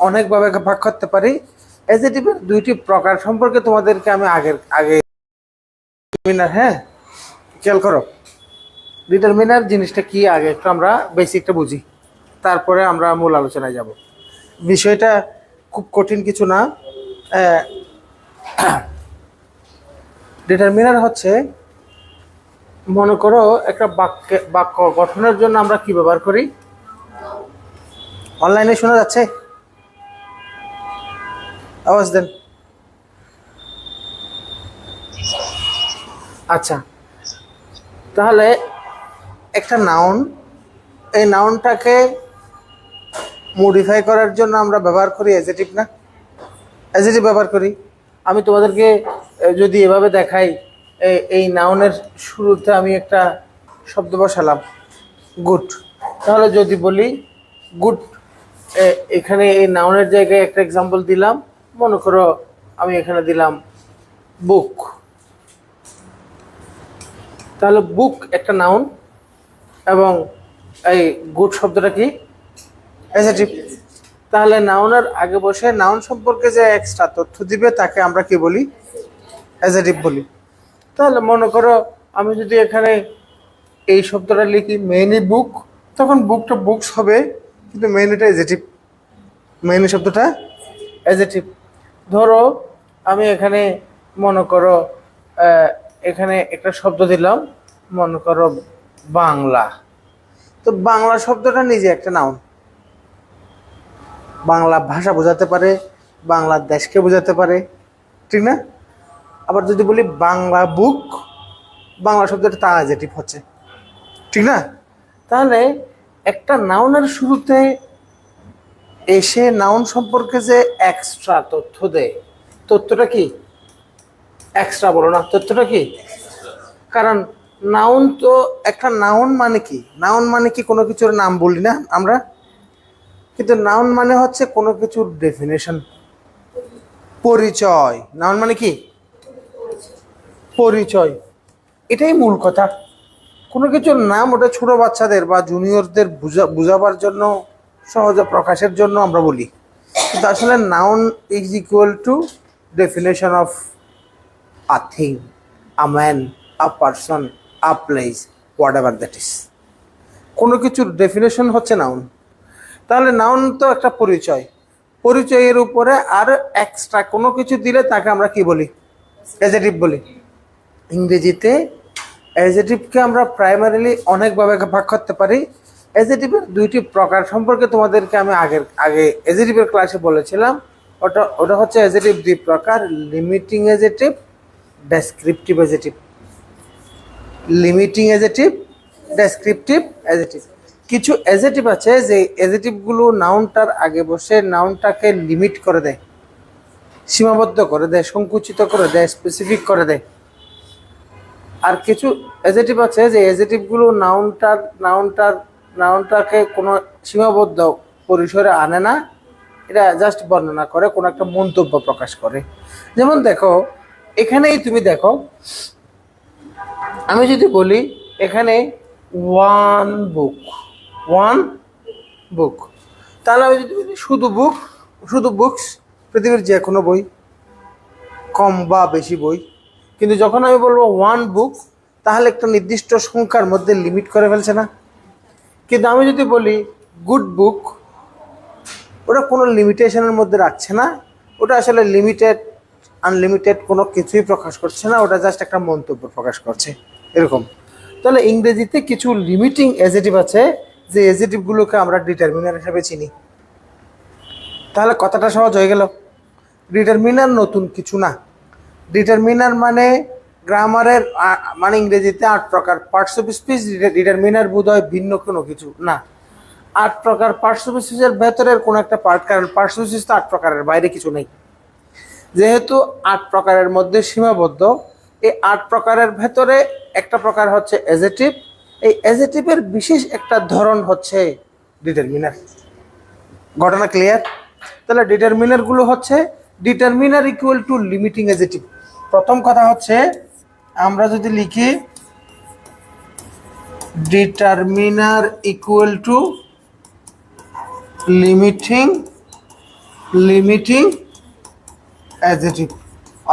অনেকভাবে ভাগ করতে পারি। অ্যাডজেক্টিভের দুইটি প্রকার সম্পর্কে তোমাদেরকে আমি আগে হ্যাঁ খেয়াল করো। ডিটারমিনার জিনিসটা কি আগে একটু আমরা বেসিকটা বুঝি, তারপরে আমরা মূল আলোচনায় যাব। বিষয়টা খুব কঠিন কিছু না। ডিটারমিনার হচ্ছে, মনে করো একটা বাক্য গঠনের জন্য আমরা কি ব্যবহার করি। অনলাইনে শোনা যাচ্ছে? আওয়াজ দেন। আচ্ছা, তাহলে একটা নাউন, এই নাউনটাকে মডিফাই করার জন্য আমরা ব্যবহার করি অ্যাডজেক্টিভ, না? অ্যাডজেক্টিভ ব্যবহার করি। আমি তোমাদেরকে যদি এভাবে দেখাই, এই নাউনের শুরুতে আমি একটা শব্দ বসালাম, গুড। তাহলে যদি বলি গুড, এখানে এই নাউনের জায়গায় একটা এক্সাম্পল দিলাম, মনে করো আমি এখানে দিলাম বুক। তাহলে বুক একটা নাউন এবং এই গুড শব্দটা কি? অ্যাডজেক্টিভ। তাহলে নাউনের আগে বসে নাউন সম্পর্কে যে এক্সট্রা তথ্য দিবে তাকে আমরা কি বলি? অ্যাডজেক্টিভ বলি। তাহলে মনে করো আমি যদি এখানে এই শব্দটা লিখি মেনি বুক, তখন বুকটা বুকস হবে, কিন্তু মেনিটা অ্যাডজেক্টিভ। মেনি শব্দটা অ্যাডজেক্টিভ। ধরো আমি এখানে মনে করো এখানে একটা শব্দ দিলাম, মনে করো বাংলা। তো বাংলা শব্দটা নিজে একটা নাউন, বাংলা ভাষা বোঝাতে পারে, বাংলাদেশকে বোঝাতে পারে, ঠিক না? আবার যদি বলি বাংলা বুক, বাংলা শব্দটা তা অ্যাডজেক্টিভ হচ্ছে, ঠিক না? তাহলে একটা নাউনের শুরুতে এসে নাউন সম্পর্কে যে এক্সট্রা তথ্য দেয়, তথ্যটা কি? এক্সট্রা বলো না, তথ্যটা কি? কারণ নাউন তো একটা নাউন মানে কি? নাউন মানে কি কোনো কিছুর নাম বলি না আমরা, কিন্তু নাউন মানে হচ্ছে কোনো কিছুর ডেফিনেশন, পরিচয়। নাউন মানে কি? পরিচয়। এটাই মূল কথা। কোনো কিছুর নাম ওটা ছোট বাচ্চাদের বা জুনিয়রদের বুঝাবার জন্য, সহজে প্রকাশের জন্য আমরা বলি, কিন্তু আসলে noun is equal to definition of a thing, a man, a person, a place, what ever that is. কোনো কিছুর ডেফিনেশন হচ্ছে নাউন। তাহলে নাউন তো একটা পরিচয়, পরিচয়ের উপরে আর এক্সট্রা কোনো কিছু দিলে তাকে আমরা কি বলি? অ্যাডজেক্টিভ বলি। ইংরেজিতে অ্যাডজেক্টিভকে আমরা প্রাইমারিলি অনেকভাবে ভাগ করতে পারি। অ্যাডজেক্টিভের দুইটি প্রকার সম্পর্কে তোমাদেরকে আমি আগে অ্যাডজেক্টিভের ক্লাসে বলেছিলাম। ওটা হচ্ছে অ্যাডজেক্টিভ দুই প্রকার, limiting adjective, descriptive adjective. Limiting adjective, descriptive adjective. কিছু অ্যাডজেক্টিভ আছে যে অ্যাডজেক্টিভগুলো নাউনটার আগে বসে নাউনটাকে লিমিট করে দেয়, সীমাবদ্ধ করে দেয়, সংকুচিত করে দেয়, স্পেসিফিক করে দেয়। আর কিছু অ্যাডজেক্টিভ আছে যে অ্যাডজেক্টিভগুলো নাউনটাকে কোনো সীমাবদ্ধ পরিসরে আনে না, এটা জাস্ট বর্ণনা করে, কোনো একটা মন্তব্য প্রকাশ করে। যেমন দেখো, এখানেই তুমি দেখো, আমি যদি বলি এখানে ওয়ান বুক, তাহলে আমি যদি বলি শুধু বুকস, পৃথিবীর যে কোনো বই, কম বা বেশি বই। কিন্তু যখন আমি বলবো ওয়ান বুক, তাহলে একটা নির্দিষ্ট সংখ্যার মধ্যে লিমিট করে ফেলছে না? কিন্তু আমি যদি বলি গুড বুক, ওটা কোনো লিমিটেশনের মধ্যে রাখছে না, ওটা আসলে আনলিমিটেড কোনো কিছুই প্রকাশ করছে না, ওটা জাস্ট একটা মন্তব্য প্রকাশ করছে, এরকম। তাহলে ইংরেজিতে কিছু লিমিটিং অ্যাডজেক্টিভ আছে যে অ্যাডজেক্টিভগুলোকে আমরা ডিটারমিনার হিসেবে চিনি। তাহলে কথাটা সহজ হয়ে গেল। ডিটারমিনার নতুন কিছু না। ডিটারমিনার মানে গ্রামারের মানে ইংরেজিতে 8 প্রকার পার্টস অফ স্পিচ। ডিটারমিনার বোধ হয় ভিন্ন কোনো কিছু না। 8 প্রকার পার্টস অফ স্পিচের ভেতরের কোনো একটা পার্ট, কারণ পার্টস অফ স্পিচ তো 8 প্রকারের বাইরে কিছু নেই। যেহেতু 8 প্রকারের মধ্যে সীমাবদ্ধ, এই 8 প্রকারের ভেতরে একটা প্রকার হচ্ছে অ্যাডজেক্টিভ। এই অ্যাডজেক্টিভের বিশেষ একটা ধরন হচ্ছে ডিটারমিনার। ঘটনা ক্লিয়ার? তাহলে ডিটারমিনারগুলো হচ্ছে, determiner equal to limiting adjective. প্রথম কথা হচ্ছে, আমরা যদি লিখি determiner equal to limiting limiting adjective,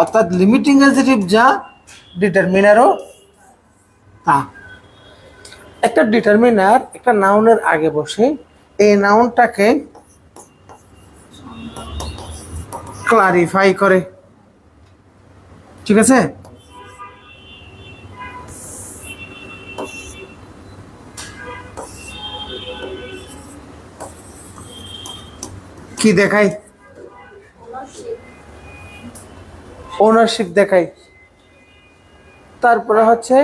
অর্থাৎ লিমিটিং অ্যাডজেক্টিভ যা, ডিটারমিনারও তা। একটা ডিটারমিনার একটা নাউনের আগে বসে এই নাউনটাকে ক্লারিফাই করে, ঠিক আছে? কি দেখাই? ওনারশিপ দেখাই। তারপরে হচ্ছে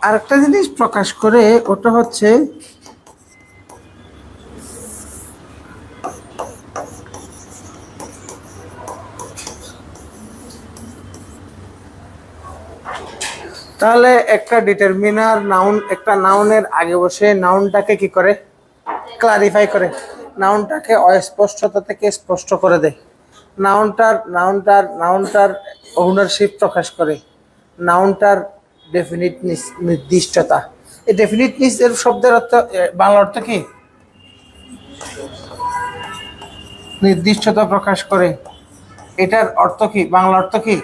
আরেকটা জিনিস প্রকাশ করে, ওটা হচ্ছে তাহলে একটা ডিটারমিনার নাউন একটা নাউনের আগে বসে নাউনটাকে কি করে? ক্লারিফাই করে, নাউনটাকে অস্পষ্টতা থেকে স্পষ্ট করে দেয়, নাউনটার ওনারশিপ প্রকাশ করে, নাউনটার ডেফিনিটনেস নির্দিষ্টতা। এই ডেফিনিটনেস এর শব্দের অর্থ, বাংলা অর্থ কি? নির্দিষ্টতা প্রকাশ করে। এটার অর্থ কি? বাংলা অর্থ কি?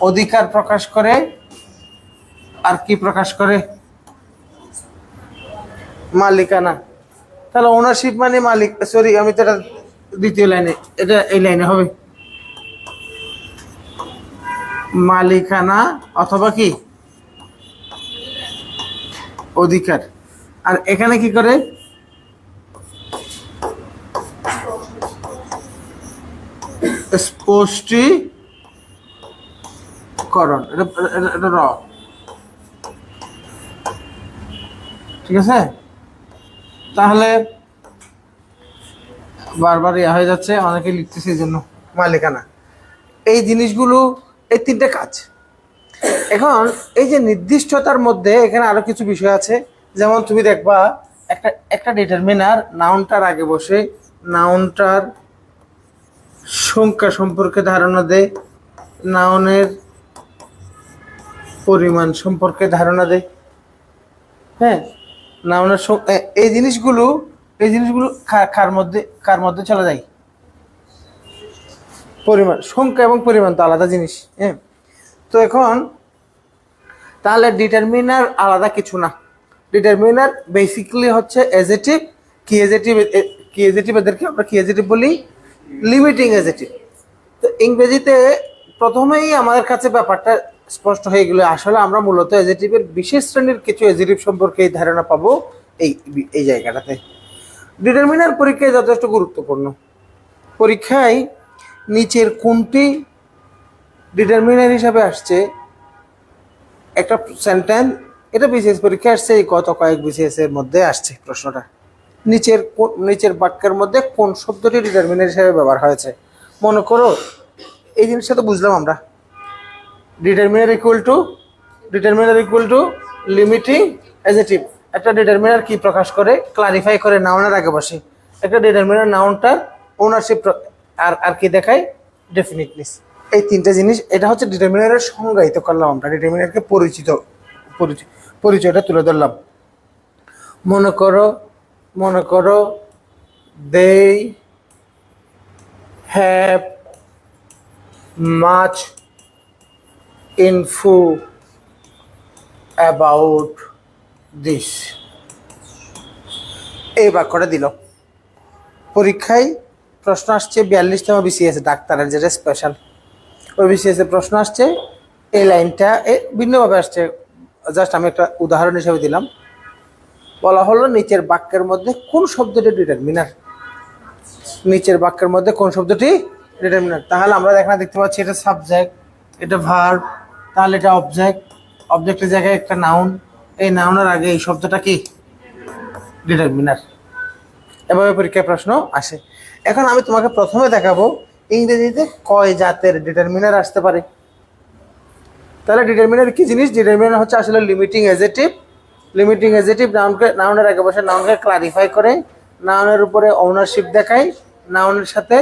অধিকার প্রকাশ করে। আর কি প্রকাশ করে? মালিকানা। তাহলে ওনারশিপ মানে মালিক, সরি আমি তো এটা দ্বিতীয় লাইনে, এটা এই লাইনে হবে মালিকানা অথবা কি অধিকার। আর এখানে কি করে? স্পষ্টীকরণ। এটা র, ঠিক আছে? তাহলে বারবার ইয়া হয়ে যাচ্ছে, অনেকে লিখতেছে এই জন্য মালিকানা। এই জিনিসগুলো, এই তিনটে কাজ। এখন এই যে নির্দিষ্টতার মধ্যে এখানে আরো কিছু বিষয় আছে, যেমন তুমি দেখবা একটা একটা ডিটারমিনার নাউনটার আগে বসে নাউনটার সংখ্যা সম্পর্কে ধারণা দেয়, নাউনের পরিমাণ সম্পর্কে ধারণা দেয়। হ্যাঁ, নাউনের এই জিনিসগুলো কার মধ্যে চলে যায়? পরিমাণ। সংখ্যা এবং পরিমাণ তো আলাদা জিনিস। হ্যাঁ, তো এখন তাহলে ডিটারমিনার আলাদা কিছু না। ডিটারমিনার বেসিক্যালি হচ্ছে এজেটিভ। কি এজেটিভ? এদেরকে আমরা কি এজেটিভ বলি? Limiting adjective. তো ইংরেজিতে প্রথমেই আমাদের কাছে ব্যাপারটা স্পষ্ট হয়ে গেল, আসলে আমরা মূলত এজেটিভের বিশেষ শ্রেণীর কিছু এজেটিভ সম্পর্কে এই ধারণা পাবো এই এই জায়গাটাতে। ডিটারমিনার পরীক্ষায় যথেষ্ট গুরুত্বপূর্ণ। পরীক্ষায় নিচের কোনটি ডিটারমিনার হিসাবে আসছে? একটা সেন্টেন্স, এটা বিসিএস পরীক্ষায় আসছে, এই গত কয়েক বিসিএস এর মধ্যে আসছে প্রশ্নটা। নিচের বাক্যের মধ্যে কোন শব্দটি ডিটারমিনার হিসাবে ব্যবহার হয়েছে? মনে করো এই জিনিসটা তো বুঝলাম আমরা, determiner equal to limiting adjective. একটা ডিটারমিনার কি প্রকাশ করে? ক্লারিফাই করে, নাউনের আগে বসে। একটা ডিটারমিনার নাউনটার ওনারশিপ আর কি দেখায়? ডেফিনিটনেস। এই তিনটা জিনিস, এটা হচ্ছে ডিটারমিনারের সংজ্ঞায়িত করলাম আমরা, ডিটারমিনারকে পরিচয়টা তুলে ধরলাম। মনে করো they have much info about this. এই বাক্যটা দিল পরীক্ষায়। প্রশ্ন আসছে 42তম বিসিএস ডাক্তারের, যেটা স্পেশাল, ওই বিসিএসের প্রশ্ন আসছে। এই লাইনটা ভিন্নভাবে আসছে, জাস্ট আমি একটা উদাহরণ হিসেবে দিলাম। বলা হলো নিচের বাক্যের মধ্যে কোন শব্দটি ডিটারমিনার? নিচের বাক্যের মধ্যে কোন শব্দটি ডিটারমিনার? তাহলে আমরা দেখতে পাচ্ছি এটা সাবজেক্ট, এটা ভার্ব, তাহলে এটা অবজেক্টের জায়গায় একটা নাউন, এই নাউনের আগে এই শব্দটা কি? ডিটারমিনার। এভাবে পরীক্ষায় প্রশ্ন আসে। এখন আমি তোমাকে প্রথমে দেখাবো ইংরেজিতে কয় জাতের ডিটারমিনার আসতে পারে। তাহলে ডিটারমিনার কি জিনিস? ডিটারমিনার হচ্ছে আসলে লিমিটিং এজেটিভ। নাউনের আগে বসে নাউনকে ক্লারিফাই করে, নাউনের উপরে ওনারশিপ দেখায়, নাউনের সাথে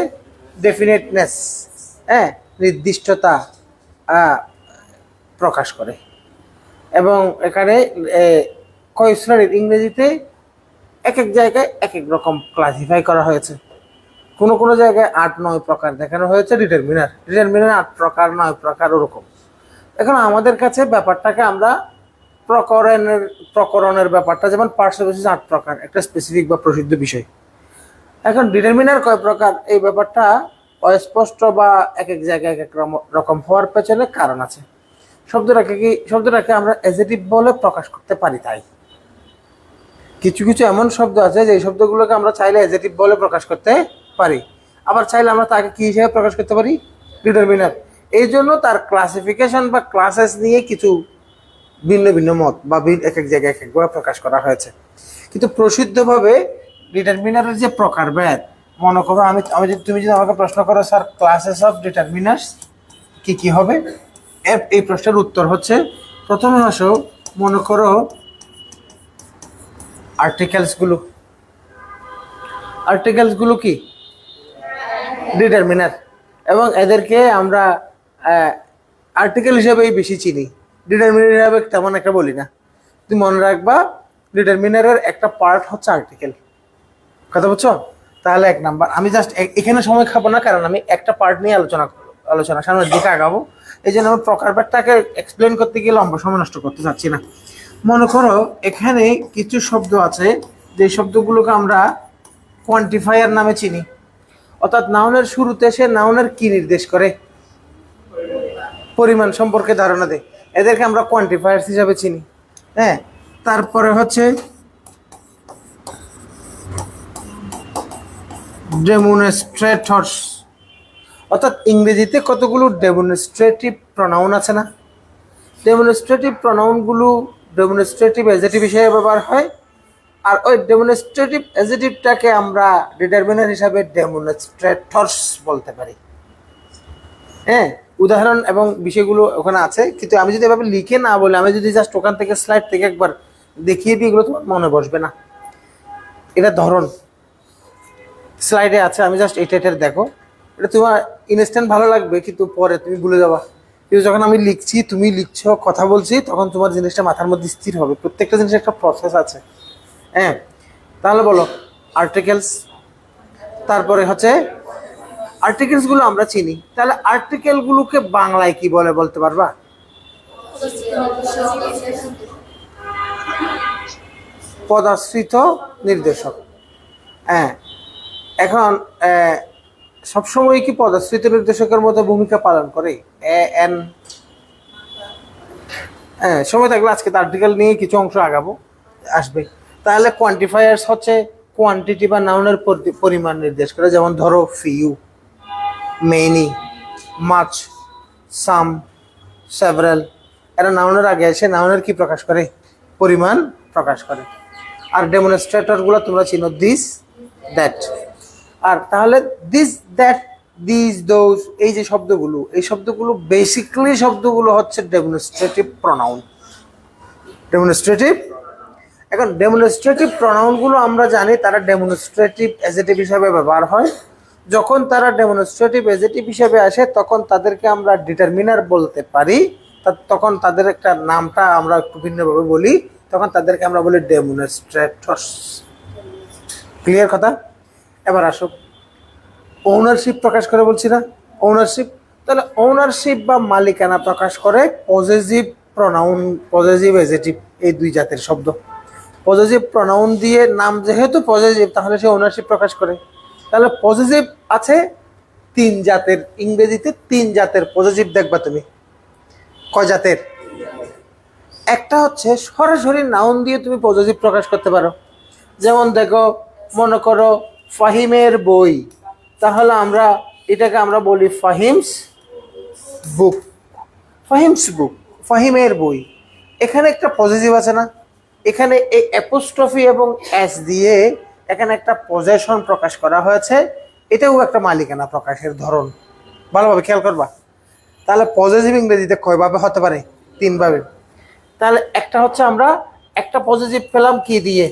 ডেফিনেটনেস, নির্দিষ্টতা প্রকাশ করে। এবং এখানে কয় শ্রেণীর? ইংরেজিতে এক এক জায়গায় এক এক রকম ক্লাসিফাই করা হয়েছে। কোনো কোনো জায়গায় 8-9 প্রকার দেখানো হয়েছে ডিটারমিনার, 8 প্রকার 9 প্রকার ওরকম। এখন আমাদের কাছে ব্যাপারটাকে আমরা প্রকরণের ব্যাপারটা, যেমন পার্টস বেসিস 8 প্রকার, একটা স্পেসিফিক বা প্রসিদ্ধ বিষয়। এখন ডিটারমিনার কয় প্রকার, এই ব্যাপারটা অস্পষ্ট বা এক এক জায়গায় এক এক রকম হওয়ার পেছনে কারণ আছে। শব্দটাকে আমরা অ্যাডজেক্টিভ বলে প্রকাশ করতে পারি। তাই কিছু কিছু এমন শব্দ আছে যে শব্দগুলোকে আমরা চাইলে অ্যাডজেক্টিভ বলে প্রকাশ করতে পারি, আবার চাইলে আমরা তাকে কি হিসেবে প্রকাশ করতে পারি, ডিটারমিনার। এই জন্য তার ক্লাসিফিকেশন বা ক্লাসেস নিয়ে কিছু ভিন্ন ভিন্ন মত বা এক এক জায়গায় এক একভাবে প্রকাশ করা হয়েছে। কিন্তু প্রসিদ্ধভাবে ডিটারমিনারের যে প্রকারভেদ, মনে করো তুমি যদি আমাকে প্রশ্ন করো স্যার ক্লাসেস অফ ডিটারমিনার্স কি কি হবে, এই প্রশ্নের উত্তর হচ্ছে, প্রথমে আসো মনে করো আর্টিকেলসগুলো কি ডিটারমিনার, এবং এদেরকে আমরা আর্টিকেল হিসেবেই বেশি চিনি, ডিটারমিনার হিসাবে তেমন একটা বলি না। তুমি মনে রাখবা ডিটারমিনারের একটা পার্ট হচ্ছে আর্টিকেল, কথা বুঝছো? তাহলে 1 নাম্বার, আমি জাস্ট এখানে সময় খাবো না, কারণ আমি একটা পার্ট নিয়ে আলোচনা সামনের দিকে আগাবো, এই জন্য আমি প্রকারভেদটাকে এক্সপ্লেন করতে গিয়ে লম্বা সময় নষ্ট করতে চাচ্ছি না। মনে করো এখানে কিছু শব্দ আছে যে শব্দগুলোকে আমরা কোয়ান্টিফায়ার নামে চিনি, অর্থাৎ নাউনের শুরুতে সে নাউনের কি নির্দেশ করে, পরিমাণ সম্পর্কে ধারণা দেয়, এদেরকে আমরা কোয়ান্টিফায়ার্স হিসাবে চিনি। হ্যাঁ, তারপরে হচ্ছে ডেমনস্ট্রেটরস, অর্থাৎ ইংরেজিতে কতগুলো ডেমনস্ট্রেটিভ প্রনাউন আছে না, ডেমনস্ট্রেটিভ প্রনাউনগুলো ডেমনস্ট্রেটিভ অ্যাডজেক্টিভ হিসেবে ব্যবহার হয়, আর ওই ডেমনস্ট্রেটিভ অ্যাডজেক্টিভটাকে আমরা ডিটারমিনার হিসাবে ডেমনস্ট্রেটরস বলতে পারি। হ্যাঁ, উদাহরণ এবং বিষয়গুলো ওখানে আছে, কিন্তু আমি যদি এভাবে লিখে না বলে, আমি যদি জাস্ট ওখান থেকে স্লাইড থেকে একবার দেখিয়ে দিই, এগুলো তোমার মনে বসবে না। এটা ধরন স্লাইডে আছে, আমি জাস্ট এটা দেখো, এটা তোমার ইনস্ট্যান্ট ভালো লাগবে, কিন্তু পরে তুমি ভুলে যাবা। কিন্তু যখন আমি লিখছি, তুমি লিখছো, কথা বলছি, তখন তোমার জিনিসটা মাথার মধ্যে স্থির হবে। প্রত্যেকটা জিনিসের একটা প্রসেস আছে। হ্যাঁ, তাহলে বলো আর্টিকেলস, তারপরে হচ্ছে আর্টিকেলসগুলো আমরা চিনি, তাহলে আর্টিকেলগুলোকে বাংলায় কি বলে বলতে পারবা? পদাশ্রিত নির্দেশক। হ্যাঁ, এখন সবসময় কি পদাশ্রিত নির্দেশকের মতো ভূমিকা পালন করে? হ্যাঁ, সময় থাকলে আজকে আর্টিকেল নিয়ে কিছু অংশ আসবে। তাহলে কোয়ান্টিফায়ার্স হচ্ছে কোয়ান্টিটি বা নাউনের পরিমাণ নির্দেশ করে, যেমন ধরো ফিউ, মেনি, মাচ, সাম, সেভারাল, এরা নাউনের আগে এসে নাউনের কি প্রকাশ করে? পরিমাণ প্রকাশ করে। আর ডেমনস্ট্রেটরগুলো তোমরা চিনো, দিস, দ্যাট। আর তাহলে দিস, দ্যাট, দিস, দোজ, এই যে শব্দগুলো, এই শব্দগুলো বেসিক্যালি শব্দগুলো হচ্ছে ডেমনস্ট্রেটিভ প্রনাউন। এখন ডেমনস্ট্রেটিভ প্রনাউনগুলো আমরা জানি তারা ডেমনস্ট্রেটিভ অ্যাডজেক্টিভ হিসাবে ব্যবহার হয়। যখন তারা ডেমনস্ট্রেটিভ অ্যাডজেক্টিভ হিসাবে আসে, তখন তাদেরকে আমরা ডিটারমিনার বলতে পারি। তখন তাদের একটা নামটা আমরা একটু ভিন্নভাবে বলি, তখন তাদেরকে আমরা বলি ডেমনস্ট্রেটরস। ক্লিয়ার কথা? এবার আসো, ওনারশিপ প্রকাশ করে বলছি না, ওনারশিপ। তাহলে ওনারশিপ বা মালিকানা প্রকাশ করে পজেসিভ প্রনাউন, পজেসিভ অ্যাডজেক্টিভ, এই দুই জাতের শব্দ। পজেসিভ প্রনাউন দিয়ে নাম যেহেতু পজেসিভ, তাহলে সে ওনারশিপ প্রকাশ করে। তাহলে পজেসিভ আছে 3 জাতের, ইংরেজিতে 3 জাতের পজেসিভ দেখবা তুমি। কয় জাতের? একটা হচ্ছে সরাসরি নাউন দিয়ে তুমি পজেসিভ প্রকাশ করতে পারো, যেমন দেখো, মনে করো ফাহিমের বই, তাহলে এটাকে আমরা বলি ফাহিমস বুক, ফাহিমস বুক, ফাহিমের বই। এখানে একটা পজেসিভ আছে না, এখানে এই অ্যাপোস্ট্রফি এবং এস দিয়ে এখানে একটা পজেশন প্রকাশ করা হয়েছে, এটাও একটা মালিকানা প্রকাশের ধরন। ভালোভাবে খেয়াল করবা। তাহলে পজেসিভ ইংরেজিতে কয়ভাবে হতে পারে? 3 ভাবে। তাহলে একটা হচ্ছে আমরা একটা পজেসিভ পেলাম কি দিয়ে?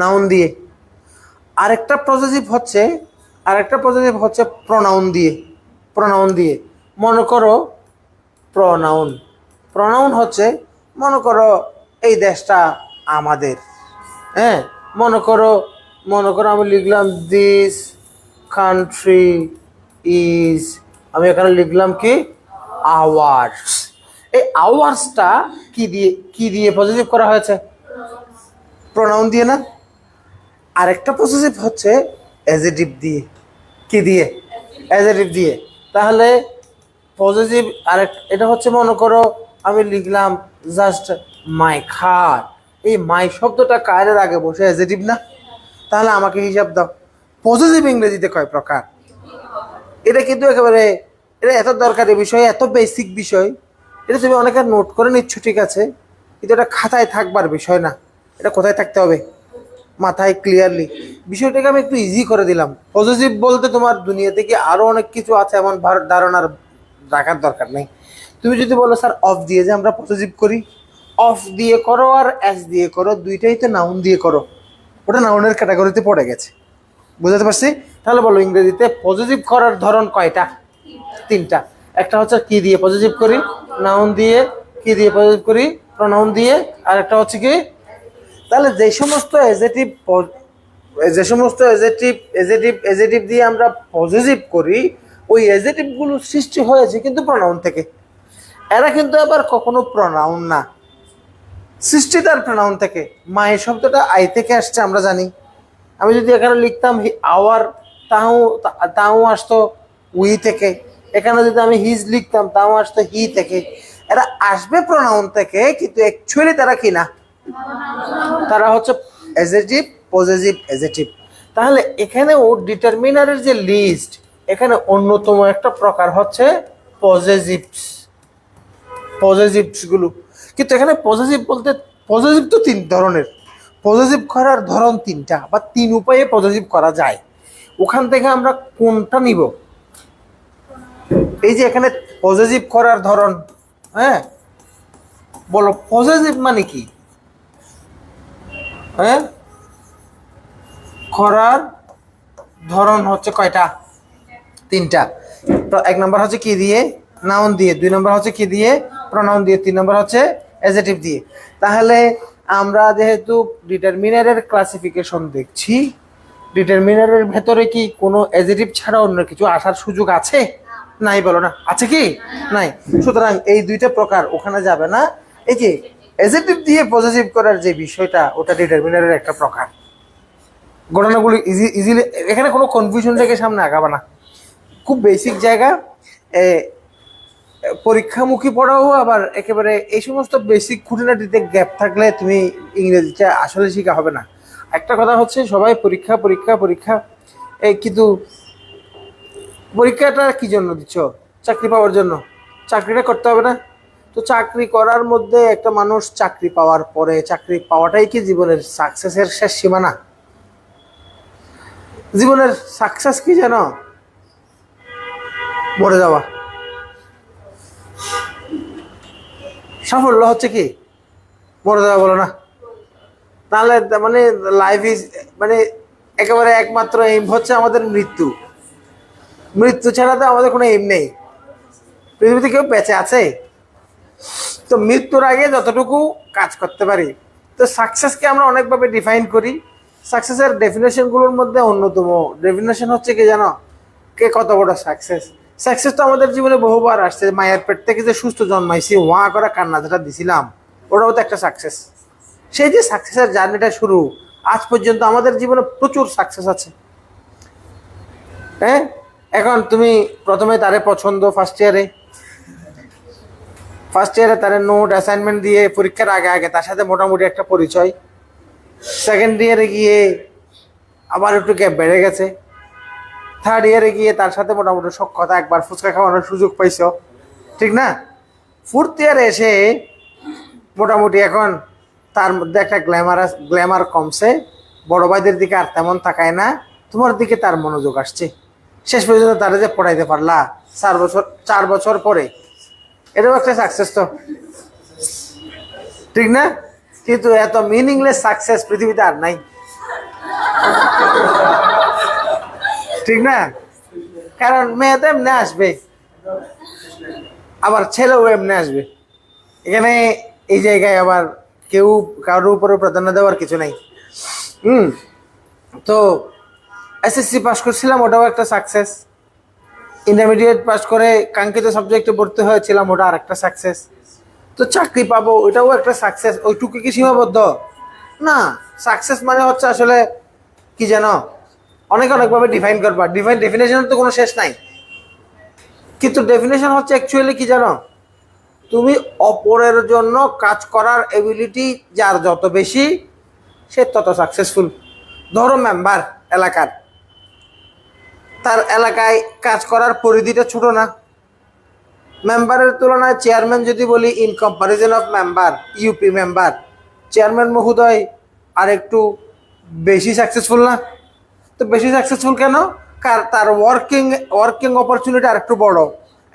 নাউন দিয়ে। আরেকটা পজেসিভ হচ্ছে প্রনাউন দিয়ে। মনে করো প্রনাউন হচ্ছে, মনে করো এই দেশটা আমাদের। হ্যাঁ, মনে করো মনে করো আমি লিখলাম দিস কান্ট্রি ইজ, আমি এখানে লিখলাম কি আওয়ার্স। এই আওয়ার্সটা কি দিয়ে পজিটিভ করা হয়েছে? প্রোনাউন দিয়ে না? আরেকটা পজিটিভ হচ্ছে অ্যাজেটিভ দিয়ে। কি দিয়ে? অ্যাজেটিভ দিয়ে। তাহলে পজিটিভ আরেক, এটা হচ্ছে মনে করো আমি লিখলাম জাস্ট মাই খার, এই মাই শব্দটা কারের আগে বসে অ্যাজেটিভ না? তাহলে আমাকে হিসাব দাও পজিটিভ ইংরেজিতে কয় প্রকার। এটা কিন্তু একেবারে, এটা এত দরকারি বিষয়, এত বেসিক বিষয়, এটা তুমি অনেকে নোট করে নিচ্ছ ঠিক আছে, কিন্তু এটা খাতায় থাকবার বিষয় না। এটা কোথায় থাকতে হবে? মাথায় ক্লিয়ারলি। বিষয়টাকে আমি একটু ইজি করে দিলাম। পজিটিভ বলতে তোমার দুনিয়া থেকে আরও অনেক কিছু আছে, এমন ধারণার রাখার দরকার নেই। তুমি যদি বলো স্যার অফ দিয়ে যে আমরা পজিটিভ করি, অফ দিয়ে করো আর অ্যাজ দিয়ে করো, দুইটাই তো নাউন দিয়ে করো, ওটা নাউনের ক্যাটাগরিতে পড়ে গেছে। বুঝতে পারছি? তাহলে বলো ইংরেজিতে পজিটিভ করার ধরন কয়টা? তিনটা। একটা হচ্ছে কি দিয়ে পজিটিভ করি, নাউন দিয়ে, কি দিয়ে পজিটিভ করি, প্রনাউন দিয়ে, আর একটা হচ্ছে কি, তাহলে যে সমস্ত এজেটিভ দিয়ে আমরা পজিটিভ করি, ওই এজেটিভগুলো সৃষ্টি হয়েছে কিন্তু প্রনাউন থেকে। এরা কিন্তু আবার কখনো প্রনাউন না, সৃষ্টি তার প্রনাউন থেকে। মায়ের শব্দটা আই থেকে আসছে আমরা জানি। আমি যদি এখানে লিখতাম আওয়ার, তাও তাও আসতো উই থেকে। এখানে যদি আমি হিজ লিখতাম তাও আসতো হি থেকে। এরা আসবে প্রনাউন থেকে, কিন্তু অ্যাকচুয়ালি তারা কি না, তারা হচ্ছে অ্যাজেটিভ, পজিটিভ অ্যাজেটিভ। তাহলে এখানে ও ডিটারমিনারের যে লিস্ট, এখানে অন্যতম একটা প্রকার হচ্ছে পজিটিভসগুলো। কিন্তু এখানে পজিটিভ বলতে, পজিটিভ তো তিন ধরনের, পজিটিভ করার ধরন তিনটা বা তিন উপায়ে পজিটিভ করা যায়। ওখান থেকে আমরা কোনটা নিব? এই যে এখানে পজিটিভ করার ধরন, হ্যাঁ বলো পজিটিভ মানে কি? হ্যাঁ, করার ধরন হচ্ছে কয়টা? তিনটা। এক নম্বর হচ্ছে কি দিয়ে, নাউন দিয়ে। দুই নম্বর হচ্ছে কি দিয়ে, প্রনাউন দিয়ে। তিন নম্বর হচ্ছে অ্যাডজেক্টিভ দিয়ে। তাহলে আমরা যেহেতু ডিটারমিনারের ক্লাসিফিকেশন দেখছি, ডিটারমিনারের ভেতরে কি কোনো অ্যাডজেক্টিভ ছাড়া অন্য কিছু আসার সুযোগ আছে? নাই, বলো না, আছে কি? নাই। সুতরাং এই দুইটা প্রকার ওখানে যাবে না। এই যে অ্যাডজেক্টিভ দিয়ে পজিটিভ করার যে বিষয়টা, ওটা ডিটারমিনারের একটা প্রকার। ঘটনাগুলি ইজিলি, এখানে কোনো কনফিউশন থেকে সামনে আগাবে না। খুব বেসিক জায়গা, পরীক্ষামুখী পড়াও আবার একেবারে এই সমস্ত বেসিক খুঁটিনাটিতে গ্যাপ থাকলে তুমি ইংরেজিটা আসলে শেখা হবে না। একটা কথা হচ্ছে সবাই পরীক্ষা পরীক্ষা পরীক্ষা, এই কিন্তু পরীক্ষাটা কি জন্য দিচ্ছ? চাকরি পাওয়ার জন্য। চাকরিটা করতে হবে না? তো চাকরি করার মধ্যে একটা মানুষ চাকরি পাওয়ার পরে, চাকরি পাওয়াটাই কি জীবনের সাকসেসের শেষ সীমানা? জীবনের সাকসেস কি জানো? মরে যাওয়া। সাফল্য হচ্ছে কি? মরে যাওয়া, বলো না? তাহলে মানে লাইফ ইজ, মানে একেবারে একমাত্র এইম হচ্ছে আমাদের মৃত্যু। মৃত্যু ছাড়া তো আমাদের কোনো এইম নেই। পৃথিবীতে কেউ বেঁচে আছে? তো মৃত্যুর আগে যতটুকু কাজ করতে পারি। তো সাকসেসকে আমরা অনেকভাবে ডিফাইন করি। সাকসেসের ডেফিনেশনগুলোর মধ্যে অন্যতম ডেফিনেশন হচ্ছে কি জানো? কে কত বড় সাকসেস। সাকসেস তো আমাদের জীবনে বহুবার আসছে। মায়ের পেট থেকে যে সুস্থ জন্মাইছি, ওয়া করা কান্না যেটা দিছিলাম, ওটাও তো একটা সাকসেস। সেই যে সাকসেসের জার্নিটা শুরু, আজ পর্যন্ত আমাদের জীবনে প্রচুর সাকসেস আছে। হ্যাঁ, এখন তুমি প্রথমে তারে পছন্দ, ফার্স্ট ইয়ারে তার নোট অ্যাসাইনমেন্ট দিয়ে পরীক্ষার আগে আগে তার সাথে মোটামুটি একটা পরিচয়। সেকেন্ড ইয়ারে গিয়ে আবার একটু গ্যাপ বেড়ে গেছে। থার্ড ইয়ারে গিয়ে তার সাথে মোটামুটি সখ্যতা, একবার ফুচকা খাওয়ানোর সুযোগ পাইছ, ঠিক না? ফোর্থ ইয়ারে এসে মোটামুটি এখন তার মধ্যে একটা গ্ল্যামার কমছে। বড় ভাইদের দিকে আর তেমন তাকায় না, তোমার দিকে তার মনোযোগ আসছে। শেষ পর্যন্ত তারা যে পড়াইতে পারলা 4 বছর পরে, এটাও একটা সাকসেস তো, ঠিক না? কিন্তু এত মিনিংলেস সাকসেস পৃথিবীতে আর নাই, ঠিক না? কারণ মেয়ে তো এমনি আসবে, আবার ছেলেও এমনি আসবে। এখানে এই জায়গায় আবার কেউ কারোর উপরে প্রাধান্য দেওয়ার কিছু নাই। তো এসএসসি পাস করছিলাম, ওটাও একটা সাকসেস। ইন্টারমিডিয়েট পাস করে কাঙ্ক্ষিত সাবজেক্টে ভর্তি হয়েছিলাম, ওটা আর একটা সাকসেস। তো চাকরি পাবো, ওটাও একটা সাকসেস। ওইটুকু কি সীমাবদ্ধ? না। সাকসেস মানে হচ্ছে আসলে কি জানো, অনেক অনেকভাবে ডিফাইন করবা, ডেফিনেশনের তো কোনো শেষ নাই। কিন্তু ডেফিনেশন হচ্ছে অ্যাকচুয়ালি কি জানো, তুমি অপরের জন্য কাজ করার এবিলিটি যার যত বেশি, সে তত সাকসেসফুল। ধরো মেম্বার এলাকার, তার এলাকায় কাজ করার পরিধিটা ছোট না? মেম্বারের তুলনায় চেয়ারম্যান যদি বলি, in comparison of member, UP member, chairman মহোদয় আর একটু বেশি সাকসেসফুল না? তো বেশি সাকসেসফুল কেন? তার ওয়ার্কিং অপরচুনিটি আর একটু বড়।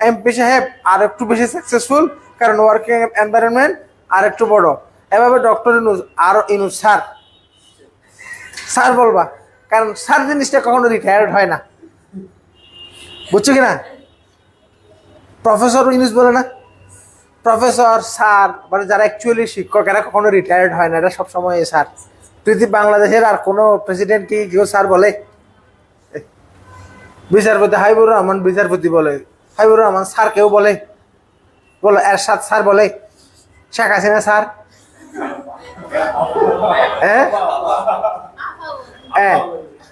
এমপি সাহেব আর একটু বেশি সাকসেসফুল, কারণ ওয়ার্কিং এনভায়রনমেন্ট আর একটু বড়। এভাবে ডক্টর ইনুস আর ইনুস স্যার, স্যার বলবা, কারণ স্যার জিনিসটা কখনো রিটায়ার্ড হয় না, বুঝছো কিনা? প্রফেসর ইউনুস বলে না, প্রফেসর স্যার, মানে যারা অ্যাকচুয়ালি শিক্ষক, এরা কখনো রিটায়ার্ড হয় না, এরা সবসময় স্যার। পৃথিবী বাংলাদেশের আর কোনো প্রেসিডেন্ট কি কেউ স্যার বলে? বিচারপতি হাবিবুর রহমান বিচারপতি বলে, হাবিবুর রহমান স্যার কেউ বলে? বলো এরশাদ স্যার বলে? শেখ হাসিনা স্যার? হ্যাঁ হ্যাঁ।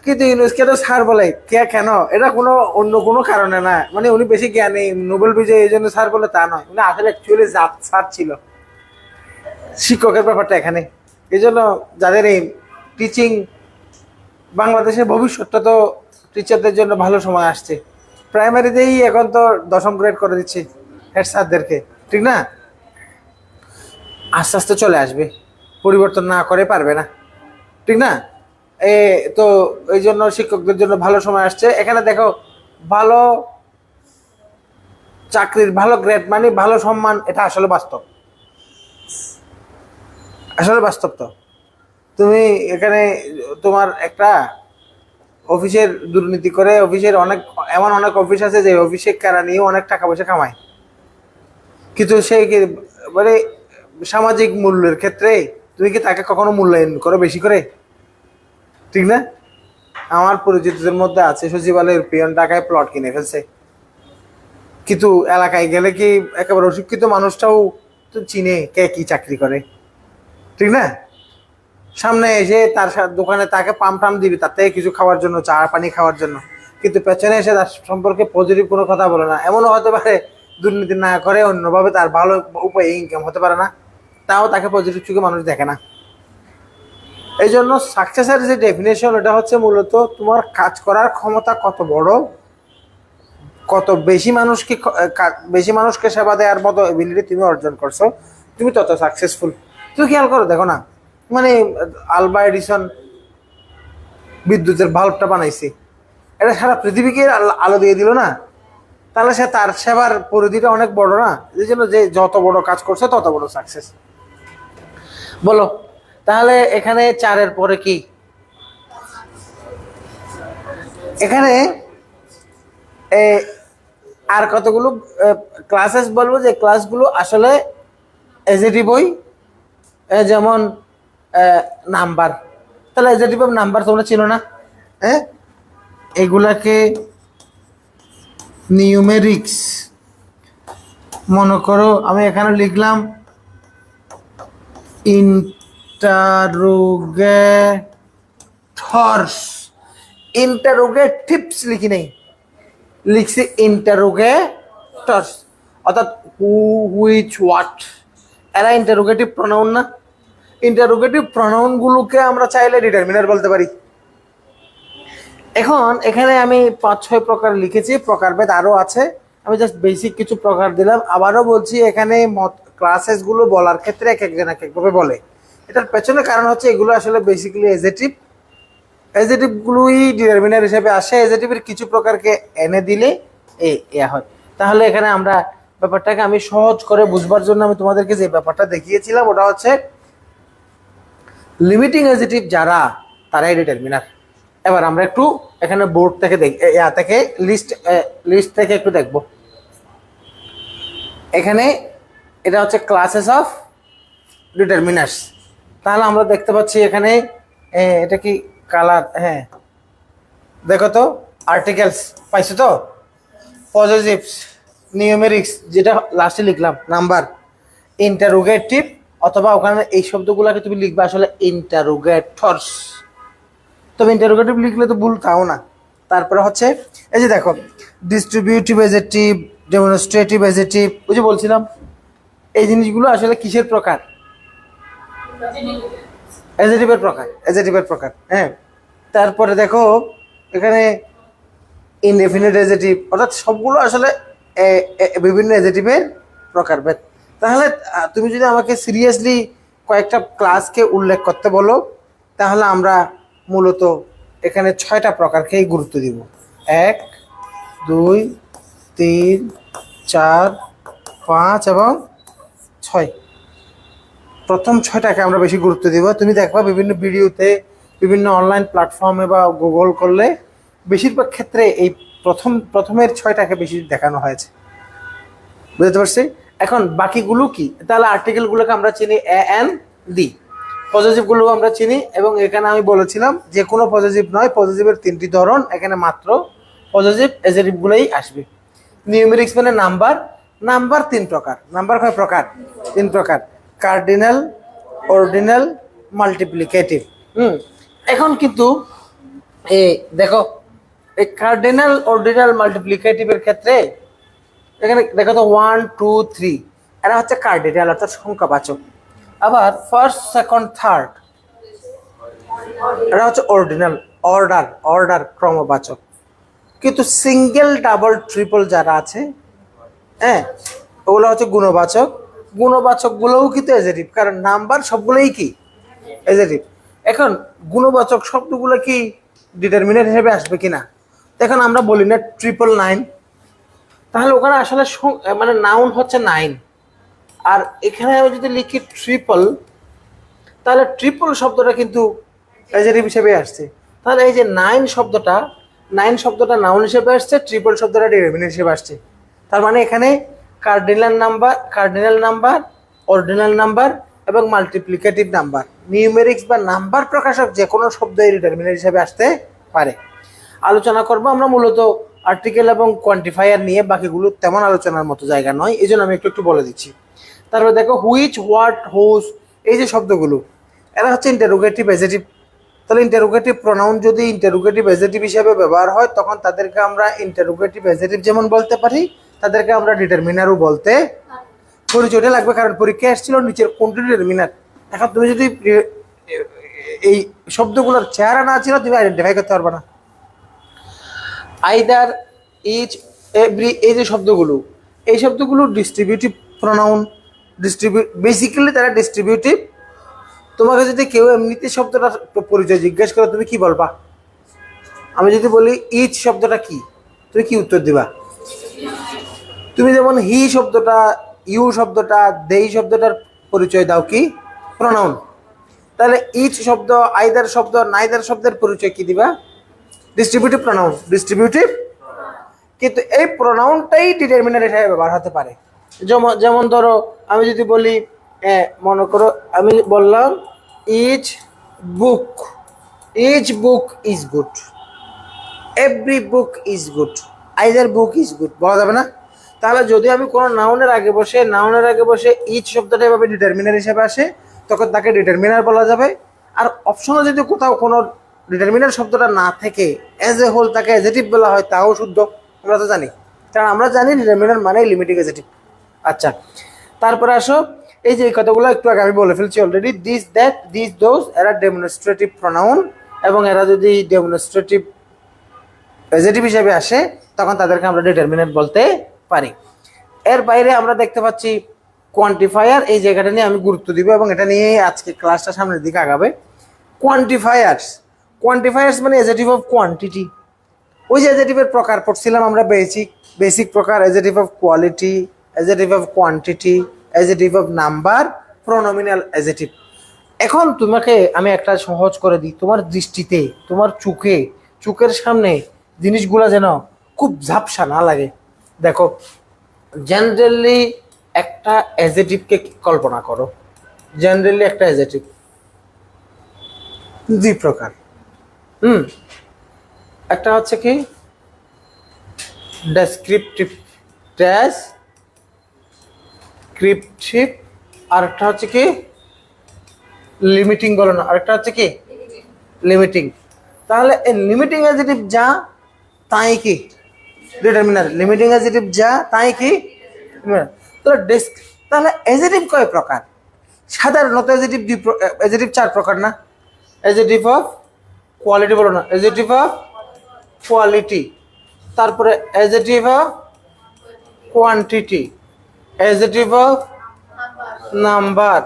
কিন্তু ইউনুসকে তো স্যার বলে কে, কেন? এটা কোনো অন্য কোনো কারণে না, মানে উনি বেশি জ্ঞানী, নোবেল বিজয়ী, এই জন্য স্যার বলে তা নয়। উনি আসলে অ্যাকচুয়ালি জাত স্যার ছিল। শিক্ষকের ব্যাপারটা এখানে এই জন্য, যাদের এই টিচিং, বাংলাদেশের ভবিষ্যৎটা তো টিচারদের জন্য ভালো সময় আসছে। প্রাইমারিতেই এখন তো 10ম গ্রেড করে দিচ্ছে হেড স্যারদেরকে, ঠিক না? আস্তে আস্তে চলে আসবে, পরিবর্তন না করে পারবে না, ঠিক না? এ তো এই জন্য শিক্ষকদের জন্য ভালো সময় আসছে। এখানে দেখো, ভালো চাকরির ভালো গ্রেড মানে ভালো সম্মান, এটা আসলে বাস্তব, আসলে বাস্তব। তো তুমি এখানে তোমার একটা অফিসের দুর্নীতি করে, অফিসের এমন অনেক অফিস আছে যে অফিসে কারা নিয়ে অনেক টাকা পয়সা কামায়, কিন্তু সেই মানে সামাজিক মূল্যের ক্ষেত্রে তুমি কি তাকে কখনো মূল্যায়ন করো বেশি করে? ঠিক না? আমার পরিচিতদের মধ্যে আছে, সচিবালয়ের পিয়ন টাকায় প্লট কিনে ফেলছে, কিন্তু এলাকায় গেলে কি একেবারে অশিক্ষিত মানুষটাও তো চিনে কে কি চাকরি করে, ঠিক না? সামনে এসে তার দোকানে তাকে পাম টাম দিবি, তার থেকে কিছু খাওয়ার জন্য, চা পানি খাওয়ার জন্য, কিন্তু পেছনে এসে তার সম্পর্কে পজিটিভ কোনো কথা বলে না। এমনও হতে পারে দুর্নীতি না করে অন্যভাবে তার ভালো উপায়ে ইনকাম হতে পারে না, তাও তাকে পজিটিভ চোখে মানুষ দেখে না। এই জন্য সাকসেসের যে ডেফিনেশন, এটা হচ্ছে মূলত তোমার কাজ করার ক্ষমতা কত বড়, কত বেশি মানুষকে সেবা দেওয়ার মতো এবিলিটি তুমি অর্জন করছো, তুমি তত সাকসেসফুল। তুমি খেয়াল করো, দেখো না, মানে আলবা এডিসন বিদ্যুতের বাল্বটা বানাইছে, এটা সারা পৃথিবীকে আলো দিয়ে দিল না? তাহলে সে তার সেবার পরিধিটা অনেক বড় না? এই জন্য যে যত বড় কাজ করছে তত বড় সাকসেস। বলো তাহলে এখানে 4-এর পরে কি? এখানে আর কতগুলো ক্লাসেস বলবো, যে ক্লাসগুলো আসলে এজেটিভ বই, যেমন নাম্বার। তাহলে এজেটিভ অফ নাম্বার তোমরা চিনো না? হ্যাঁ, এগুলাকে নিউমেরিক্স, মনে করো আমি এখানে লিখলাম ইন্টারোগেটর্স, ইন্টারোগেটিভস লিখি নেই, লিখছি ইন্টারোগেটর্স, অর্থাৎ হু, হুইচ, হোয়াট, এরা ইন্টারোগেটিভ প্রনাউন না? ইন্টারোগেটিভ প্রনাউনগুলোকে আমরা চাইলে ডিটারমিনার বলতে পারি। এখন এখানে আমি 5-6 প্রকার লিখেছি, প্রকারভেদ আরও আছে, আমি জাস্ট বেসিক কিছু প্রকার দিলাম। আবারও বলছি, এখানে ক্লাসেসগুলো বলার ক্ষেত্রে এক একজন এক একভাবে বলে। এটার পেছনে কারণ হচ্ছে এগুলো আসলে বেসিক্যালি এজেটিভগুলোই ডিটারমিনার হিসেবে আসে, এজেটিভের কিছু প্রকারকে এনে দিলে হয়। তাহলে এখানে আমরা ব্যাপারটাকে আমি সহজ করে বুঝবার জন্য আমি তোমাদেরকে যে ব্যাপারটা দেখিয়েছিলাম, ওটা হচ্ছে লিমিটিং এজেটিভ যারা, তারাই ডিটারমিনার। এবার আমরা একটু এখানে বোর্ড থেকে লিস্ট থেকে একটু দেখব। এখানে এটা হচ্ছে ক্লাসেস অফ ডিটারমিনার্স। তাহলে আমরা দেখতে পাচ্ছি এখানে এটা কি কালার, হ্যাঁ দেখো তো আর্টিকেলস পাইছো তো, পজিটিভস, নিউমেরিক্স যেটা লাস্টে লিখলাম নাম্বার, ইন্টারোগেটিভ অথবা ওখানে এই শব্দগুলোকে তুমি লিখবে আসলে ইন্টারোগেটরস, তবে ইন্টারোগেটিভ লিখলে তো ভুল তাও না। তারপরে হচ্ছে এই যে দেখো ডিস্ট্রিবিউটিভ এজেটিভ, ডেমনস্ট্রেটিভ এজেটিভ, ওই যে বলছিলাম এই জিনিসগুলো আসলে কিসের প্রকার, এজেটিভের প্রকার, এজেটিভের প্রকার, হ্যাঁ। তারপরে দেখো এখানে ইনডেফিনিট এজেটিভ, অর্থাৎ সবগুলো আসলে বিভিন্ন এজেটিভের প্রকারভেদ। তাহলে তুমি যদি আমাকে সিরিয়াসলি কয়েকটা ক্লাসকে উল্লেখ করতে বলো, তাহলে আমরা মূলত এখানে 6টা প্রকারকেই গুরুত্ব দিব। 1, 2, 3, 4, 5 এবং 6। প্রথম 6টাকে আমরা বেশি গুরুত্ব দিব। তুমি দেখবা বিভিন্ন ভিডিওতে, বিভিন্ন অনলাইন প্ল্যাটফর্মে বা গুগল করলে বেশিরভাগ ক্ষেত্রে এই প্রথমের 6টাকে বেশি দেখানো হয়েছে, বুঝতে পারছি। এখন বাকিগুলো কি, তাহলে আর্টিকেলগুলোকে আমরা চিনি এ এন দি, পজিটিভগুলো আমরা চিনি, এবং এখানে আমি বলেছিলাম যে কোনো পজিটিভ নয়, পজিটিভের 3টি ধরন, এখানে মাত্র পজিটিভ এজেটিভগুলোই আসবে। নিউমেরিক্স মানে নাম্বার, নাম্বার 3 প্রকার, নাম্বার কয় প্রকার, 3 প্রকার, কার্ডিনাল, অর্ডিনাল, মাল্টিপ্লিকেটিভ। এখন কিন্তু এই দেখো এই কার্ডিনাল, অর্ডিনাল, মাল্টিপ্লিকেটিভের ক্ষেত্রে এখানে দেখো তো 1, 2, 3 এরা হচ্ছে কার্ডিনাল অর্থাৎ সংখ্যাবাচক, আবার ফার্স্ট, সেকেন্ড, থার্ড এরা হচ্ছে অর্ডিনাল, অর্ডার, অর্ডার ক্রমবাচক। কিন্তু সিঙ্গেল, ডাবল, ট্রিপল যারা আছে, হ্যাঁ ওগুলো হচ্ছে গুণবাচক। গুণবাচকগুলোও কিন্তু এজেটিভ, কারণ নাম্বার সবগুলোই কি এজেটিভ। এখন গুণবাচক শব্দগুলো কি ডিটারমিনেন্ট হিসেবে আসবে কিনা, এখন আমরা বলি না 999, তাহলে ওখানে আসলে মানে নাউন হচ্ছে 9, আর এখানে আমি যদি লিখি ট্রিপল, তাহলে ট্রিপল শব্দটা কিন্তু অ্যাডজেক্টিভ হিসেবে আসছে। তাহলে এই যে 9 শব্দটা, 9 শব্দটা নাউন হিসেবে আসছে, ট্রিপল শব্দটা ডিটারমিনেন্ট হিসেবে আসছে। তার মানে এখানে কার্ডিনাল নাম্বার, অর্ডিনাল নাম্বার এবং মাল্টিপ্লিকেটিভ নাম্বার, নিউমেরিক্স বা নাম্বার প্রকাশক যে কোনো শব্দই ডিটারমিনেন্ট হিসেবে আসতে পারে। আলোচনা করব আমরা মূলত আর্টিকেল এবং কোয়ান্টিফায়ার নিয়ে, বাকিগুলো তেমন আলোচনার মতো জায়গা নয়, এই জন্য আমি একটু বলে দিচ্ছি। তারপরে দেখো হুইচ, হোয়াট, হোজ, এই যে শব্দগুলো এরা হচ্ছে ইন্টারোগেটিভ এজেটিভ। তাহলে ইন্টারোগেটিভ প্রোনাউন যদি ইন্টারোগেটিভ এজেটিভ হিসেবে ব্যবহার হয়, তখন তাদেরকে আমরা ইন্টারোগেটিভ এজেটিভ যেমন বলতে পারি, তাদেরকে আমরা ডিটারমিনারও বলতে, পরিচয়টা লাগবে, কারণ পরীক্ষায় আসছিল নিচের কোনটি ডিটারমিনার। এখন তুমি যদি এই শব্দগুলোর চেহারা না ছিল, তুমি আইডেন্টিফাই করতে পারবে না। আইদার, ইচ, এভরি, এই যে শব্দগুলো, এই শব্দগুলো ডিস্ট্রিবিউটিভ প্রোনাউন, বেসিক্যালি তারা ডিস্ট্রিবিউটিভ। তোমাকে যদি কেউ এমনিতে শব্দটা পরিচয় জিজ্ঞেস করে, তুমি কি বলবা? আমি যদি বলি ইচ শব্দটা কি, তুমি কি উত্তর দিবা? তুমি যেমন হি শব্দটা, ইউ শব্দটা, দেই শব্দটার পরিচয় দাও কি? প্রোনাউন। তাহলে ইচ শব্দ, আইদার শব্দ, নাইদার শব্দের পরিচয় কি দিবা? Distributive pronoun, distributive. কিন্তু এই প্রোনাউনটাই ডিটারমিনার হিসেবে ব্যবহার হতে পারে। যেমন ধরো আমি যদি বলি, মনে করো আমি বললাম each book, each book is good, every book is good, either book is good বলা যাবে না? তাহলে যদি আমি কোনো নাউনের আগে বসে ইচ শব্দটা এভাবে ডিটারমিনার হিসেবে আসে, তখন তাকে ডিটারমিনার বলা যাবে। আর অপশনে যদি কোথাও কোনো ডিটারমিনার শব্দটা না থেকে অ্যাজ এ হোল তাকে এজেটিভ বলা হয়, তাও শুদ্ধ, আমরা তো জানি, কারণ আমরা জানি ডিটারমিনার মানে লিমিটিং এজেটিভ। আচ্ছা, তারপরে আসো এই যে কথাগুলো একটু আগে আমি বলে ফেলছি already, this, that, this, those, এরা ডেমনস্ট্রেটিভ প্রোনাউন, এবং এরা যদি ডেমনস্ট্রেটিভ এজেটিভ হিসেবে আসে, তখন তাদেরকে আমরা ডিটারমিনেন্ট বলতে পারি। এর বাইরে আমরা দেখতে পাচ্ছি কোয়ান্টিফায়ার, এই জায়গাটা নিয়ে আমি গুরুত্ব দিব এবং এটা নিয়ে আজকে ক্লাসটা সামনের দিকে আগাবে। কোয়ান্টিফায়ার্স মানে এজেটিভ অফ কোয়ান্টিটি। ওই যে এজেটিভের প্রকার পড়ছিলাম আমরা, বেসিক প্রকার, adjective of quality, adjective of quantity, adjective of number, pronominal adjective. এখন তোমাকে আমি একটা সহজ করে দিই, তোমার দৃষ্টিতে, তোমার চোখের সামনে জিনিসগুলো যেন খুব ঝাপসা না লাগে। দেখো জেনারেলি একটা অ্যাডজেক্টিভকে কল্পনা করো, জেনারেলি একটা অ্যাডজেক্টিভ 2 প্রকার, হুম, একটা হচ্ছে কি ডেসক্রিপটিভ, ডেসক্রিপটিভ, আর একটা হচ্ছে কি লিমিটিং, বলো না, আরেকটা হচ্ছে কি লিমিটিং। তাহলে এই লিমিটিং অ্যাডজেক্টিভ যা তাই কি ডিটারমিনার, লিমিটিং অ্যাডজেক্টিভ যা তাই কি তো ডেস্ক। তাহলে অ্যাডজেক্টিভ কয় প্রকার? সাধারণত অ্যাডজেক্টিভ অ্যাডজেক্টিভ 4 প্রকার না? অ্যাডজেক্টিভ অফ কোয়ালিটি, বলো না, অ্যাডজেক্টিভ অফ কোয়ালিটি, তারপরে adjective of quantity, adjective of number,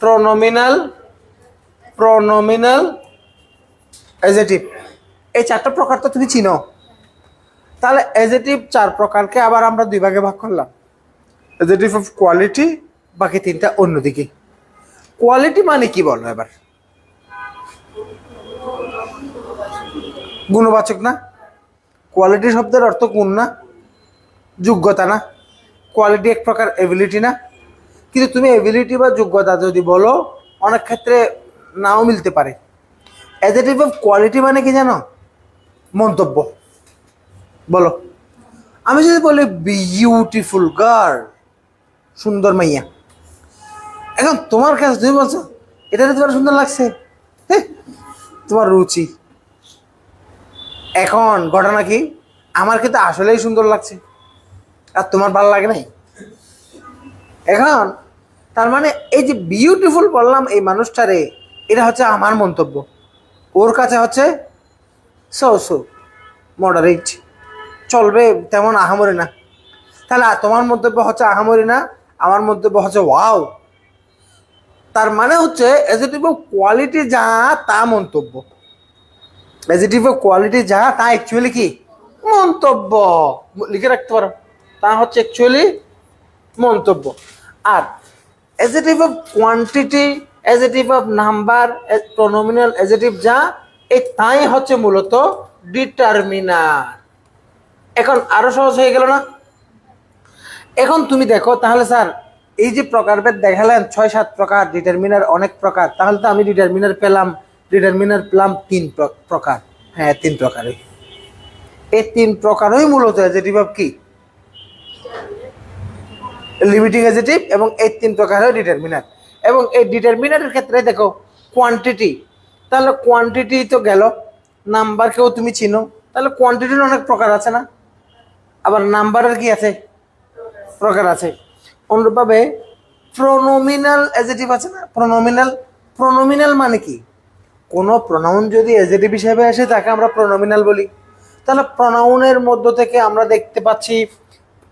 pronominal, pronominal adjective. এই 4টা প্রকার তো তুমি চিনো। তাহলে অ্যাডজেক্টিভ 4 প্রকারকে আবার আমরা 2 ভাগে ভাগ করলাম, অ্যাডজেক্টিভ অফ কোয়ালিটি, বাকি 3টা অন্যদিকে। কোয়ালিটি মানে কি বলো এবার? গুণবাচক না? কোয়ালিটি শব্দের অর্থ গুণ না, যোগ্যতা না? কোয়ালিটি এক প্রকার এবিলিটি না? কিন্তু তুমি এবিলিটি বা যোগ্যতা যদি বলো, অনেক ক্ষেত্রে নাও মিলতে পারে। অ্যাডজেক্টিভ অফ কোয়ালিটি মানে কি জানো? মন্তব্য। বলো, আমি যদি বলি বিউটিফুল গার্ল, সুন্দর মাইয়া, এখন তোমার কাছে তুমি বলছো এটাতে তোমার সুন্দর লাগছে, হ্যাঁ, তোমার রুচি। এখন ঘটনা কি, আমার কিন্তু আসলেই সুন্দর লাগছে, আর তোমার ভালো লাগে নাই। এখন তার মানে এই যে বিউটিফুল বললাম এই মানুষটারে, এটা হচ্ছে আমার মন্তব্য, ওর কাছে হচ্ছে সো সো মডারেট, চলবে, তেমন আহামরি না। তাহলে তোমার মন্তব্য হচ্ছে আহামরি না, আমার মন্তব্য হচ্ছে ওয়াও। তার মানে হচ্ছে অ্যাডজেক্টিভ অফ কোয়ালিটি যা তা মন্তব্য, অ্যাডজেক্টিভ অফ কোয়ালিটি যা তা অ্যাকচুয়ালি কি মন্তব্য, লিখে রাখতে পারো, তা হচ্ছে অ্যাকচুয়ালি মন্তব্য। আর adjective of quantity, adjective of number, pronominal adjective যা, এই তাই হচ্ছে মূলত ডিটারমিনার। এখন আরো সহজ হয়ে গেল না? এখন তুমি দেখো তাহলে স্যার এই যে প্রকারভেদ দেখালেন 6-7 প্রকার, ডিটারমিনার অনেক প্রকার, তাহলে তো আমি ডিটারমিনার পেলাম 3 প্রকার। হ্যাঁ, 3 প্রকারই। এই 3 প্রকারই মূলত অ্যাডজেক্টিভ অফ কি লিমিটিং অ্যাডজেক্টিভ, এবং এই 3 প্রকারের ডিটারমিনার। এবং এই ডিটারমিনারের ক্ষেত্রে দেখো কোয়ান্টিটি, তাহলে কোয়ান্টিটি তো গেল, নাম্বারকেও তুমি চিনো, তাহলে কোয়ান্টিটির অনেক প্রকার আছে না? আবার নাম্বারের কি আছে, প্রকার আছে। অনুরূপভাবে প্রোনোমিনাল অ্যাডজেক্টিভ আছে না? প্রোনোমিনাল, প্রোনোমিনাল মানে কি, কোনো প্রোনাউন যদি অ্যাডজেক্টিভ হিসেবে আসে তাকে আমরা প্রোনোমিনাল বলি। তাহলে প্রোনাউনের মধ্য থেকে আমরা দেখতে পাচ্ছি,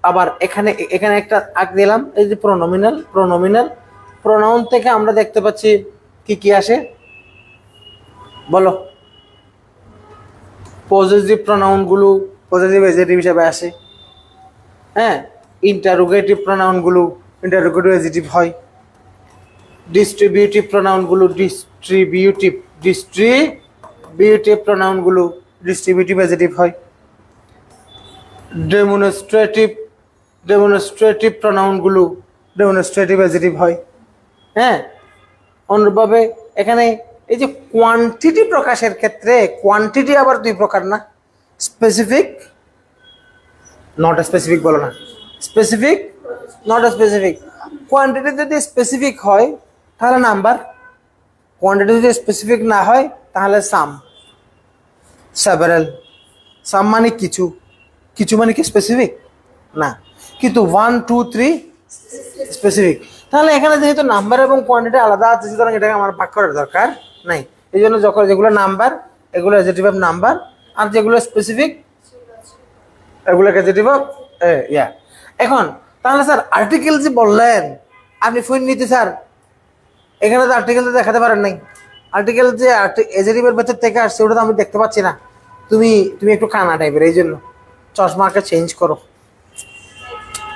আবার এখানে এখানে একটা আগ দিলাম, এই যে প্রোনোমিনাল, প্রোনোমিনাল প্রোনাউন থেকে আমরা দেখতে পাচ্ছি কি কি আসে বলো? পজেসিভ প্রোনাউনগুলো পজেসিভ অ্যাডজেক্টিভ হিসেবে আসে, হ্যাঁ। ইন্টারোগেটিভ প্রোনাউনগুলো ইন্টারোগেটিভ অ্যাডজেক্টিভ হয়, ডিস্ট্রিবিউটিভ প্রোনাউনগুলো ডিস্ট্রিবিউটিভ প্রোনাউনগুলো ডিস্ট্রিবিউটিভ অ্যাডজেক্টিভ হয়, ডেমনস্ট্রেটিভ প্রোনাউনগুলো ডেমনস্ট্রেটিভ অ্যাডজেক্টিভ হয়, হ্যাঁ। অনুরূপভাবে এখানে এই যে কোয়ান্টিটি প্রকাশের ক্ষেত্রে, কোয়ান্টিটি আবার 2 প্রকার না? স্পেসিফিক, নট স্পেসিফিক, বলো না, স্পেসিফিক, নট স্পেসিফিক। কোয়ান্টিটি যদি স্পেসিফিক হয় তাহলে নাম্বার, কোয়ান্টিটি যদি স্পেসিফিক না হয় তাহলে সাম, সেভারাল। সাম মানে কিছু, কিছু মানে কি স্পেসিফিক না, কিন্তু 1, 2, 3 স্পেসিফিক। তাহলে এখানে যেহেতু নাম্বার এবং কোয়ান্টিটি আলাদা আছে, সুতরাং এটাকে আমার ভাগ করার দরকার নাই। এই জন্য যখন যেগুলো নাম্বার এগুলো অ্যাডজেক্টিভ অফ নাম্বার, আর যেগুলো স্পেসিফিক এগুলো অ্যাডজেক্টিভ অফ ইয়া। এখন তাহলে স্যার আর্টিকেল যে বললেন আপনি ফোন নিতে, স্যার এখানে তো আর্টিকেল তো দেখাতে পারেন নাই। আর্টিকেল যে অ্যাডজেক্টিভের ভেতর থেকে আসছে ওটা তো আমি দেখতে পাচ্ছি না। তুমি একটু কানা টাইপের, এই জন্য চশমাকে চেঞ্জ করো,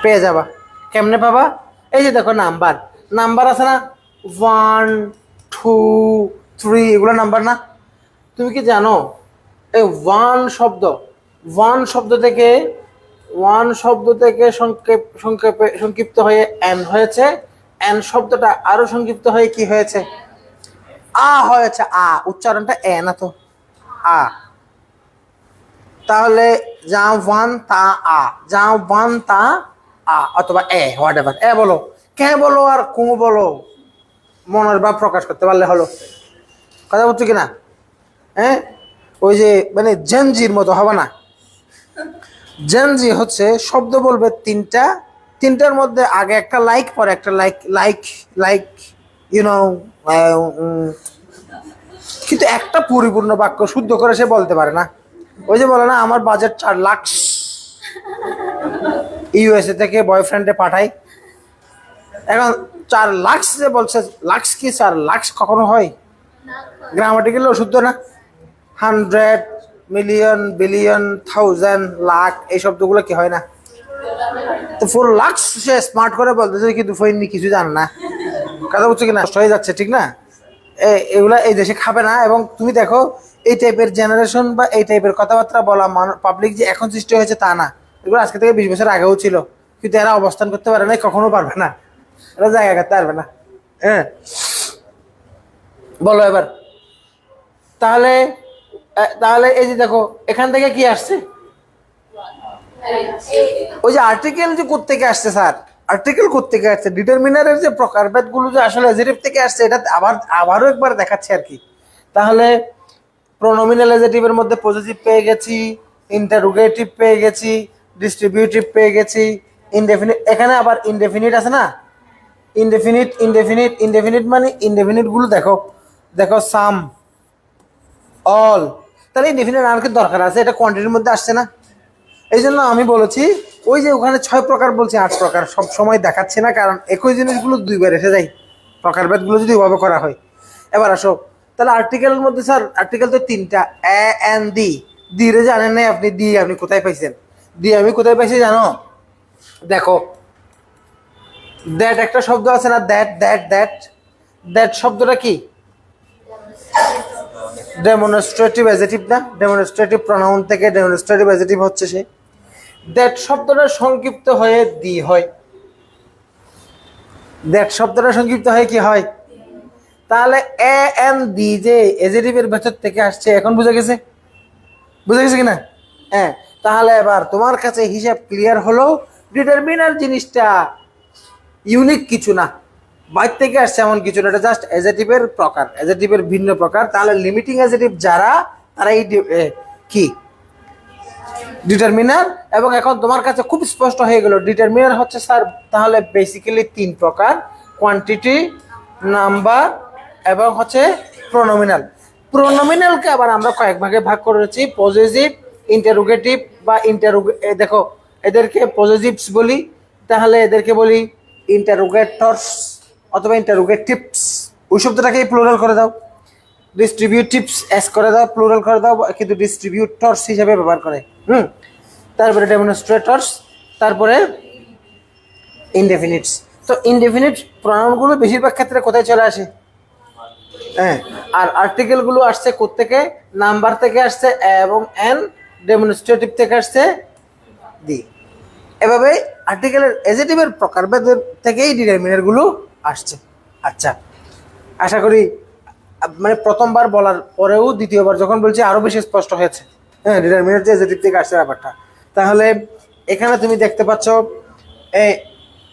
পেয়ে যাবা। কেমনে পাবা? এই যে দেখো নাম্বার, নাম্বার আছে না, 1, 2, 3 এগুলো নাম্বার না? তুমি কি জানো এই ওয়ান শব্দ থেকে সংক্ষিপ্ত হয়ে এন হয়েছে, এন শব্দটা আরো সংক্ষিপ্ত হয়ে কি হয়েছে, আ হয়েছে। আ উচ্চারণটা এ না তো, আ, তাহলে যা ওয়ান তা আ, যা ওয়ান তা আ, অথবা এ, হোয়াট এভার। এ বলো, কে বলো আর কু বলো, মনের ভাব প্রকাশ করতে পারলে হলো। কথা বলছো কিনা? হ্যাঁ, ওই যে মানে জেনজির মতো হবে না। জেনজি হচ্ছে শব্দ বলবে তিনটা, তিনটার মধ্যে আগে একটা লাইক, পরে একটা লাইক, লাইক লাইক ইউনো, কিন্তু একটা পরিপূর্ণ বাক্য শুদ্ধ করে সে বলতে পারে না। ওই যে বলে না, আমার বাজেট 4 লাখ, ইউএসএ থেকে বয়ফ্রেন্ডে পাঠাই। এখন 4 লাখ যে বলছে, লাক্স কি 4 লাখ কখনো হয়? গ্রামাটিক্যাল শুদ্ধ না। 100, মিলিয়ন, বিলিয়ন, থাউজেন্ড, লাখ, এই শব্দগুলো কি হয় না? তো 4 লাখ সে স্মার্ট করে বলতেছে, কিন্তু ফইনি কিছু জানে না। কথা বলছো কিনা? নষ্ট হয়ে যাচ্ছে, ঠিক না? এগুলা এই দেশে খাবে না। এবং তুমি দেখো, এই টাইপের জেনারেশন বা এই টাইপের কথাবার্তা বলা পাবলিক যে এখন সৃষ্টি হয়েছে তা না, এগুলো আজকে থেকে 20 বছর আগেও ছিল, কিন্তু এরা অবস্থান করতে পারে না, কখনো পারবে না, এরা জায়গা করতে পারবে না। হ্যাঁ, বলো এবার। তাহলে তাহলে এই যে দেখো, এখান থেকে কি আসছে? ওই যে আর্টিকেল যে কোত্থেকে আসছে স্যার, আর্টিকেল কোত্থেকে আসছে? ডিটারমিনারের যে প্রকারভেদগুলো যে আসলে অ্যাজেটিভ থেকে আসছে, এটা আবারও একবার দেখাচ্ছে আর কি। তাহলে প্রোনোমিনাল অ্যাজেটিভের মধ্যে পজিটিভ পেয়ে গেছি, ইন্টারোগেটিভ পেয়ে গেছি, ডিস্ট্রিবিউটিভ পেয়ে গেছি, ইনডেফিনিট। এখানে আবার ইনডেফিনিট আছে না? ইনডেফিনিট, ইনডেফিনিট, ইনডেফিনিট মানে ইনডেফিনিট গুলো দেখো, দেখো সাম, অল। তাহলে ইনডেফিনিট আর কি দরকার আছে? এটা কোয়ান্টিটির মধ্যে আসছে না? এই জন্য আমি বলেছি, ওই যে ওখানে 6 প্রকার বলছি, 8 প্রকার সব সময় দেখাচ্ছে না, কারণ একই জিনিসগুলো দুইবার এসে যায় প্রকারভেদগুলো যদি ওভাবে করা হয়। এবার আসো, তাহলে আর্টিকেলের মধ্যে স্যার, আর্টিকেল তো 3টা, এ এন দি। দি রে জানেন না আপনি? দি আপনি কোথায় পাইছেন? দি আমি কোথায় পাইছি জানো? দেখো, দ্যাট একটা শব্দ আছে না, দ্যাট দ্যাট দ্যাট, দ্যাট শব্দটা কি? ডেমনস্ট্রেটিভ অ্যাজেটিভ না? ডেমনস্ট্রেটিভ প্রোনাউন থেকে ডেমনস্ট্রেটিভ অ্যাজেটিভ হচ্ছে সে। দ্যাট শব্দটা সংক্ষিপ্ত হয়ে দি হয়। দ্যাট শব্দটা সংক্ষিপ্ত হয়ে কি হয়? তাহলে এ এন দি যে অ্যাজেটিভের ভেতর থেকে আসছে, এখন বুঝে গেছে? বুঝে গেছে কিনা? হ্যাঁ, তাহলে এবার তোমার কাছে হিসাব ক্লিয়ার হলো, ডিটারমিনার জিনিসটা ইউনিক কিছু না, বাইরে থেকে আসছে এমন কিছু না, এটা জাস্ট অ্যাজেটিভের প্রকার, অ্যাজেটিভের ভিন্ন প্রকার। তাহলে লিমিটিং অ্যাজেটিভ যারা, তারা এই কি ডিটারমিনার। এবং এখন তোমার কাছে খুব স্পষ্ট হয়ে গেল, ডিটারমিনার হচ্ছে স্যার তাহলে বেসিক্যালি 3 প্রকার: কোয়ান্টিটি, নাম্বার এবং হচ্ছে প্রোনোমিনাল। প্রোনোমিনালকে আবার আমরা কয়েক ভাগে ভাগ করেছি: পজেসিভ, ইন্টারোগেটিভ বা দেখো, এদেরকে পজেসিভস বলি, তাহলে এদেরকে বলি ইন্টারোগেটরস অথবা ইন্টারোগেটিভস। ওই শব্দটাকে প্লুরাল করে দাও। ডিস্ট্রিবিউটিভস এস করে দাও, প্লুরাল করে দাও, কিন্তু ডিস্ট্রিবিউটরস হিসেবে ব্যবহার করে। তারপরে ডেমনস্ট্রেটরস, তারপরে ইনডেফিনিটস। তো ইনডেফিনিট প্রনাউনগুলো বেশিরভাগ ক্ষেত্রে কোথায় চলে আসে? হ্যাঁ, আর আর্টিকেলগুলো আসছে কোত্থেকে? নাম্বার থেকে আসছে, এবং এন। ডেমনস্ট্রেটিভ থেকে আসছে দি। এভাবে আর্টিকেলের অ্যাজেটিভের প্রকারভেদের থেকেই ডিটারমিনারগুলো আসছে। আচ্ছা, আশা করি মানে প্রথমবার বলার পরেও দ্বিতীয়বার যখন বলছি আরো বেশি স্পষ্ট হয়েছে। হ্যাঁ, ডিটারমিনার যে অ্যাজেটিভ থেকে আসছে ব্যাপারটা। তাহলে এখানে তুমি দেখতে পাচ্ছ এই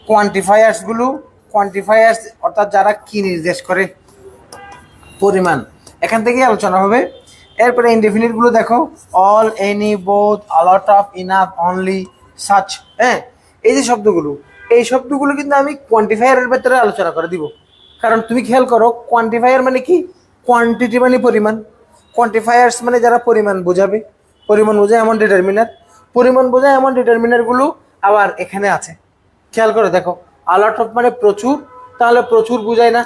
কোয়ান্টিফায়ার্সগুলো, কোয়ান্টিফায়ার্স অর্থাৎ যারা কি নির্দেশ করে, পরিমাণ, এখান থেকেই আলোচনা হবে। এরপরে ইনডেফিনিটগুলো দেখো, all, any, both, a lot of, enough, only, such. হ্যাঁ, এই যে শব্দগুলো, এই শব্দগুলো কিন্তু আমি কোয়ান্টিফায়ারের ভেতরে আলোচনা করে দিব। কারণ তুমি খেয়াল করো, কোয়ান্টিফায়ার মানে কি? কোয়ান্টিটি মানে পরিমাণ, কোয়ান্টিফায়ার্স মানে যারা পরিমাণ বোঝাবে, পরিমাণ বোঝায় এমন ডিটারমিনার, পরিমাণ বোঝায় এমন ডিটারমিনারগুলো আবার এখানে আছে। খেয়াল করে দেখো, আ লট অফ মানে প্রচুর, তাহলে প্রচুর বোঝায় না?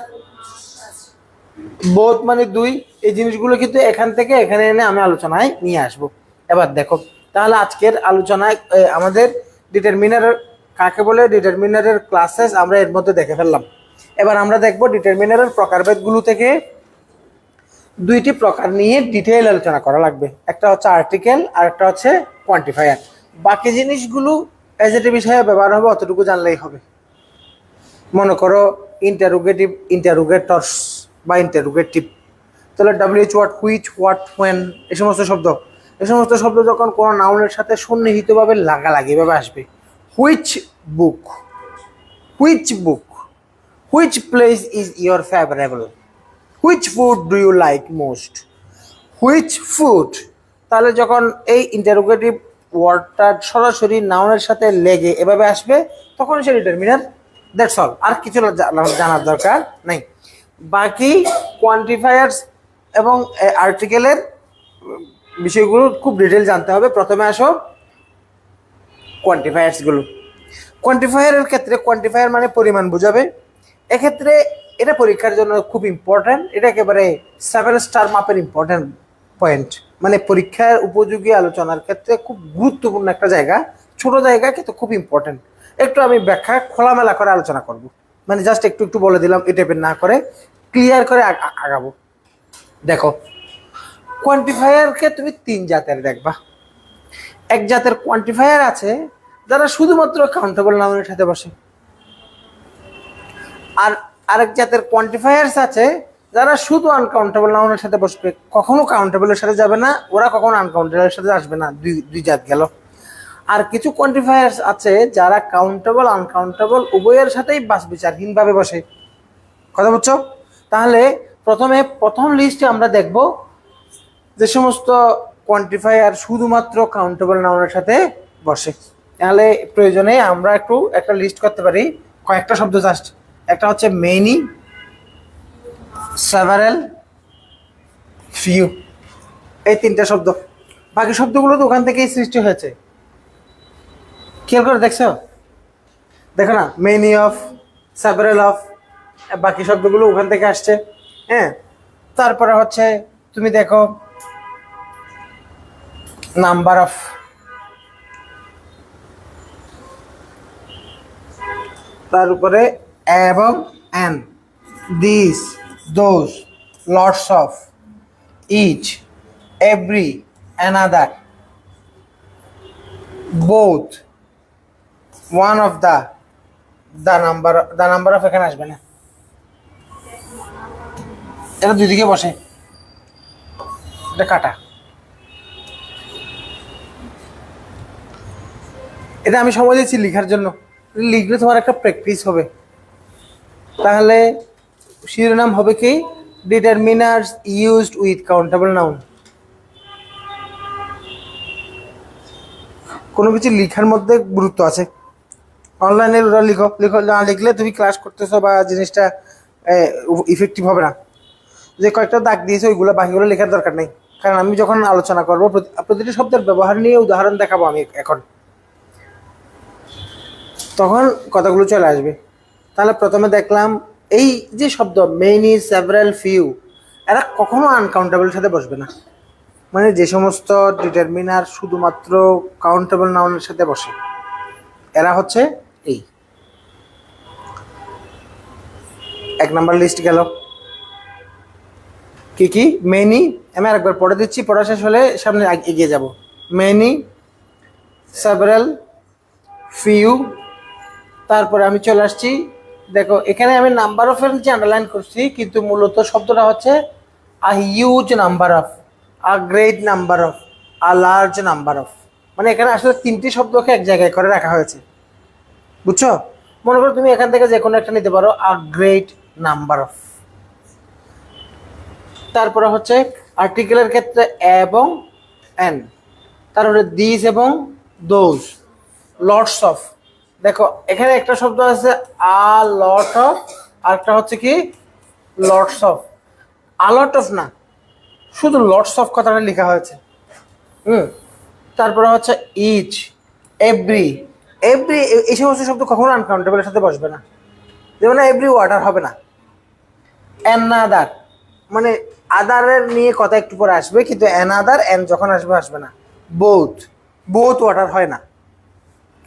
বোথ মানে 2, এই জিনিসগুলো কিন্তু এখান থেকে এখানে এনে আমি আলোচনায় নিয়ে আসব। এবার দেখো, তাহলে আজকের আলোচনায় আমাদের ডিটারমিনার কাকে বলে, ডিটারমিনারের ক্লাসেস আমরা এর মধ্যে দেখে ফেললাম। এবার আমরা দেখব ডিটারমিনারের প্রকারভেদগুলো থেকে 2টি প্রকার নিয়ে ডিটেইল আলোচনা করা লাগবে। একটা হচ্ছে আর্টিকেল আর একটা হচ্ছে কোয়ান্টিফায়ার। বাকি জিনিসগুলো অ্যাজেটিভ হিসেবে ব্যবহার হবে, অতটুকু জানলেই হবে। মনে করো ইন্টারোগেটিভ, ইন্টারোগেটরস বা ইন্টারোগেটিভ। তো তাহলে WH what, which, what, when, এই সমস্ত শব্দ যখন কোনো নাউনের সাথে সন্নিহিতভাবে লাগালাগি ভাবে আসবে। Which book, which place is your favourable, which food do you like most, which food. তাহলে যখন এই ইন্টারোগেটিভ ওয়ার্ডটা সরাসরি নাউনের সাথে লেগে এভাবে আসবে তখন সে ডিটারমিনার। দ্যাটস অল, আর কিছু জানার দরকার নেই। বাকি কোয়ান্টিফায়ার্স এবং আর্টিকেলের বিষয়গুলো খুব ডিটেল জানতে হবে। প্রথমে আসো কোয়ান্টিফায়ারের ক্ষেত্রে, কোয়ান্টিফায়ার মানে পরিমাণ বোঝাবে। এক্ষেত্রে এটা পরীক্ষার জন্য খুব ইম্পর্ট্যান্ট, এটা একেবারে 7 স্টার মাপের ইম্পর্ট্যান্ট পয়েন্ট, মানে পরীক্ষার উপযোগী আলোচনার ক্ষেত্রে খুব গুরুত্বপূর্ণ একটা জায়গা। ছোট জায়গা কিন্তু খুব ইম্পর্ট্যান্ট। একটু আমি ব্যাখ্যা খোলামেলা করে আলোচনা করব, মানে জাস্ট একটু বলে দিলাম, এই টাইপের না করে ক্লিয়ার করে আগাবো। দেখো, কোয়ান্টিফায়ারকে তুমি 3 জাতের দেখবা। এক জাতের কোয়ান্টিফায়ার আছে যারা শুধুমাত্র কাউন্টেবল নাউনের সাথে বসে, আর আরেক জাতের কোয়ান্টিফায়ার্স আছে যারা শুধু আনকাউন্টেবল নাউনের সাথে বসবে, কখনো কাউন্টেবলের সাথে যাবে না, ওরা কখনো আনকাউন্টেবলের সাথে আসবে না। দুই জাত গেল। আর কিছু কোয়ান্টিফায়ার্স আছে যারা কাউন্টেবল আনকাউন্টেবল উভয়ের সাথেই বিচারহীনভাবে বসে। কথা বুঝছো? তাহলে প্রথম লিস্টে আমরা দেখব যে সমস্ত কোয়ান্টিফায়ার শুধুমাত্র কাউন্টেবল নাউনের সাথে বসে। তাহলে প্রয়োজনে আমরা একটা লিস্ট করতে পারি, কয়েকটা শব্দ জাস্ট। একটা হচ্ছে মেনি, সেভারেল, ফিউ, এই 3টা শব্দ। বাকি শব্দগুলো তো ওখান থেকেই সৃষ্টি হয়েছে। খেয়াল করে দেখো না, মেনি অফ, সেভারেল অফ, বাকি শব্দগুলো ওখান থেকে আসছে। হ্যাঁ, তারপরে হচ্ছে তুমি দেখো নাম্বার অফ, তার উপরে এবং an, this, those, lots of, each, every, another, both, one of the number of এখানে আসবে না, এটা দুই দিকে বসে, এটা কাটা। এটা আমি সময় দিয়েছি লেখার জন্য, লিখলে তোমার একটা প্র্যাকটিস হবে। তাহলে শিরোনাম হবে কি, determiners used with countable noun. কোনো কিছু লেখার মধ্যে গুরুত্ব আছে। অনলাইনে ওরা লিখো না লিখলে তুমি ক্লাস করতেছো বা জিনিসটা ইফেক্টিভ হবে না। যে কয়েকটা দাগ দিয়েছে ওইগুলো বাকিগুলো লেখার দরকার নেই, কারণ আমি যখন আলোচনা করবো প্রতিটি শব্দের ব্যবহার নিয়ে উদাহরণ দেখাবো আমি এখন, তখন কথাগুলো চলে আসবে। তাহলে প্রথমে দেখলাম এই যে শব্দ মেনি, সেভারাল, ফিউ, এরা কখনো আনকাউন্টেবলের সাথে বসবে না। মানে যে সমস্ত ডিটারমিনার শুধুমাত্র কাউন্টেবল নাউনের সাথে বসে এরা হচ্ছে এই 1 নাম্বার লিস্ট গেল। কি মেনি, আমি আরেকবার পড়ে দিচ্ছি, পড়া শেষ হলে সামনে এগিয়ে যাব। মেনি, সেভারাল, ফিউ, তারপরে আমি চলে আসছি। দেখো এখানে আমি নাম্বার অফ এর যে আন্ডারলাইন করছি, কিন্তু মূলত শব্দটা হচ্ছে আ huge number of, a great number of, a large number of. মানে এখানে আসলে 3টি শব্দকে এক জায়গায় করে রাখা হয়েছে, বুঝছো? মনে করো তুমি এখান থেকে যে কোনো একটা নিতে পারো, আ গ্রেট নাম্বার অফ। তারপরে হচ্ছে আর্টিকেলের ক্ষেত্রে এবং এন, তারপরে দিস এবং দোজ, লটস অফ। দেখো এখানে একটা শব্দ আছে আ লট অফ, আর একটা হচ্ছে কি lots of. A lot of না, শুধু লটস অফ কথাটা লেখা হয়েছে। তারপরে হচ্ছে ইচ, এভরি, এই সমস্ত শব্দ কখনো আনকাউন্টেবলের সাথে বসবে না। যেমন এভরি ওয়াটার হবে না। অ্যানাদার, মানে আদারের নিয়ে কথা একটু পরে আসবে, কিন্তু অ্যানাদার যখন আসবে না। বোথ ওয়াটার হয় না,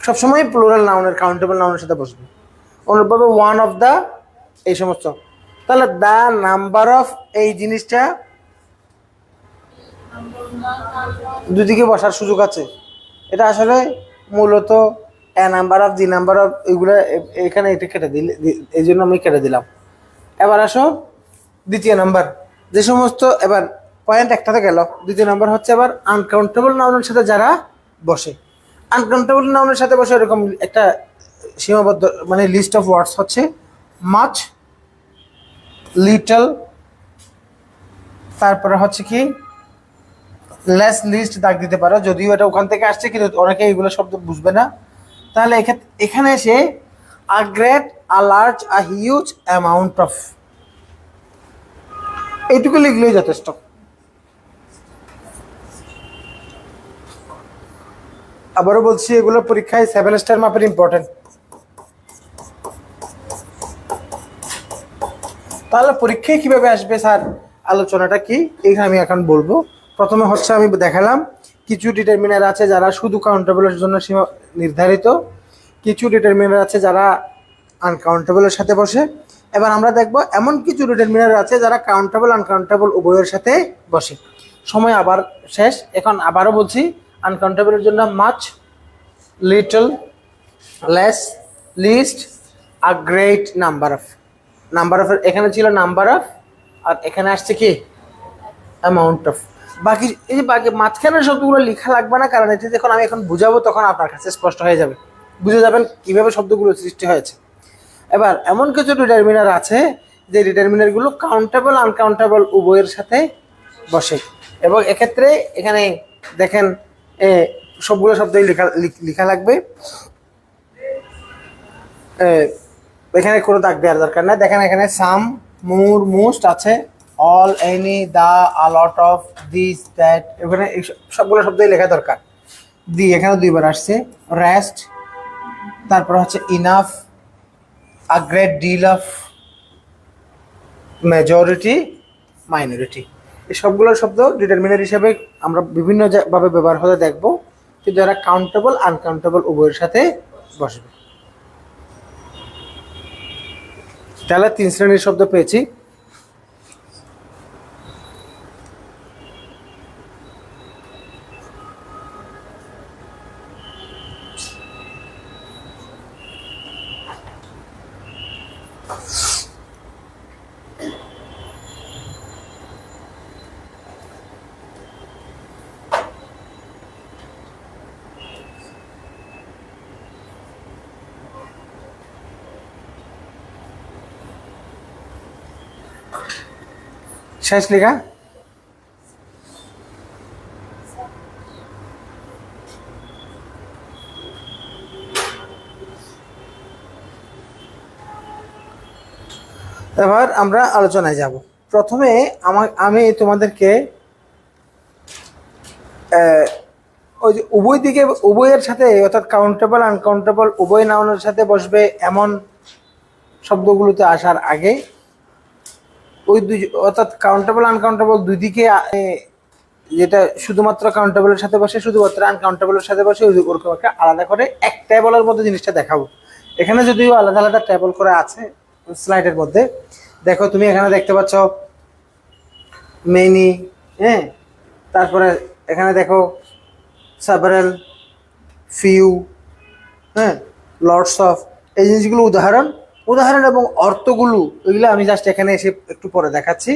সবসময় প্লুরাল নাউনের কাউন্টেবল নাউনের সাথে বসবে। অনুরূপভাবে ওয়ান অফ দ্য, এই সমস্ত। তাহলে দ্য নাম্বার অফ, এই জিনিসটা দুদিকে বসার সুযোগ আছে। এটা আসলে মূলত a number of, the number of, এগুলো এখানে এটা কেটে দিলে, এই জন্য আমি কেটে দিলাম। এবার আসো 2য় নাম্বার, যে সমস্ত, এবার পয়েন্ট একটাতে গেল, দ্বিতীয় নম্বর হচ্ছে এবার আনকাউন্টেবল নাউনের সাথে যারা বসে। আনকাউন্টেবল নাউনের সাথে বসে এরকম একটা সীমাবদ্ধ মানে লিস্ট অফ ওয়ার্ডস হচ্ছে মাচ, লিটল, তারপরে হচ্ছে কি লেস, লিস্ট দাগ দিতে পারো, যদিও এটা ওখান থেকে আসছে কিন্তু অনেকে এইগুলো শব্দ বুঝবে না। তাহলে এখানে এসে a great, a large, a huge amount of, এইটুকু লিখলেই যথেষ্ট। আবারও বলছি, এগুলো পরীক্ষায় 7 স্টার মাপের ইম্পর্টেন্ট। তাহলে পরীক্ষায় কিভাবে আসবে স্যার, আলোচনাটা কি এইখানে আমি এখন বলবো। প্রথমে হচ্ছে আমি দেখালাম কিছু ডিটারমিনার আছে যারা শুধু কাউন্টেবলের জন্য নির্ধারিত, কিছু ডিটারমিনার আছে যারা আনকাউন্টেবলের সাথে বসে। এবার আমরা দেখব এমন কিছু ডিটারমিনার আছে যারা কাউন্টেবল আনকাউন্টেবল উভয়ের সাথে বসে। সময় আবার শেষ, এখন আবারও বলছি, আনকাউন্টেবলের জন্য much, little, less, least, a great number of. Number of এখানে ছিল নাম্বার অফ, আর এখানে আসছে কি অ্যামাউন্ট অফ। বাকি এই যে বাকি মাঝখানের শব্দগুলো লেখা লাগবে না, কারণ এটি যখন আমি এখন বুঝাবো তখন আপনার কাছে স্পষ্ট হয়ে যাবে, বুঝে যাবেন কীভাবে শব্দগুলো সৃষ্টি হয়েছে। এবার এমন কিছু ডিটারমিনার আছে যে ডিটারমিনারগুলো কাউন্টেবল আনকাউন্টেবল উভয়ের সাথে বসে, এবং এক্ষেত্রে এখানে দেখেন সবগুলো শব্দই লেখা লাগবে। এখানে কোনো দাগ দেওয়ার দরকার নাই। দেখেন এখানে সাম, মোর, মোস্ট আছে, all, any, the, a lot of, this, that, এখানে সবগুলো শব্দই লেখা দরকার। এখানে দুইবার আসছে, রেস্ট, তারপর হচ্ছে enough, a great deal of, majority, minority. এই সবগুলো শব্দ ডিটারমিনার হিসেবে আমরা বিভিন্নভাবে ব্যবহার হতে দেখব, কিন্তু এরা কাউন্টেবল আনকাউন্টেবল উভয়ের সাথে বসবে। তাহলে 3 শ্রেণীর শব্দ পেয়েছি। শেষ লেখা। এবার আমরা আলোচনায় যাব। প্রথমে আমি তোমাদেরকে ওই যে উভয় দিকে উভয়ের সাথে অর্থাৎ কাউন্টেবল আনকাউন্টেবল উভয় নাউনের সাথে বসবে এমন শব্দগুলোতে আসার আগে ওই দুই অর্থাৎ কাউন্টেবল আনকাউন্টেবল দুই দিকে যেটা শুধুমাত্র কাউন্টেবলের সাথে বসে শুধুমাত্র আনকাউন্টেবলের সাথে বসে ওরকম একটা আলাদা করে এক টেবলের মধ্যে জিনিসটা দেখাবো। এখানে যদিও আলাদা আলাদা টেবল করে আছে স্লাইডের মধ্যে, দেখো তুমি এখানে দেখতে পাচ্ছ মেনি, হ্যাঁ, তারপরে এখানে দেখো সেভারাল, ফিউ, হ্যাঁ, লটস অফ। এই জিনিসগুলো উদাহরণ এবং অর্থগুলো এগুলো আমি জাস্ট এখানে এসে একটু পরে দেখাচ্ছি,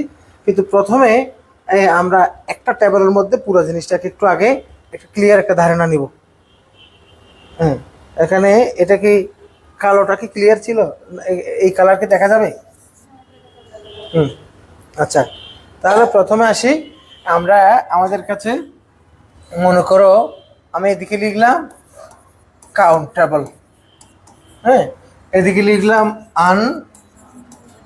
কিন্তু প্রথমে আমরা একটা টেবলের মধ্যে পুরো জিনিসটাকে একটু আগে একটু ক্লিয়ার একটা ধারণা নিব। হ্যাঁ, এখানে এটা কি কালোটা কি ক্লিয়ার ছিল? এই কালারকে দেখা যাবে? আচ্ছা, তাহলে প্রথমে আসি আমরা আমাদের কাছে। মনে করো আমি এদিকে লিখলাম কাউন্টেবল, হ্যাঁ, এদিকে লিখলাম আনকাউন্টেবল।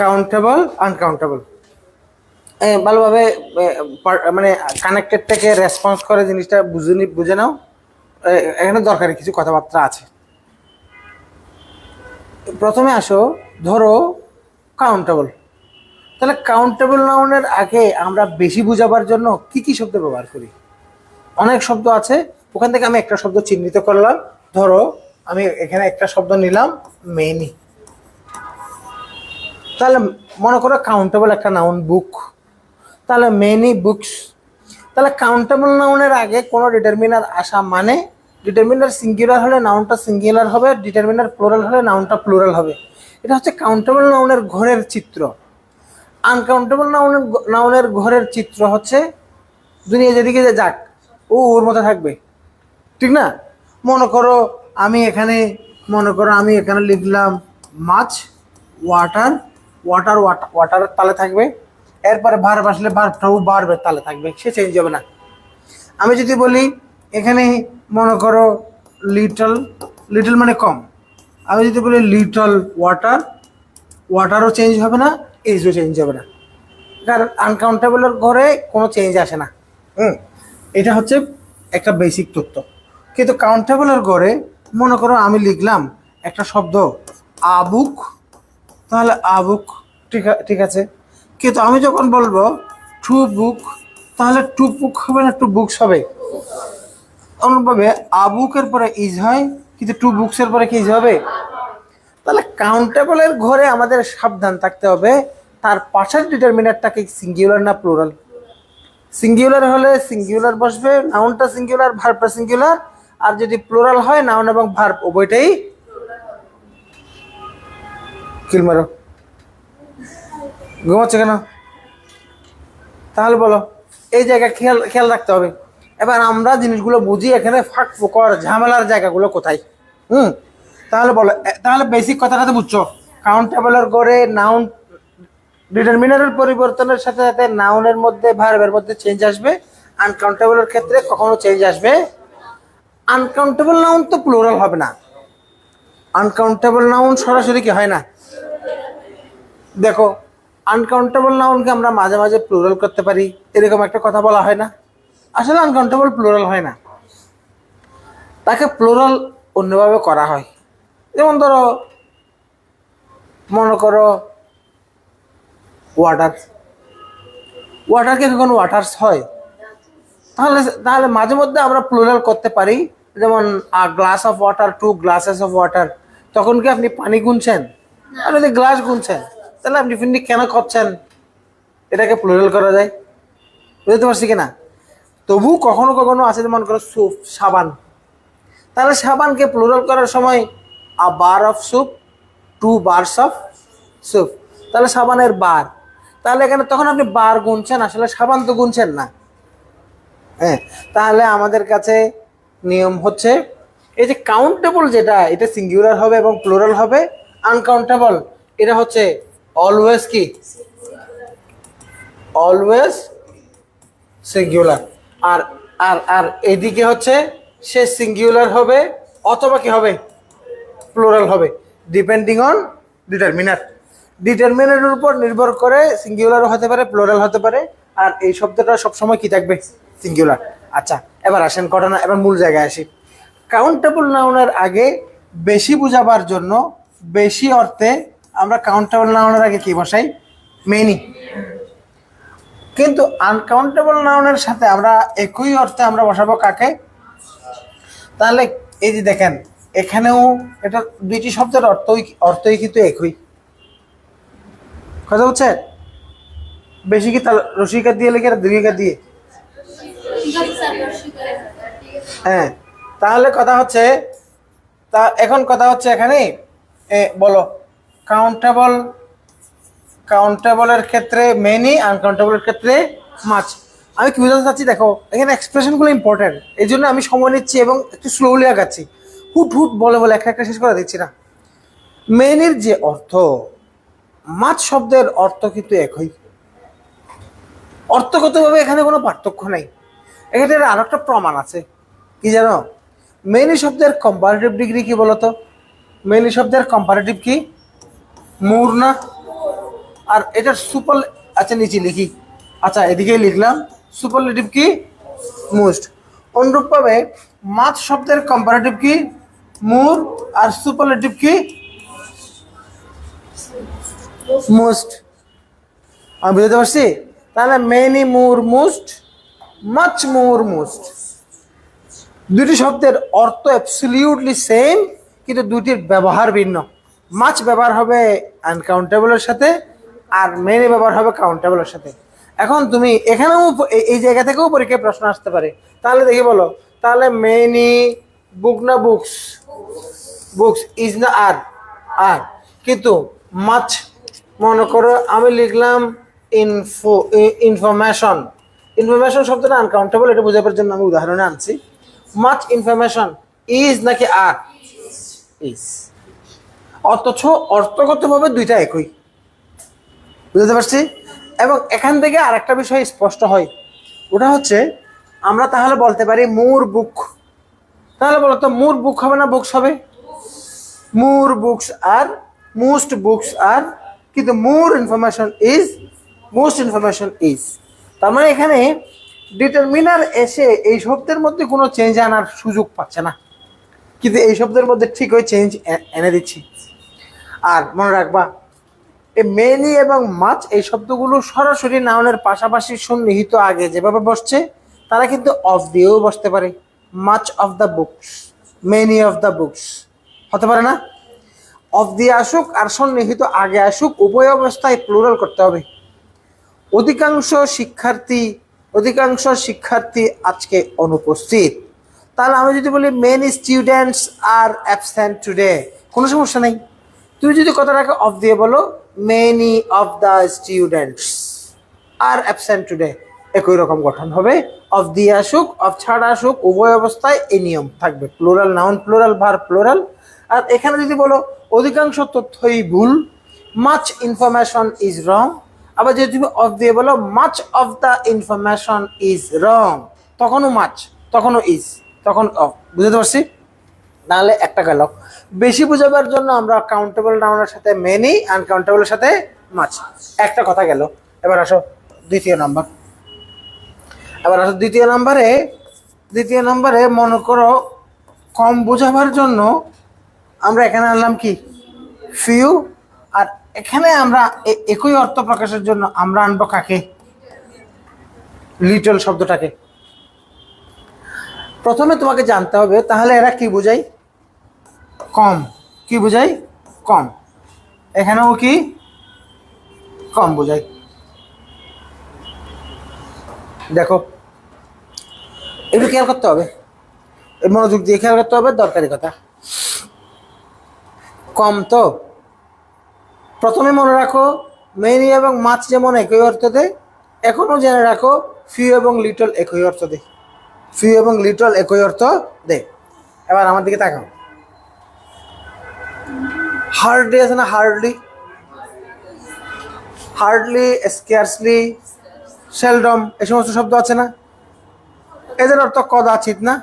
কাউন্টেবল আনকাউন্টেবল ভালোভাবে মানে কানেক্টেড থেকে রেসপন্স করে জিনিসটা বুঝে নাও। এখানে দরকারি কিছু কথাবার্তা আছে। প্রথমে আসো, ধরো কাউন্টেবল। তাহলে কাউন্টেবল নাউনের আগে আমরা বেশি বোঝাবার জন্য কি কি শব্দ ব্যবহার করি? অনেক শব্দ আছে, ওখান থেকে আমি একটা শব্দ চিহ্নিত করলাম। ধরো আমি এখানে একটা শব্দ নিলাম মেনি। তাহলে মনে করো কাউন্টেবল একটা নাউন বুক, তাহলে মেনি বুকস। তাহলে কাউন্টেবল নাউনের আগে কোনো ডিটারমিনার আসা মানে ডিটারমিনার সিঙ্গুলার হলে নাউনটা সিঙ্গুলার হবে, ডিটারমিনার প্লুরাল হলে নাউনটা প্লুরাল হবে। এটা হচ্ছে কাউন্টেবল নাউনের ঘরের চিত্র। আনকাউন্টেবল নাউনের ঘরের চিত্র হচ্ছে দুনিয়া যেদিকে যে যাক ওর মতো থাকবে, ঠিক না? মনে করো আমি এখানে লিখলাম মাছ, ওয়াটার, ওয়াটার ওয়াটার ওয়াটারের তালে থাকবে, এরপরে ভার্ব আসলে ভার্বটাও ভার্বের তালে থাকবে, সে চেঞ্জ হবে না। আমি যদি বলি এখানে মনে করো লিটল, লিটল মানে কম, আমি যদি বলি লিটল ওয়াটার, ওয়াটারও চেঞ্জ হবে না, এজও চেঞ্জ হবে না, কারণ আনকাউন্টেবলের ঘরে কোনো চেঞ্জ আসে না। এটা হচ্ছে একটা বেসিক তথ্য। কিন্তু কাউন্টেবলের ঘরে মনে করো আমি লিখলাম একটা শব্দ আবুক, তাহলে আবুক ঠিক আছে। কিন্তু আমি যখন বলবো টু বুক, তাহলে টু বুক হবে না, টু বুকস হবে। অনুরূপভাবে আবুকের পরে ইজ হয়, কিন্তু টু বুকসের পরে কি ইজ হবে? তাহলে কাউন্টেবলের ঘরে আমাদের সাবধান থাকতে হবে তার পাশের ডিটারমিনারটাকে সিঙ্গুলার না প্লুরাল। সিঙ্গুলার হলে সিঙ্গুলার বসবে, নাউনটা সিঙ্গুলার, ভার্বটা সিঙ্গুলার। আর যদি প্লুরাল হয় নাউন এবং ভার্ব উভয়টাই কিল মারো। ঘুমাচ্ছে কেন? তাহলে বলো, এই জায়গা খেয়াল রাখতে হবে। এবার আমরা জিনিসগুলো বুঝি এখানে ফাঁক ফোকর ঝামেলার জায়গাগুলো কোথায়। তাহলে বলো, তাহলে বেসিক কথাটা তো বুঝছো, কাউন্টেবলের গড়ে নাউন ডিটারমিনারের পরিবর্তনের সাথে সাথে নাউনের মধ্যে ভার্বের মধ্যে চেঞ্জ আসবে, আনকাউন্টেবলের ক্ষেত্রে কখনো চেঞ্জ আসবে। আনকাউন্টেবল নাউন তো প্লুরাল হবে না, আনকাউন্টেবল নাউন সরাসরি কি হয় না। দেখো আনকাউন্টেবল নাউনকে আমরা মাঝে মাঝে প্লুরাল করতে পারি, এরকম একটা কথা বলা হয় না? আসলে আনকাউন্টেবল প্লুরাল হয় না, তাকে প্লুরাল অন্যভাবে করা হয়। যেমন ধরো মনে করো ওয়াটার, ওয়াটারকে কখন ওয়াটার্স হয়? তাহলে তাহলে মাঝে মধ্যে আমরা প্লুরাল করতে পারি, যেমন glass of water, two glasses of water. তখন কি আপনি পানি গুনছেন? আপনি যদি গ্লাস গুনছেন, তাহলে আপনি ফিরনি কেন করছেন? এটাকে প্লুরাল করা যায়, বুঝতে পারছি কিনা? তবু কখনো কখনো আছে, যেমন করো সুপ, সাবান, তাহলে সাবানকে প্লুরাল করার সময় a bar of soap, two bars of soap, তাহলে সাবানের বার। তাহলে এখানে তখন আপনি বার গুনছেন, আসলে সাবান তো গুনছেন না। হ্যাঁ, তাহলে আমাদের কাছে নিয়ম হচ্ছে এই যে কাউন্টেবল যেটা, এটা সিঙ্গুলার হবে এবং প্লুরাল হবে। আনকাউন্টেবল এটা হচ্ছে অলওয়েজ কি, অলওয়েজ সিঙ্গুলার। আর আর আর এদিকে হচ্ছে সে সিঙ্গুলার হবে অথবা কি হবে, প্লুরাল হবে, ডিপেন্ডিং অন ডিটারমিনার। ডিটারমিনারের উপর নির্ভর করে সিঙ্গুলারও হতে পারে, প্লুরাল হতে পারে। আর এই শব্দটা সবসময় কি থাকবে, সিঙ্গুলার। আচ্ছা, এবার আসেন ঘটনা, এবার মূল জায়গায় আসি। কাউন্টেবল নাউনের আগে বেশি বোঝাবার জন্য, বেশি অর্থে আমরা কাউন্টেবল নাউনের আগে কি বসাই, মেনি। কিন্তু আনকাউন্টেবল নাউনের সাথে আমরা একই অর্থে আমরা বসাবো কাকে? তাহলে এই যে দেখেন এখানেও এটা দুইটি শব্দের অর্থই কিন্তু একই। কথা হচ্ছে বেশি কি তাহলে রসিকার দিয়ে লেগে দীর্ঘিকার দিয়ে? হ্যাঁ, তাহলে কথা হচ্ছে এখন কথা হচ্ছে এখানে বলো কাউন্টেবলের ক্ষেত্রে মেনি, আনকাউন্টেবলের ক্ষেত্রে মাছ। আমি কি বুঝাতে চাচ্ছি, দেখো এখানে এক্সপ্রেশনগুলো ইম্পর্টেন্ট, এই জন্য আমি সময় নিচ্ছি এবং একটু স্লোলি আগাচ্ছি, হুট হুট বলে বলে একটা শেষ করে দিচ্ছি না। মেনির যে অর্থ, মাছ শব্দের অর্থ কিন্তু একই, অর্থগতভাবে এখানে কোনো পার্থক্য নেই। এখানে আর একটা প্রমাণ আছে, কি জানো? মেনি শব্দের কম্পারেটিভ ডিগ্রি কি বলতো? মেনি শব্দের কম্পারেটিভ কি, মুর না? আর এটার সুপার, আচ্ছা নিচে লিখি, আচ্ছা এদিকেই লিখলাম, সুপারলেটিভ কি, মোস্ট। অনুরূপভাবে মাছ শব্দের কম্পারেটিভ কি, মুর, আর সুপারলেটিভ কি, মোস্ট। আমি বুঝতে পারছি? তাহলে many more most, much more most, দুটি শব্দের অর্থ অ্যাবসলিউটলি সেম, কিন্তু দুটির ব্যবহার ভিন্ন। মাছ ব্যবহার হবে আনকাউন্টেবলের সাথে, আর মেনি ব্যবহার হবে কাউন্টেবলের সাথে। এখন তুমি এখানেও এই জায়গা থেকেও পরীক্ষায় প্রশ্ন আসতে পারে, তাহলে দেখি বলো, তাহলে মেনি বুক না বুকস? বুকস ইজ না আর? আর। কিন্তু মাচ, মনে করো আমি লিখলাম ইনফরমেশন। ইনফরমেশন শব্দটা আনকাউন্টেবল, এটা বোঝাবার জন্য আমি উদাহরণে আনছি। মাচ ইনফরমেশন ইজ নাকি আর? ইজ। অথচ অর্থগতভাবে দুইটা একই, বুঝতে পারছি। এবং এখান থেকে আর একটা বিষয় স্পষ্ট হয়, ওটা হচ্ছে আমরা তাহলে বলতে পারি মোর বুক। তাহলে বলো তো মোর বুক হবে না বুকস হবে? More books are most books are, কিন্তু more information is most information is. তার মানে এখানে ডিটারমিনার এসে এই শব্দের মধ্যে কোনো চেঞ্জ আনার সুযোগ পাচ্ছে না, কিন্তু এই শব্দের মধ্যে ঠিক ওই চেঞ্জ এনে দিচ্ছি। আর মনে রাখবা এই মেনি এবং মাচ এই শব্দগুলো সরাসরি নাউনের পাশাপাশি সন্নিহিত আগে যেভাবে বসছে, তারা কিন্তু অফ দিয়েও বসতে পারে। Much of the books, many of the books হতে পারে না? অফ দিয়ে আসুক আর সন্নিহিত আগে আসুক, উভয় অবস্থায় প্লুরাল করতে হবে। অধিকাংশ শিক্ষার্থী আজকে অনুপস্থিত। তাহলে আমি যদি বলি many students are absent today, কোনো সমস্যা নেই। তুমি যদি কথাটাকে অফ দিয়ে বলো many of the students are absent today, একই রকম গঠন হবে। অফ দিয়ে আসুক অফ ছাড়া আসুক, উভয় অবস্থায় এই নিয়ম থাকবে, plural noun plural verb plural. আর এখানে যদি বলো অধিকাংশ তথ্যই ভুল, মাচ ইনফরমেশন ইজ রং, আবার যদি তুমি অফ দিয়ে বলো much of the information is wrong, তখনও মাচ, তখনও ইজ, তখন অফ। বুঝতে পারছি? নাহলে একটা গেল। বেশি বোঝাবার জন্য আমরা কাউন্টেবল নাউনের সাথে মেনি, আনকাউন্টেবলের সাথে মাচ, একটা কথা গেল। এবার আসো দ্বিতীয় নাম্বারে মনে করো কম বোঝাবার জন্য আমরা এখানে আনলাম কি ফিউ, আর এখানে আমরা একই অর্থ প্রকাশের জন্য আমরা আনবো কাকে? লিটল শব্দটাকে। প্রথমে তোমাকে জানতে হবে তাহলে এরা কি বোঝায়? কম। কি বোঝায়? কম। এখানেও কি কম বোঝায়। দেখো একটু খেয়াল করতে হবে, মনোযোগ দিয়ে খেয়াল করতে হবে, দরকারি কথা। কম তো প্রথমে মনে রাখো মেনি এবং মাছ যেমন একই অর্থ দেয়, এখনও জেনে রাখো ফিউ এবং লিটল একই অর্থ দেয়। ফিউ এবং লিটল একই অর্থ দেয়। এবার আমার দিকে তাকাও, হার্ডলি আছে না? হার্ডলি, স্কেয়ারসলি, সেলডম, এই সমস্ত শব্দ আছে না? এদের অর্থ কদাচিৎ না?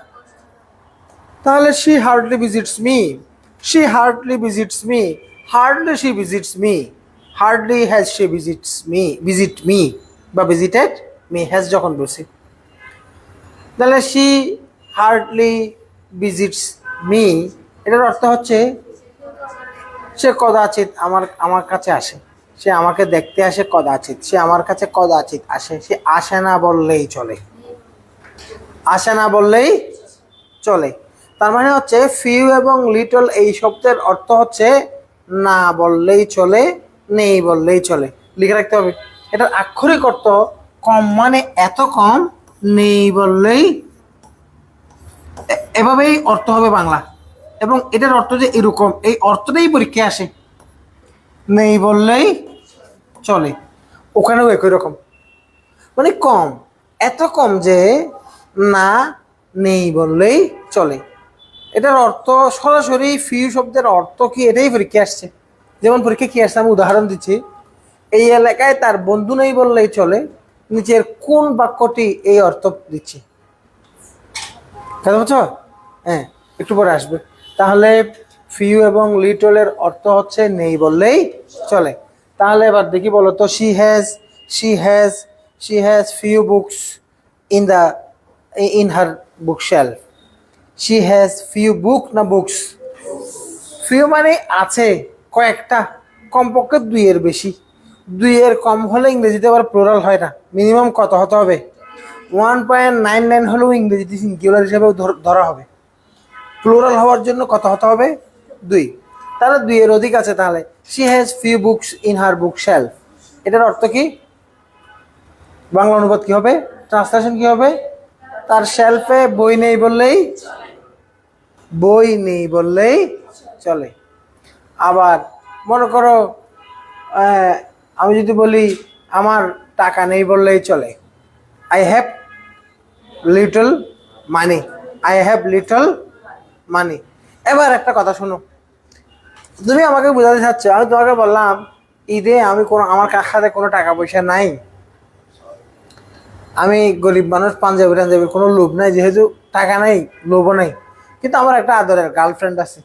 তাহলে she hardly visits me, she hardly visits me, hardly she visits me, hardly has she visit me বা visited me, has যখন বলছি, তাহলে she hardly visits me, এটার অর্থ হচ্ছে সে কদাচিৎ আমার কাছে আসে, সে আমাকে দেখতে আসে কদাচিৎ, সে আমার কাছে কদাচিৎ আসে, সে আসে না বললেই চলে, আসে না বললেই চলে। তার মানে হচ্ছে ফিউ এবং লিটল এই শব্দের অর্থ হচ্ছে না বললেই চলে, নেই বললেই চলে। লিখে রাখতে হবে এটার আক্ষরিক অর্থ কম মানে এত কম, নেই বললেই, এভাবেই অর্থ হবে বাংলা। এবং এটার অর্থ যে এরকম, এই অর্থটাই পরীক্ষায় আসে, নেই বললেই চলে। ওখানেও একই রকম, মানে কম, এত কম যে না নেই বললেই চলে। এটার অর্থ সরাসরি ফিউ শব্দের অর্থ কি এটাই পরীক্ষা আসছে। যেমন পরীক্ষা কি আসছে আমি উদাহরণ দিচ্ছি, এই এলাকায় তার বন্ধু নেই বললেই চলে, নিচের কোন বাক্যটি এই অর্থ দিচ্ছে? কথা বলছো? হ্যাঁ, একটু পরে আসবে। তাহলে ফিউ এবং লিটলের অর্থ হচ্ছে নেই বললেই চলে। তাহলে এবার দেখি বলো তো, she has few books in her bookshelf. she has few book না books? few মানে আছে কয়েকটা, কমপক্ষে দুইয়ের বেশি। দুইয়ের কম হলে ইংরেজিতে আবার প্লুরাল হয় না। মিনিমাম কত হতে হবে? 1.99 হলেও ইংরেজিতে সিঙ্গুলার হিসেবে ধরা হবে। প্লুরাল হওয়ার জন্য কত হতে হবে? 2। তাহলে দুইয়ের অধিক আছে। তাহলে she has few books in her bookshelf, এটার অর্থ কি? বাংলা অনুবাদ কি হবে? ট্রান্সলেশন কি হবে? তার শেলফে বই নেই বললেই বই নেই বললেই চলে। আবার মনে করো আমি যদি বলি আমার টাকা নেই বললেই চলে, I have little money, I have little money. এবার একটা কথা শোনো, তুমি আমাকে বোঝাতে চাচ্ছ, আমি তোমাকে বললাম ঈদে আমার কাছে কোনো টাকা পয়সা নাই, আমি গরিব মানুষ, পাঞ্জাবি টাঞ্জাবির কোনো লোভ নাই, যেহেতু টাকা নাই লোভও নাই, কিন্তু আমার একটা আদরের গার্লফ্রেন্ড আছে,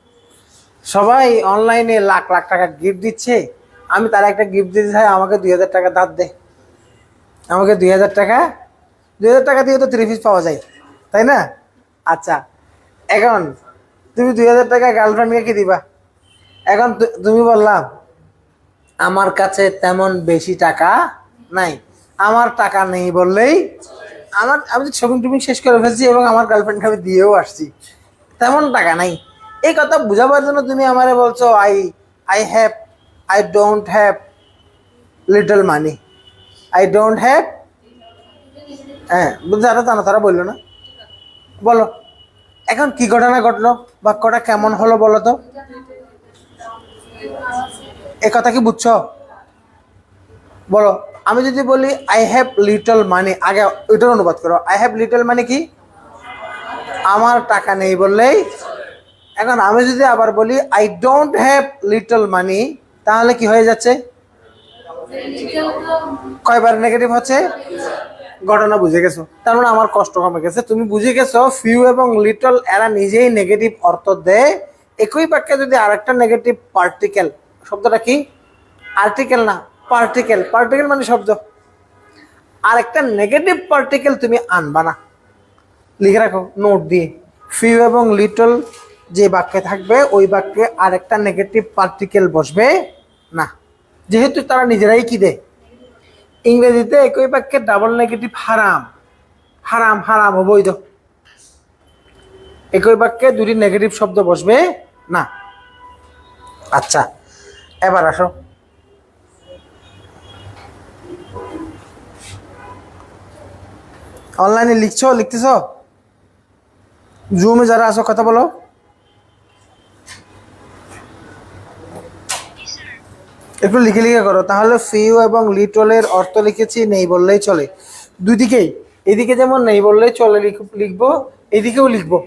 সবাই অনলাইনে লাখ লাখ টাকা গিফট দিচ্ছে, আমি তার একটা গিফট দিতে চাই, আমাকে 2000 টাকা ধার দে, আমাকে 2000 টাকা, 2000 টাকা দিয়ে তো 3 পিস পাওয়া যায়, তাই না? আচ্ছা, এখন তুমি 2000 টাকা গার্লফ্রেন্ডকে কি দিবা? এখন তুমি বললাম আমার কাছে তেমন বেশি টাকা নাই, আমার টাকা নেই বললেই, আমি তো শপিং টপিং শেষ করে ফেলছি এবং আমার গার্লফ্রেন্ডকে আমি দিয়েও আসছি, তেমন টাকা নাই। এই কথা বোঝাবার জন্য তুমি আমারে বলছো I don't have little money, I don't have, হ্যাঁ যারা জানো তারা বললো না, বলো এখন কি ঘটনা ঘটলো, বাক্যটা কেমন হলো বলো তো, এ কথা কি বুঝছো? বলো, আমি যদি বলি আই হ্যাভ লিটল মানি, আগে ওইটার অনুবাদ করো, আই হ্যাভ লিটল মানি কি, আমার টাকা নেই বললেই। এখন আমি যদি আবার বলি আই ডোন্ট হ্যাভ লিটল মানি, তাহলে কি হয়ে যাচ্ছে, কয়বার নেগেটিভ হচ্ছে, ঘটনা বুঝে গেছো, তার মানে আমার কষ্ট কমে গেছে, তুমি বুঝে গেছো ফিউ এবং লিটল এরা নিজেই নেগেটিভ অর্থ দেয়। একই বাক্যে যদি আরেকটা নেগেটিভ পার্টিকেল, শব্দটা কি, আর্টিকেল না পার্টিকেল, পার্টিকেল মানে শব্দ, আরেকটা নেগেটিভ পার্টিকেল তুমি আনবা না, লিখে রাখো নোট দিয়ে, ফিউ এবং লিটল যে বাক্যে থাকবে ওই বাক্যে আরেকটা নেগেটিভ পার্টিকেল বসবে না, যেহেতু তারা নিজেরাই কি দেয়। ইংরেজিতে একই বাক্যে ডাবল নেগেটিভ হারাম, হারাম হারাম অবৈধ, একই বাক্যে দুটি নেগেটিভ শব্দ বসবে না। আচ্ছা, এবার আসো, অনলাইনে লিখতেছ, জুমে যারা আছো কথা বলো, একটু লিখে লিখে করো। তাহলে ফিউ এবং লিটলের অর্থ লিখেছি নেই বললেই চলে, দুই দিকেই, এদিকে যেমন নেই বললেই চলে লিখবো, এদিকেও লিখবো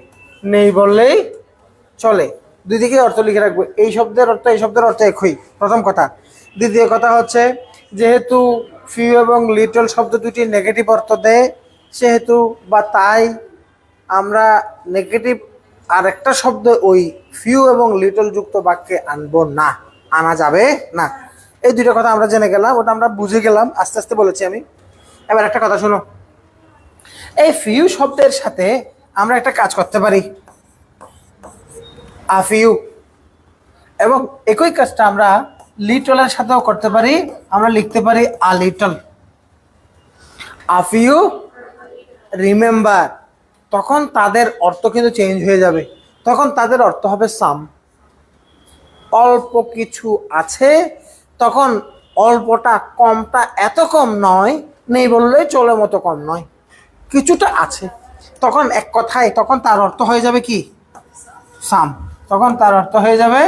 নেই বললেই চলে, দুই দিকে অর্থ লিখে রাখবো, এই শব্দের অর্থ এই শব্দের অর্থ একই, প্রথম কথা। দ্বিতীয় কথা হচ্ছে যেহেতু ফিউ এবং লিটল শব্দ দুটি নেগেটিভ অর্থ দেয়, সেহেতু বা তাই আমরা নেগেটিভ আরেকটা শব্দ ওই ফিউ এবং লিটল যুক্ত বাক্যে আনবো না, আনা যাবে না। এই দুটো কথা আমরা জেনে গেলাম, ওটা আমরা বুঝে গেলাম, আস্তে আস্তে বলেছি আমি। এবার একটা কথা শোনো, এই ফিউ শব্দের সাথে আমরা একটা কাজ করতে পারি, আফিউ, এবং একই কাজটা আমরা লিটলের সাথেও করতে পারি, আমরা লিখতে পারি আ লিটল, আফিউ রিমেম্বার, তখন তাদের অর্থ কিন্তু চেঞ্জ হয়ে যাবে, তখন তাদের অর্থ হবে সাম, অল্প কিছু আছে, তখন অল্পটা কমটা এত কম নয়, নেই বললেই চলে মতো কম নয়, কিছুটা আছে, তখন এক কথায় তখন তার অর্থ হয়ে যাবে কি, সাম, তখন তার অর্থ হয়ে যাবে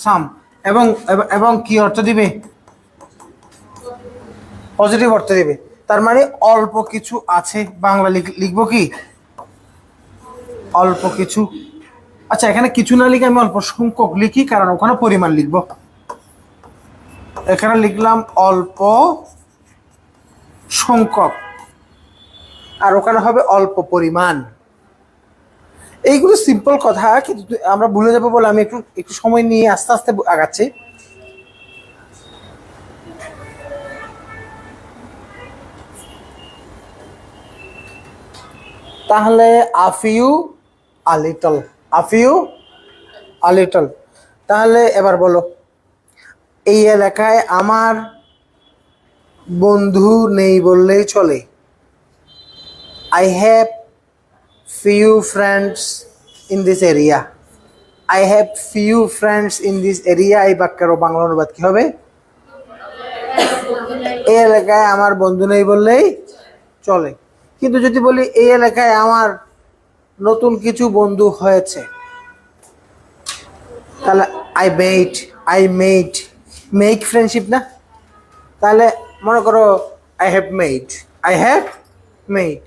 সাম, এবং এবং কি অর্থ দিবে, পজিটিভ অর্থ দিবে, তার মানে অল্প কিছু আছে, বাংলা লিখবো কি, অল্প কিছু। আচ্ছা, এখানে কিছু না লিখে আমি অল্প সংখ্যক লিখি, কারণ ওখানে পরিমাণ লিখবো, এখানে লিখলাম অল্প সংখ্যক, আর ওখানে হবে অল্প পরিমাণ। এইগুলো সিম্পল কথা, কিন্তু আমরা ভুলে যাবো বলে আমি একটু একটু সময় নিয়ে আস্তে আস্তে আগাচ্ছি। তাহলে আফিউ আ লিটল, আফিউ আ লিটল, তাহলে এবার বলো, এই এলাকায় আমার বন্ধু নেই বললেই চলে, I have few friends in this area, I have few friends in this area, এই বাক্যের বাংলা অনুবাদ কি হবে, এই এলাকায় আমার বন্ধু নেই বললেই চলে। কিন্তু যদি বলি এই এলাকায় আমার নতুন কিছু বন্ধু হয়েছে, তাহলে আই মেড মেক ফ্রেন্ডশিপ না? তাহলে মনে করো I have made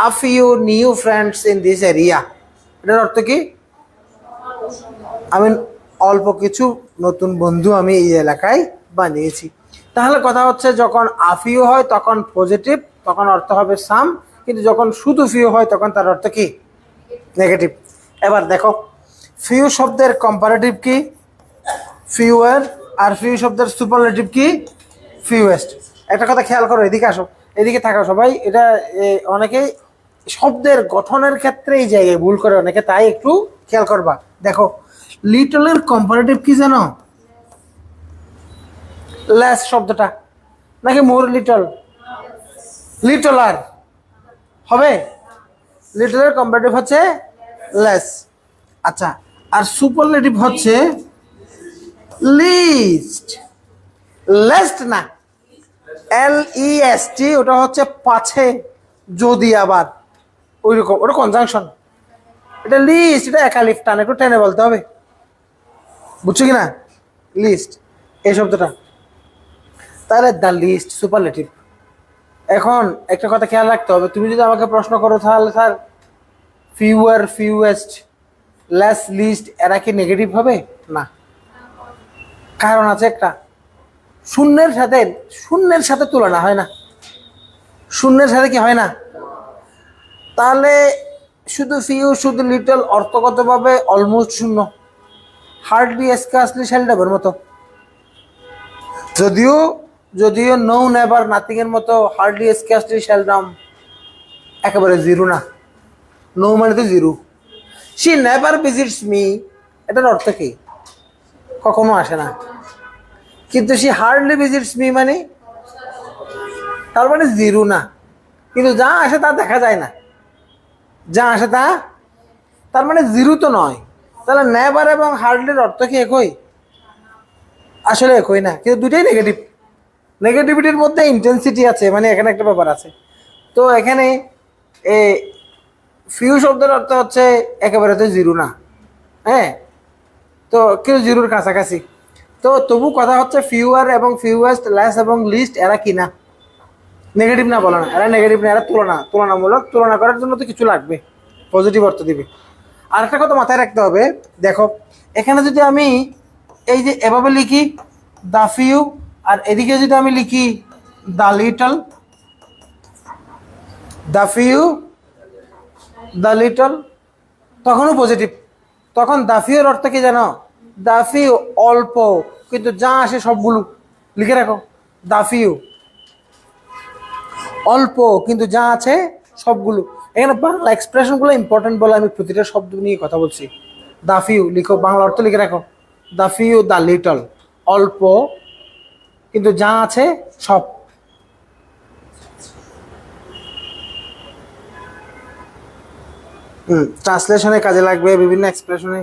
a few new friends in this area. এটার অর্থ কি? আমি অল্প কিছু নতুন বন্ধু আমি এই এলাকায় বানিয়েছি। তাহলে কথা হচ্ছে যখন আফিউ হয় তখন পজিটিভ, তখন অর্থ হবে সাম, কিন্তু যখন শুধু ফিউ হয় তখন তার অর্থ কি? নেগেটিভ। এবার দেখো ফিউ শব্দের কম্পারেটিভ কি? ফিউয়ার। আর ফিউ শব্দের সুপারলেটিভ কি? ফিউয়েস্ট। একটা কথা খেয়াল করো, এদিকে আসো, এদিকে থাকো সবাই। এটা অনেকে শব্দের গঠনের ক্ষেত্রে এই জায়গায় ভুল করে অনেকে, তাই একটু খেয়াল করবা। দেখো লিটলের কম্পারেটিভ কি জানো? লেস শব্দটা, নাকি মোর লিটল? লিটল আর হবে, লিটলের কম্পারেটিভ হচ্ছে লেস। আচ্ছা, আর সুপারলেটিভ হচ্ছে লিস্ট। লেস্ট না, LEST, ওটা হচ্ছে পাছে যদি, আবার ওই রকম, ওটা কনজাংশন। এটা লিস্ট, এটা একালিফ টান, একটু টেনে বলতে হবে, বুঝছো কি না? লিস্ট এই শব্দটা, তাহলে দ্য লিস্ট সুপারলেটিভ। এখন একটা কথা খেয়াল রাখতে হবে, তুমি যদি আমাকে প্রশ্ন করো তাহলে স্যার ফিউয়ার, ফিউয়েস্ট, লেস, লিস্ট এরা কি নেগেটিভ হবে? না, কারণ আছে একটা, শূন্যের সাথে তুলনা হয় না। শূন্যের সাথে কি হয় না? তাহলে শুধু ফিউ, শুধু লিটল অর্থগতভাবে অলমোস্ট শূন্য, হার্ডলি, স্কার্সলি, সেলডমের মতো। যদিও নো, নেভার, নাথিং এর মতো হার্ডলি, স্কার্সলি, সেলডম একেবারে জিরো না। নো মানে তো zero. She never visits me, এটার অর্থ কি? কখনো আসে না। কিন্তু শি হার্ডলি ভিজিটস মি মানে, তার মানে জিরো না, কিন্তু যা আসে তা দেখা যায় না, যা আসে তা, তার মানে জিরো তো নয়। তাহলে নেভার এবং হার্ডলির অর্থ কি একই? আসলে একই না, কিন্তু দুটোই নেগেটিভ। নেগেটিভিটির মধ্যে ইন্টেন্সিটি আছে, মানে এখানে একটা ব্যাপার আছে। তো এখানে ফিউ শব্দের অর্থ হচ্ছে একেবারে তো জিরো না, হ্যাঁ, তো কেউ জিরোর কাছাকাছি। তো তবু কথা হচ্ছে ফিউয়ার এবং ফিউয়েস্ট, লেস এবং লিস্ট এরা কি না? নেগেটিভ না, বলো না, এরা নেগেটিভ না, এরা তুলনামূলক। তুলনা করার জন্য তো কিছু লাগবে, পজিটিভ অর্থ দিবে। আর একটা কথা মাথায় রাখতে হবে, দেখো এখানে যদি আমি এই যে এভাবে লিখি দ্য ফিউ, আর এদিকে যদি আমি লিখি the little, the few, the little, তখনও পজিটিভ। তখন দ্য ফিউর অর্থ কি জানো? দ্য ফিউ অল্প, কিন্তু যা আসে সবগুলো। লিখে রাখো, দ্য ফিউ অল্প, কিন্তু যা আছে সবগুলো। এখানে বাংলা এক্সপ্রেশনগুলো ইম্পর্টেন্ট বলে আমি প্রতিটা শব্দ নিয়ে কথা বলছি। দ্য ফিউ লিখো, বাংলা অর্থ লিখে রাখো, দ্য ফিউ, দ্য লিটল, অল্প কিন্তু যা আছে সব। ট্রান্সলেশনে কাজে লাগবে, বিভিন্ন এক্সপ্রেশনে।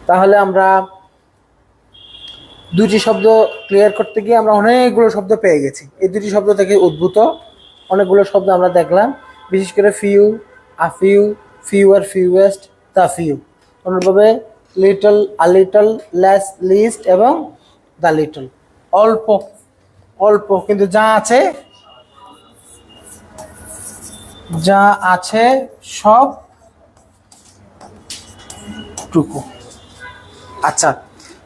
তাহলে আমরা দুটি শব্দ ক্লিয়ার করতে গিয়ে আমরা অনেকগুলো শব্দ পেয়ে গেছি। এই দুটি শব্দ থেকে উদ্ভূত অনেকগুলো শব্দ আমরা দেখলাম, বিশেষ করে few, a few, fewer, fewest, the few. অনুরূপভাবে little, a little, less, least এবং দ্য লিটল। অল্প, অল্প কিন্তু যা আছে সব টুকু। আচ্ছা,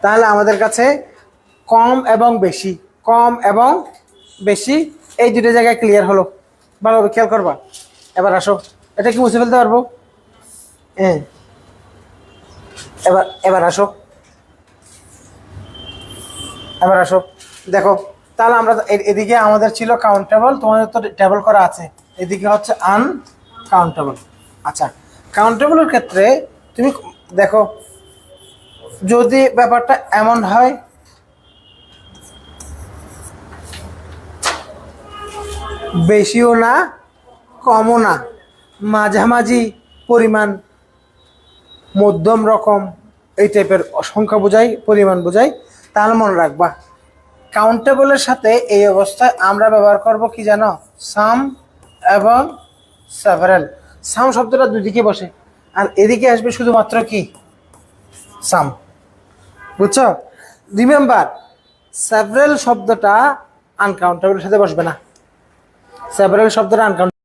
তাহলে আমাদের কাছে কম এবং বেশি এই দুটো জায়গায় ক্লিয়ার হলো। ভালোভাবে খেয়াল করবা। এবার আসো, এটা কি মুছে ফেলতে পারবো? হ্যাঁ, এবার আসো দেখো। তাহলে আমরা এদিকে আমাদের ছিল কাউন্টেবল, তোমাদের তো টেবল করা আছে, এদিকে হচ্ছে আনকাউন্টেবল। আচ্ছা, কাউন্টেবলের ক্ষেত্রে তুমি দেখো, যদি ব্যাপারটা এমন হয় বেশিও না কমও না, মাঝামাঝি পরিমাণ, মধ্যম রকম, এই টাইপের সংখ্যা বোঝাই, পরিমাণ বোঝাই, তাহলে মনে রাখবা কাউন্টেবলের সাথে এই অবস্থায় আমরা ব্যবহার করব কি জানো? সাম এবং সেভারেল। সাম শব্দটা দুদিকে বসে, আর এদিকে আসবে শুধুমাত্র কি সাম। বুঝছো? রিমেম্বার, সেভারেল শব্দটা আনকাউন্টেবলের সাথে বসবে না। সেভারেল শব্দটা আনকাউন্টেবল।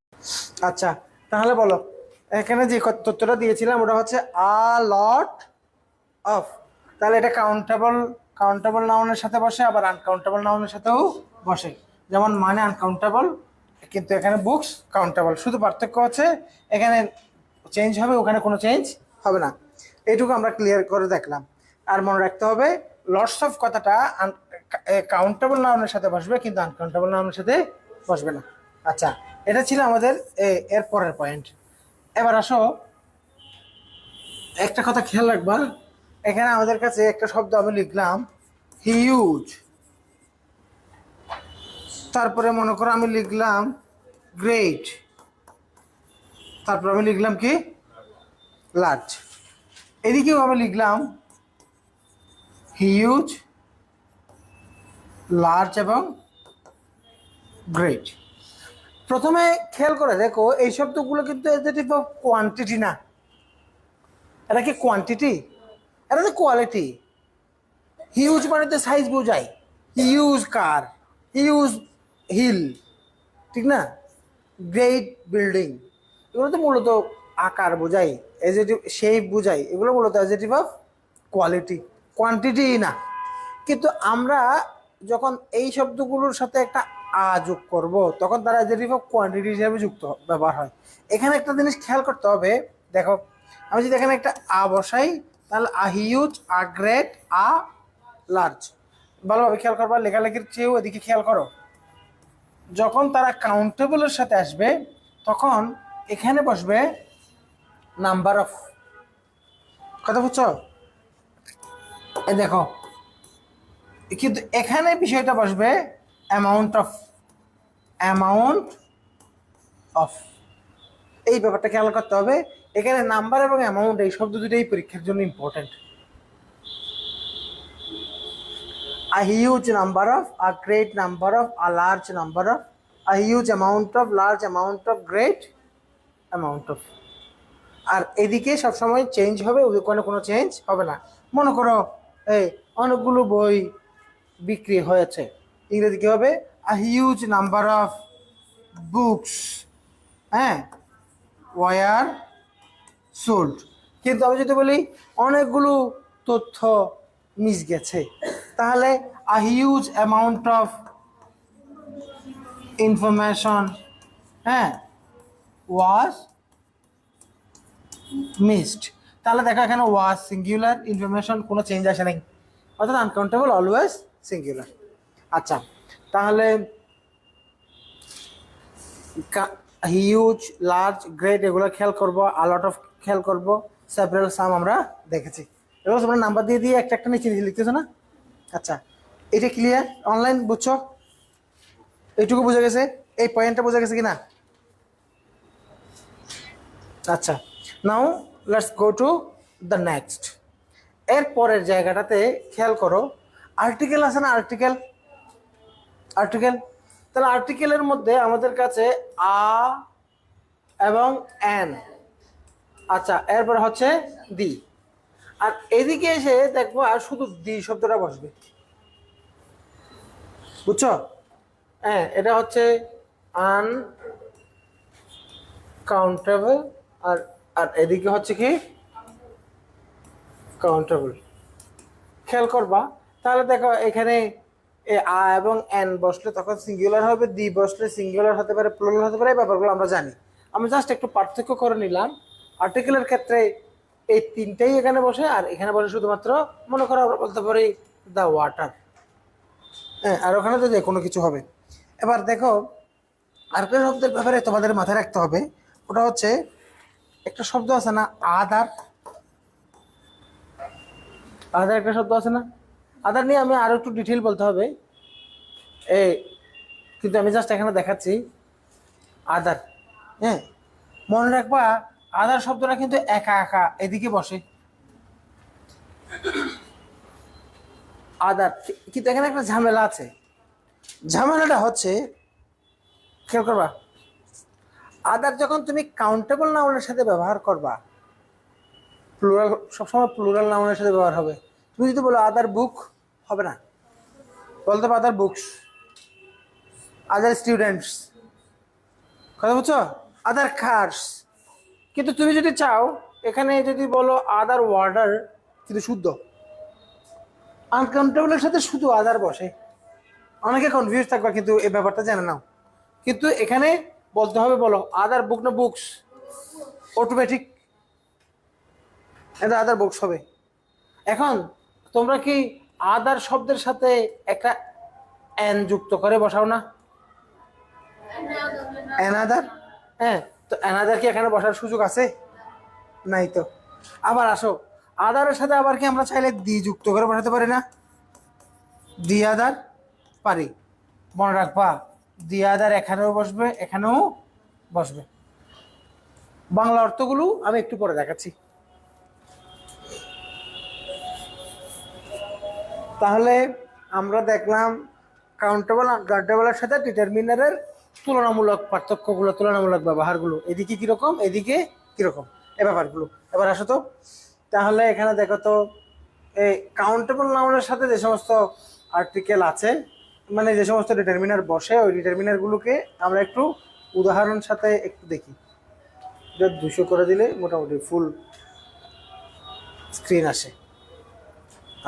আচ্ছা, তাহলে বলো, এখানে যে তথ্যটা দিয়েছিলাম ওটা হচ্ছে আ লট অফ। তাহলে এটা কাউন্টেবল, কাউন্টেবল নাউনের সাথে বসে, আবার আনকাউন্টেবল নাউনের সাথেও বসে। যেমন মানে আনকাউন্টেবল, কিন্তু এখানে বুকস কাউন্টেবল। শুধু পার্থক্য হচ্ছে এখানে চেঞ্জ হবে, ওখানে কোনো চেঞ্জ হবে না। এইটুকু আমরা ক্লিয়ার করে দেখলাম। আর মনে রাখতে হবে লটস অফ কথাটা কাউন্টেবল নাউনের সাথে বসবে, কিন্তু আনকাউন্টেবল নাউনের সাথে বসবে না। আচ্ছা, এটা ছিল আমাদের এর পরের পয়েন্ট। এবার আসো, একটা কথা খেয়াল রাখবা, এখানে আমাদের কাছে একটা শব্দ আমি লিখলাম হিউজ, তারপরে মনে করো আমি লিখলাম গ্রেট, তারপর আমি লিখলাম কি লার্জ। এদিকেও আমি লিখলাম হিউজ, লার্জ এবং গ্রেট। প্রথমে খেয়াল করে দেখো, এই শব্দগুলো কিন্তু অ্যাডজেক্টিভ অফ কোয়ান্টিটি না। এটা কি কোয়ান্টিটি? এটা তো কোয়ালিটি। হিউজ মানে তো সাইজ বোঝায়, হিউজ কার, হিউজ হিল, ঠিক না? গ্রেট বিল্ডিং, এগুলো তো মূলত আকার বোঝায়, অ্যাডজেক্টিভ শেপ বোঝায়, এগুলো মূলত অ্যাডজেক্টিভ অফ কোয়ালিটি, কোয়ান্টিটি না। কিন্তু আমরা যখন এই শব্দগুলোর সাথে একটা আ যোগ করব, তখন তারা অ্যাডজেক্টিভ অফ কোয়ান্টিটি হিসাবে যুক্ত ব্যবহার হয়। এখানে একটা জিনিস খেয়াল করতে হবে, দেখো আমি যদি এখানে একটা আ বসাই, তাহলে a huge, a great, a large. ভালোভাবে খেয়াল করবা, লেখালেখির চেয়েও এদিকে খেয়াল করো। যখন তারা কাউন্টেবলের সাথে আসবে, তখন এখানে বসবে নাম্বার অফ। কথা বুঝছো? এই দেখো, কিন্তু এখানে বিষয়টা বসবে অ্যামাউন্ট অফ, অ্যামাউন্ট অফ। এই ব্যাপারটা খেয়াল করতে হবে। এখানে নাম্বার এবং অ্যামাউন্ট এই শব্দ দুটোই পরীক্ষার জন্য important. A huge number of, a great number of, a large number of, a huge amount of, large amount of, great amount of. আর এদিকে সবসময় চেঞ্জ হবে, ওখানে কোনো চেঞ্জ হবে না। মনে করো এই অনেকগুলো বই বিক্রি হয়েছে, ইংরেজি কী হবে? আ হিউজ নাম্বার অফ বুকস, হ্যাঁ, ওয়ার সোল্ড। কিন্তু আমি যদি বলি অনেকগুলো তথ্য মিস গেছে, তাহলে আ হিউজ অ্যামাউন্ট অফ ইনফরমেশন, হ্যাঁ, ওয়াজ মিসড। তাহলে দেখো এখানে ওয়াজ সিঙ্গুলার, ইনফরমেশন কোনো চেঞ্জ আসে নাই, অর্থাৎ আনকাউন্টেবল অলওয়েজ সিঙ্গুলার। আচ্ছা, তাহলে হিউজ, লার্জ, গ্রেট এগুলো খেয়াল করবো, আলট অফ খেয়াল করবো, সেভারাল, সাম আমরা দেখেছি। এগুলো তোমরা নাম্বার দিয়ে দিয়ে একটা একটা নিচে নিচে লিখতেছো না? আচ্ছা, এটা ক্লিয়ার? অনলাইন বুঝছো? এইটুকু বোঝা গেছে? এই পয়েন্টটা বোঝা গেছে কিনা? আচ্ছা, now let's go to the next. এর পরের জায়গাটাতে খেয়াল করো, আর্টিকেল আছে না? Article, article. তাহলে আর্টিকেলের মধ্যে আমাদের কাছে আ এবং এন। আচ্ছা, এরপর হচ্ছে দি। আর এদিকে এসে দেখবো আর শুধু দি শব্দটা বসবে। বুঝছো? হ্যাঁ, এটা হচ্ছে আনকাউন্টেবল, আর আর এদিকে হচ্ছে কি কাউন্টেবল। খেয়াল করবা, তাহলে দেখো এখানে এ আ এবং এন বসলে তখন সিঙ্গুলার হবে, দি বসলে সিঙ্গুলার হতে পারে, প্লুরাল হতে পারে, এই ব্যাপারগুলো আমরা জানি। আমি জাস্ট একটু পার্থক্য করে নিলাম। আর্টিকেলের ক্ষেত্রে এই তিনটেই এখানে বসে, আর এখানে বসে শুধুমাত্র, মনে করো আমরা বলতে পারি দ্য ওয়াটার, হ্যাঁ, আর ওখানে তো যে কোনো কিছু হবে। এবার দেখো আরেকটা শব্দের ব্যাপারে তোমাদের মাথায় রাখতে হবে, ওটা হচ্ছে একটা শব্দ আছে না আদার। আদার একটা শব্দ আছে না? আদার নিয়ে আমি আরো একটু ডিটেল বলতে হবে, এই কিন্তু আমি জাস্ট এখানে দেখাচ্ছি আদার। হ্যাঁ, মনে রাখবা আদার শব্দটা কিন্তু একা একা এদিকে বসে, আদার। কিন্তু এখানে একটা ঝামেলা আছে। ঝামেলাটা হচ্ছে, খেয়াল করবা, আদার যখন তুমি কাউন্টেবল নাউনের সাথে ব্যবহার করবা, প্লুরাল সবসময় প্লুরাল নাউনের সাথে ব্যবহার হবে। তুমি যদি বলো আদার বুক, হবে না, বলতে হবে আদার বুকস, আদার স্টুডেন্টস, কথা বুঝছো, আদার কার্স। কিন্তু তুমি যদি চাও এখানে যদি বলো আদার ওয়ার্ডার, কিন্তু শুদ্ধ, আনকাউন্টেবলের সাথে শুধু আদার বসে, অনেকে কনফিউজ থাকবে কিন্তু এই ব্যাপারটা জেনে নাও। কিন্তু এখানে বলতে হবে, বলো আদার বুক না বুকস, অটোমেটিক এটা আদার বুকস হবে। এখন তোমরা কি আদার শব্দের সাথে একটা এন যুক্ত করে বসাও না, অ্যানাদার? হ্যাঁ, তো অ্যানাদার কি এখানে বসার সুযোগ আছে? নাই তো। আবার আসো, আদারের সাথে আবার কি আমরা চাইলে দি যুক্ত করে বসাতে পারি না? দি আদার পারি, মনে রাখবা দি আদার এখানেও বসবে, এখানেও বসবে। বাংলা অর্থগুলো আমি একটু পরে দেখাচ্ছি। তাহলে আমরা দেখলাম কাউন্টেবল আনকাউন্টেবলের সাথে ডিটারমিনারের তুলনামূলক পার্থক্যগুলো, তুলনামূলক ব্যবহারগুলো, এদিকে কিরকম এদিকে কিরকম, এই ব্যাপারগুলো। এবার আসো তো, তাহলে এখানে দেখো তো, এই কাউন্টেবল নাউনের সাথে যে সমস্ত আর্টিকেল আছে, মানে যে সমস্ত ডিটারমিনার বসে, ওই ডিটারমিনারগুলোকে আমরা একটু উদাহরণ সাথে একটু দেখি। 200 করে দিলে মোটামুটি ফুল স্ক্রিন আসে।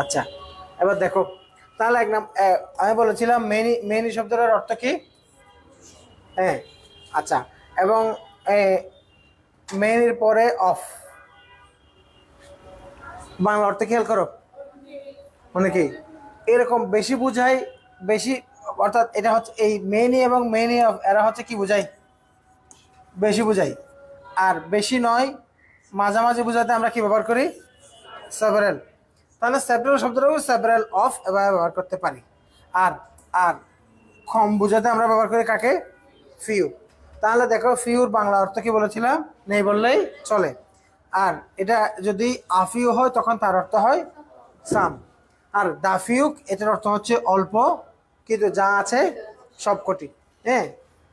আচ্ছা, এবার দেখো, তাহলে এক নাম আমি বলেছিলাম মেনি, মেনি শব্দটার অর্থ কি? হ্যাঁ, আচ্ছা, এবং মেনির পরে অফ, বাংলা অর্থ খেয়াল করো, মানে কি এরকম বেশি বুঝাই, বেশি, অর্থাৎ এটা হচ্ছে এই মেনি এবং মেনি অফ, এরা হচ্ছে কি বুঝাই? বেশি বুঝাই। আর বেশি নয়, মাঝামাঝি বুঝাতে আমরা কি ব্যবহার করি? সেভারেল। তাহলে সেভারেল শব্দটাও সেভারেল অফ এভাবে ব্যবহার করতে পারি। আর আর কম বুঝাতে আমরা ব্যবহার করি কাকে? ফিউ। তাহলে দেখো, ফিউর বাংলা অর্থ কি বলেছিলাম? নেই বললেই চলে। আর এটা যদি আফিউ হয় তখন তার অর্থ হয় সাম। আর দাফিউক, এটার অর্থ হচ্ছে অল্প, কিন্তু যা আছে সবকটি। হ্যাঁ,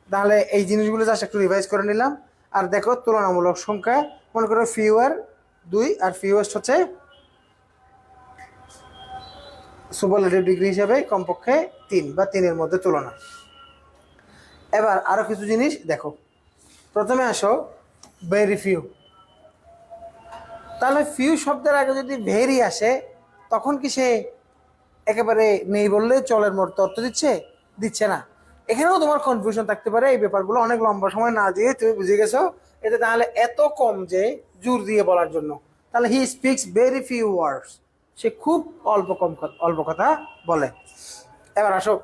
তাহলে এই জিনিসগুলো জাস্ট একটু রিভাইজ করে নিলাম। আর দেখো, তুলনামূলক সংখ্যা, মনে করো ফিউয়ার 2 আর ফিউয়েস্ট হচ্ছে সুপারলেটিভ ডিগ্রি হিসাবে কমপক্ষে 3 বা 3-এর মধ্যে তুলনা। এবার আরো কিছু জিনিস দেখো, প্রথমে আসো ভেরি ফিউ। তাহলে ফিউ শব্দের আগে যদি ভেরি আসে, তখন কি সে একেবারে নেই বললে চলের মতো অর্থ দিচ্ছে? দিচ্ছে না। এখানেও তোমার কনফিউশন থাকতে পারে, এই ব্যাপারগুলো অনেক লম্বা সময় না দিয়ে তুমি বুঝে গেছো এটা তাহলে এত কম যে জোর দিয়ে বলার জন্য। তাহলে he speaks very few words, সে খুব অল্প কথা বলে। এবার আসো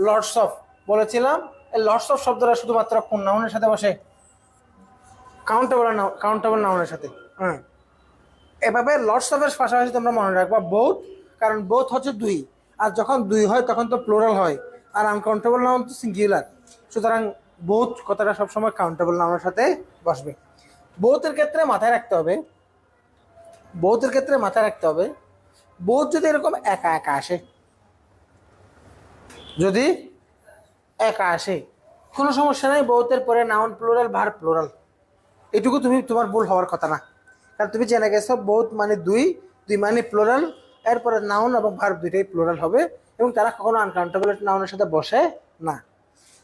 লর্ডস অফ, বলেছিলাম এই লর্ডস অফ শব্দটা শুধুমাত্র কোন নাউনের সাথে বসে? কাউন্টেবল নাউনের সাথে। হ্যাঁ, এভাবে লর্ডস অফের পাশাপাশি তোমরা মনে রাখবা বোথ, কারণ বোথ হচ্ছে 2, আর যখন 2 হয় তখন তো প্লুরাল হয়, আর আনকাউন্টেবল নাউন তো সিঙ্গুলার। সুতরাং বোথ কথাটা সবসময় কাউন্টেবল নাউনের সাথে বসবে। বোথের ক্ষেত্রে মাথায় রাখতে হবে, বোথের ক্ষেত্রে মাথায় রাখতে হবে, বোথ যদি এরকম একা একা আসে, যদি একা আসে কোনো সমস্যা নেই, বোথের পরে নাউন প্লুরাল, ভার্ব প্লুরাল, এটুকু তোমার ভুল হওয়ার কথা না। কারণ তুমি জেনে গেছো বোথ মানে 2, 2 মানে প্লুরাল, এরপরে নাউন এবং ভার্ব দুইটাই প্লুরাল হবে, এবং তারা কখনো আনকাউন্টেবল নাউনের সাথে বসে না।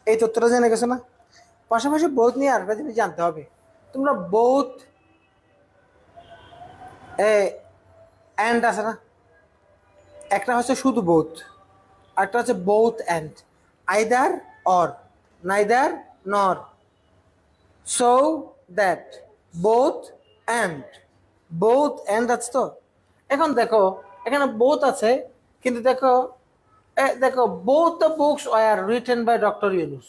এই তথ্যটা জেনে গেছো না? পাশাপাশি বোথ নিয়ে আরেকটা জিনিস জানতে হবে। তোমরা বোথ অ্যান্ড আছে না, একটা হচ্ছে শুধু বোথ, একটা হচ্ছে both and, either or, neither নর, so that, both and, both and আছে তো। এখন দেখো এখানে বোথ আছে, কিন্তু দেখো দেখো both the books are written by doctor Yunus,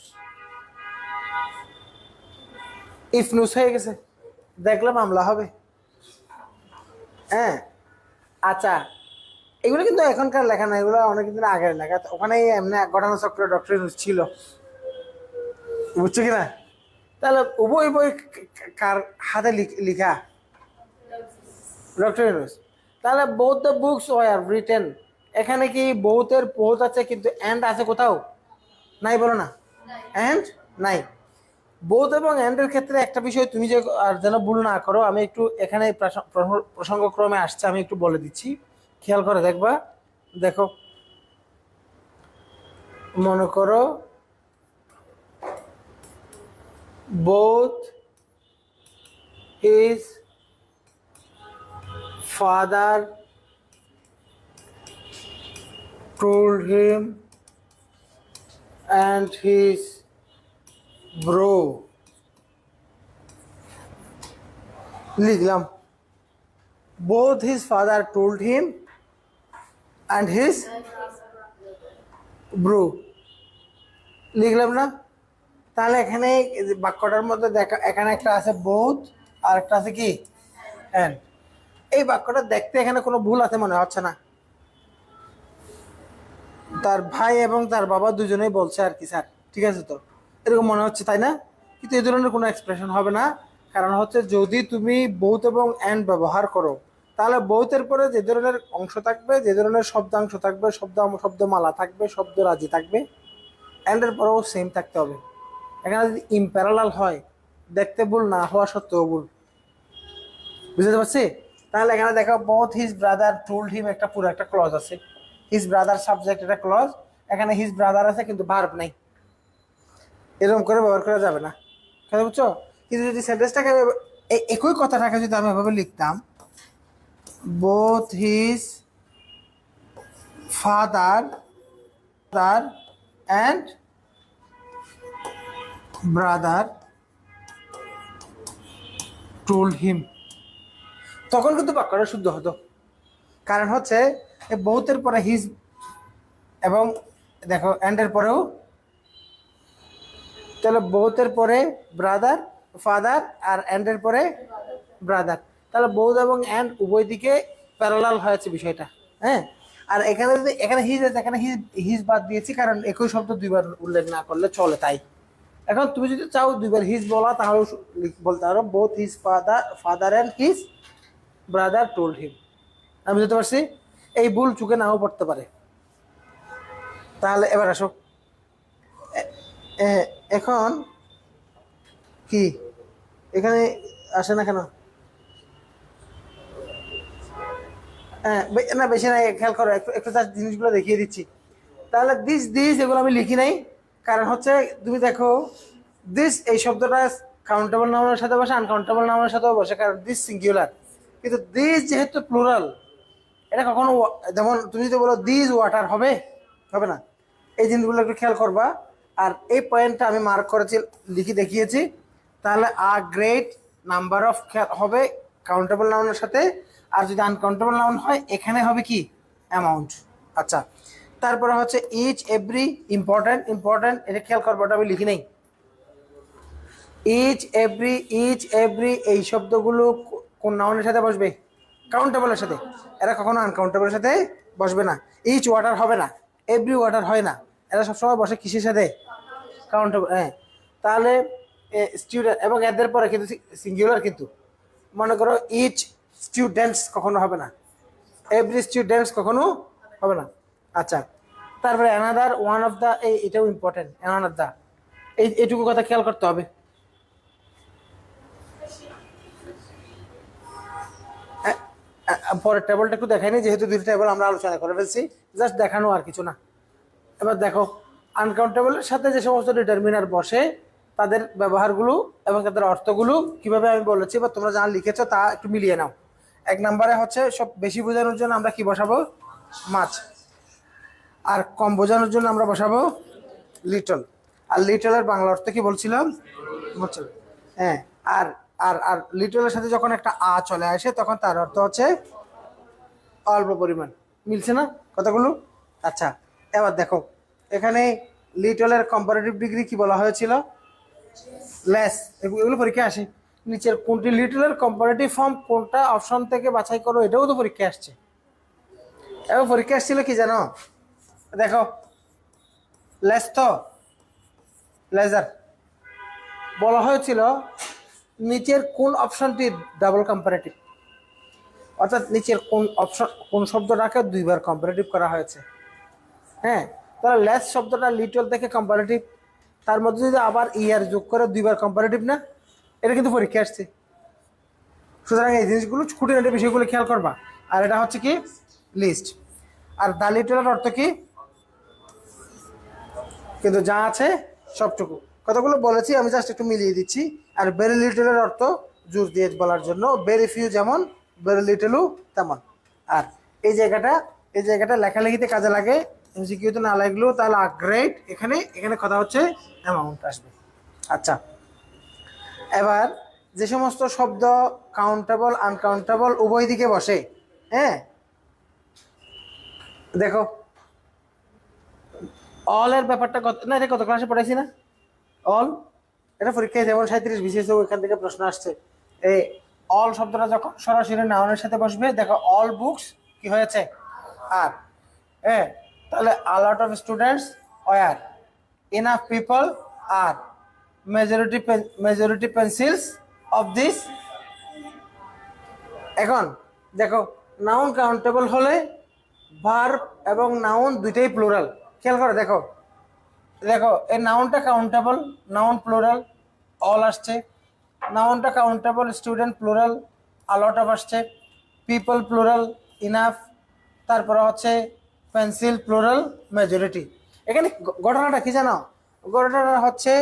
ইফনুস হয়ে গেছে, দেখলে মামলা হবে। হ্যাঁ, আচ্ছা, এগুলো কিন্তু এখনকার লেখা না, এগুলো অনেকদিন আগের লেখা, ওখানে এমনি ঘটনাচক্র ডক্টর ইউনুস ছিল, বুঝছো কিনা? তাহলে উভয় বই কার হাতে লিখা? ডক্টর ইউনুস। তাহলে both the books were written, এখানে কি বোথের বোথ আছে কিন্তু এন্ড আছে কোথাও? নাই, বলো না, এন্ড নাই। বোথ এবং অ্যান্ডের ক্ষেত্রে একটা বিষয় তুমি যে আর যেন ভুল না করো, আমি একটু এখানে প্রসঙ্গক্রমে আসছে, আমি একটু বলে দিচ্ছি, খেয়াল করে দেখবা। দেখো, মনে করো both his father told him and his bro, লিখলাম both his father told him and his bro, লিখলাম না? তাহলে এখানে এই যে বাক্যটার মধ্যে দেখা, এখানে একটা আছে both আর একটা আছে কি and। এই বাক্যটা দেখতে এখানে কোনো ভুল আছে মনে হচ্ছে না? তার ভাই এবং তার বাবা দুজনেই বলছে আর কি স্যার, ঠিক আছে তো, এরকম মনে হচ্ছে তাই না? কিন্তু এই ধরনের কোনো এক্সপ্রেশন হবে না। কারণ হচ্ছে যদি তুমি both এবং and ব্যবহার করো, তাহলে both-এর পরে যে ধরনের অংশ থাকবে, যে ধরনের শব্দাংশ থাকবে, শব্দমালা থাকবে, শব্দরাজি থাকবে, and-এর পরেও সেম থাকতে হবে। এখানে যদি ইম্প্যারালাল হয়, দেখতে ভুল না হওয়া সত্ত্বেও ভুল, বুঝতে পারছি? তাহলে এখানে দেখো both his brother told him, একটা পুরো একটা ক্লজ আছে, হিজ ব্রাদার সাবজেক্ট একটা ক্লজ, এখানে হিজ ব্রাদার আছে কিন্তু ভার্ব নাই, এরকম করে ব্যবহার করা যাবে না, কথা বুঝছো? কিন্তু যদি সেন্টেন্সটাকে একই কথাটাকে যদি আমি এভাবে লিখতাম, both his father and brother told him, তখন কিন্তু বাক্যটা শুদ্ধ হতো। কারণ হচ্ছে বহুতের পরে হিজ এবং দেখো অ্যান্ডের পরেও, তাহলে বহুতের পরে ব্রাদার ফাদার আর অ্যান্ডের পরে ব্রাদার, তাহলে বোথ এবং অ্যান্ড উভয় দিকে প্যারালাল হয়েছে বিষয়টা। হ্যাঁ, আর এখানে যদি এখানে হিজ আছে, এখানে হিজ হিজ বাদ দিয়েছি কারণ একই শব্দ দুইবার উল্লেখ না করলে চলে, তাই। এখন তুমি যদি চাও দুইবার হিজ বলা, তাহলে বলতে পারো both his father and his brother told him. আমি বুঝতে পারছি, এই ভুল চুকে নাও পড়তে পারে। তাহলে এবার আসো, এখন কি এখানে আসে না কেন? হ্যাঁ, না বেশি নাই, খেয়াল করো, একটু একটু তার জিনিসগুলো দেখিয়ে দিচ্ছি। তাহলে দিস দিস এগুলো আমি লিখি নাই, কারণ হচ্ছে তুমি দেখো দিস এই শব্দটা কাউন্টেবল নাউনের সাথে বসে, আনকাউন্টেবল নাউনের সাথেও বসে, কারণ দিস সিঙ্গুলার। কিন্তু দিস যেহেতু প্লুরাল, এটা কখনো যেমন তুমি যদি বলো দিস ওয়াটার, হবে হবে না। এই জিনিসগুলো একটু খেয়াল করবা। আর এই পয়েন্টটা আমি মার্ক করেছি, লিখে দেখিয়েছি। তাহলে আ গ্রেট নাম্বার অফ হবে কাউন্টেবল নাউনের সাথে, আর যদি আনকাউন্টেবল নাউন হয় এখানে হবে কি অ্যামাউন্ট। আচ্ছা, তারপরে হচ্ছে ইচ এভরি, ইম্পর্ট্যান্ট ইম্পর্ট্যান্ট, এটা খেয়াল করবো, ওটা আমি লিখি নেই। ইচ এভরি এই শব্দগুলো কোন নাউনের সাথে বসবে? কাউন্টেবলের সাথে। এরা কখনো আনকাউন্টেবলের সাথে বসবে না। ইচ ওয়াটার হবে না, এভরি ওয়াটার হয় না, এরা সবসময় বসে কিসের সাথে? কাউন্টেবল। হ্যাঁ, তাহলে স্টুডেন্ট এবং এদের পরে কিন্তু সিঙ্গুলার, কিন্তু মনে করো ইচ স্টুডেন্টস কখনো হবে না, এভরি স্টুডেন্টস কখনো হবে না। আচ্ছা, তারপরে অ্যানাদার ওয়ান অফ দ্য, এটাও ইম্পর্টেন্ট, অ্যানাদার দ্য, এইটুকু কথা খেয়াল করতে হবে। পরের টেবলটা একটু দেখাই নি, যেহেতু দুটো টেবল আমরা আলোচনা করে ফেলছি, জাস্ট দেখানো আর কিছু না। এবার দেখো আনকাউন্টেবলের সাথে যে সমস্ত ডিটারমিনার বসে, তাদের ব্যবহারগুলো এবং তাদের অর্থগুলো কিভাবে আমি বলেছি বা তোমরা যা লিখেছো তা একটু মিলিয়ে নাও। এক নম্বরে হচ্ছে সব বেশি বোঝানোর জন্য আমরা কি বসাবো? মাছ। আর কম বোঝানোর জন্য আমরা বসাবো লিটল। আর লিটলের বাংলা অর্থ কি বলছিলাম? বুঝছো? হ্যাঁ, আর আর আর লিটলের সাথে যখন একটা আ চলে আসে, তখন তার অর্থ হচ্ছে অল্প পরিমাণ। মিলছে না কথাগুলো? আচ্ছা, এবার দেখো এখানে লিটলের কম্পারেটিভ ডিগ্রি কি বলা হয়েছিল? লেস। এগুলো পরীক্ষা আসে। নিচের কোনটি লিটলের কম্পারেটিভ ফর্ম, কোনটা অপশন থেকে বাছাই করো, এটাও তো পরীক্ষা আসছে। এবং পরীক্ষা আসছিল কি জানো? দেখো লেস তো লেজার বলা হয়েছিল, নিচের কোন অপশনটি ডাবল কম্পারেটিভ, অর্থাৎ নিচের কোন অপশন, কোন শব্দটাকে দুইবার কম্পারেটিভ করা হয়েছে। হ্যাঁ, তাহলে লেস শব্দটা লিটল থেকে কম্পারেটিভ, তার মধ্যে যদি আবার ইয়ার যোগ করে দুইবার কম্পারেটিভ না, এটা কিন্তু পরীক্ষা আসছে। সুতরাং এই জিনিসগুলো খুঁটিনাটি বিষয়গুলো খেয়াল করবা। আর এটা হচ্ছে কি লিস্ট। আর দ্য লিটলের অর্থ কি? কিন্তু যা আছে সবটুকু। কতগুলো বলেছি আমি জাস্ট একটু মিলিয়ে দিচ্ছি। আর ভেরি লিটলের অর্থ জোর দিয়ে বলার জন্য, ভেরি ফিউ যেমন, ভেরি লিটলও তেমন। আর এই জায়গাটা লেখালেখিতে কাজে লাগে, এমসিকিউতে না লাগলেও তাহলে গ্রেট। এখানে এখানে কথা হচ্ছে অ্যামাউন্ট আসবে। আচ্ছা, এবার যে সমস্ত শব্দ কাউন্টেবল আনকাউন্টেবল উভয় দিকে বসে, হ্যাঁ দেখো অল এর ব্যাপারটা কত না, এটা কত ক্লাসে পড়াইছি না? অল এটা পরীক্ষায় যেমন 37 বিশেষ এখান থেকে প্রশ্ন আসছে। এই অল শব্দটা যখন সরাসরি নাউনের সাথে বসবে, দেখো অল বুকস কি হয়েছে আর, হ্যাঁ তাহলে a lot of students were, enough people are, majority pencils of this. এখন দেখো নাউন কাউন্টেবল হলে ভার্ব এবং নাউন দুইটাই প্লুরাল। খেয়াল করে দেখো, দেখো এই নাউনটা কাউন্টেবল, নাউন প্লুরাল অল আসছে। নাউনটা countable, student plural a lot of আসছে। পিপল প্লুরাল ইনাফ, তারপরে হচ্ছে পেন্সিল প্লুরাল মেজরিটি। এখানে ঘটনাটা কি জানো? ঘটনাটা হচ্ছে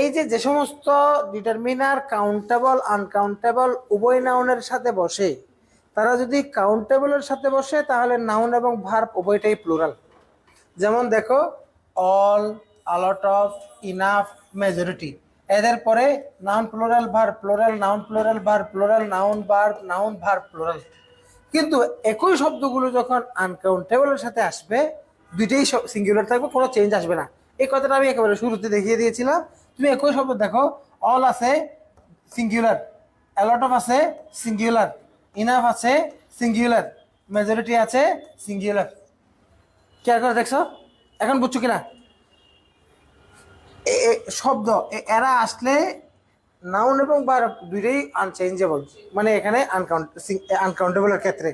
এই যে সমস্ত ডিটারমিনার কাউন্টেবল আনকাউন্টেবল উভয় নাউনের সাথে বসে, তারা যদি কাউন্টেবলের সাথে বসে তাহলে নাউন এবং ভার্ব উভয়টাই প্লুরাল। যেমন দেখো all, a lot of, enough, majority, এদের পরে noun plural verb plural, noun plural verb plural, noun verb plural. কিন্তু একই শব্দগুলো যখন আনকাউন্টেবলের সাথে আসবে, দুইটাই সিঙ্গুলার থাকবে, কোনো চেঞ্জ আসবে না। এই কথাটা আমি একেবারে শুরুতে দেখিয়ে দিয়েছিলাম। তুমি একই শব্দ দেখো, অল আছে সিঙ্গুলার, আ লট অফ আছে সিঙ্গুলার, ইনাফ আছে সিঙ্গুলার, মেজরিটি আছে সিঙ্গুলার। খেয়াল করে দেখছো? এখন বুঝছো কিনা? শব্দ এরা আসলে নাউন এবং ভার্ব দুইটাই আনচেঞ্জেবল, মানে এখানে আনকাউন্টেবলের ক্ষেত্রে।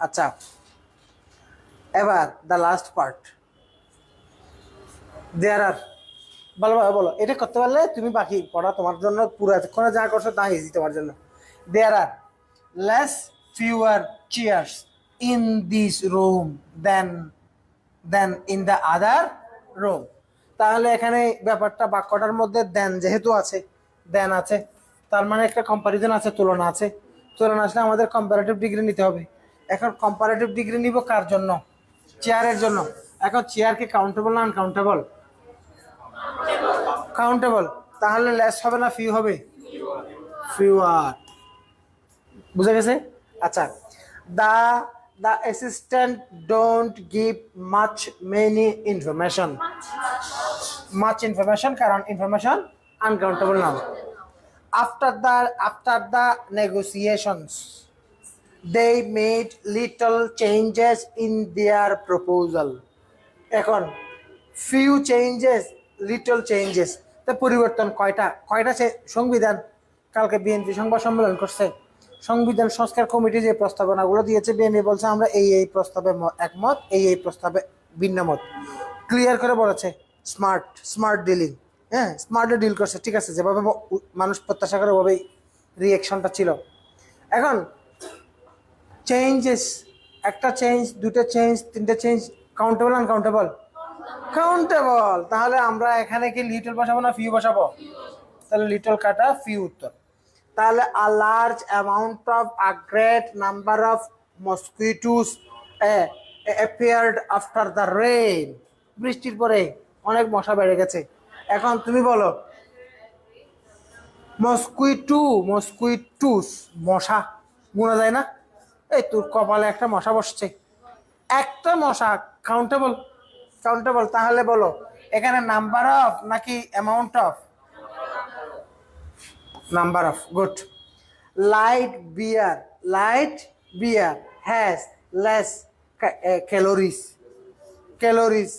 আচ্ছা, এবার দ্য লাস্ট পার্ট, দেয়ার আর। বলো বলো বলো, এটা করতে পারলে তুমি বাকি পড়া তোমার জন্য পুরো এতক্ষণে যা করছো তা ইজি তোমার জন্য। There are less fewer chairs in this room than in the other room. তাহলে এখানে ব্যাপারটা বাক্যটার মধ্যে দেন যেহেতু আছে, দেন আছে, তার মানে একটা কম্পারিজন আছে, তুলনা আছে। তুলনা আসলে আমাদের কম্পারেটিভ ডিগ্রি নিতে হবে। এখন কম্পারেটিভ ডিগ্রি নিব কার জন্য? চেয়ারের জন্য। এখন চেয়ার কি কাউন্টেবল না আনকাউন্টেবল? কাউন্টেবল। তাহলে লেস হবে না ফিউ হবে? ফিউয়ার। বুঝা গেছে? আচ্ছা, the the assistant don't give many information. Much information, কারণ ইনফরমেশন আনকাউন্টেবল নাম। After the negotiations, they made little changes in their proposal. এখন few changes, little changes, তা পরিবর্তন কয়টা সংবিধান কালকে বিএনপি সংবাদ সম্মেলন করছে। সংবিধান সংস্কার কমিটি যে প্রস্তাবনাগুলো দিয়েছে, বিএনপি বলছে আমরা এই প্রস্তাবে একমত, এই প্রস্তাবে ভিন্ন মত। ক্লিয়ার করে বলেছে স্মার্ট ডিলিং। হ্যাঁ, স্মার্টলি ডিল করছে, ঠিক আছে, যেভাবে মানুষ প্রত্যাশা করে ওভাবেই রিয়েকশনটা ছিল। এখন চেঞ্জেস, একটা চেঞ্জ, দুটো চেঞ্জ, তিনটে চেঞ্জ, কাউন্টেবল আনকাউন্টেবল? কাউন্টেবল। তাহলে আমরা এখানে কি লিটল বসাবো না ফিউ বসাবো? তাহলে লিটল কাটা ফিউ উত্তর। তাহলে a large amount of, a great number of mosquitoes appeared after the rain. বৃষ্টির পরে অনেক মশা বেড়ে গেছে। এখন তুমি বলো মসকুইটুস, মশা গুণা যায় না? এই তোর কপালে একটা মশা বসছে, একটা মশা কাউন্টেবল? কাউন্টেবল। তাহলে বলো এখানে নাম্বার অফ নাকি amount of? Number of. Good. Light beer has less calories,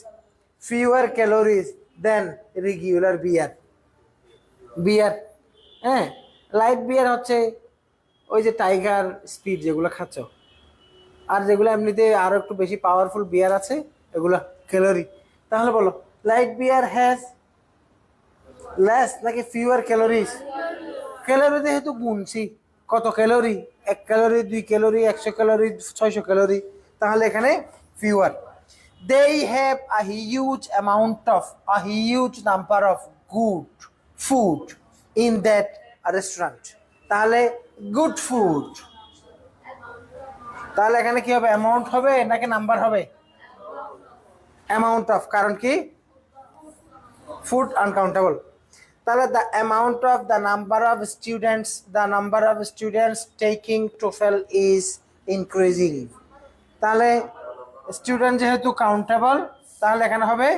fewer calories than regular beer. হ্যাঁ, লাইট বিয়ার হচ্ছে ওই যে টাইগার স্পিড যেগুলো খাচ্ছ, আর যেগুলো এমনিতে আরো একটু বেশি পাওয়ারফুল বিয়ার আছে এগুলো ক্যালোরি। তাহলে বলো লাইট বিয়ার হ্যাজ লেস নাকি ফিউয়ার ক্যালোরিজ? ক্যালোরি যেহেতু গুনছি কত calorie, 1 calorie, 2 calorie, 100 calorie, 600 calorie, তাহলে এখানে fewer. They have a huge number of good food in that restaurant. তাহলে গুড ফুড, তাহলে এখানে কি হবে, অ্যামাউন্ট হবে নাকি নাম্বার হবে? অ্যামাউন্ট অফ, কারণ কি ফুড আনকাউন্টেবল। তাহলে the number of students taking TOEFL is increasing. তাহলে স্টুডেন্ট যেহেতু কাউন্টেবল, তাহলে এখানে হবে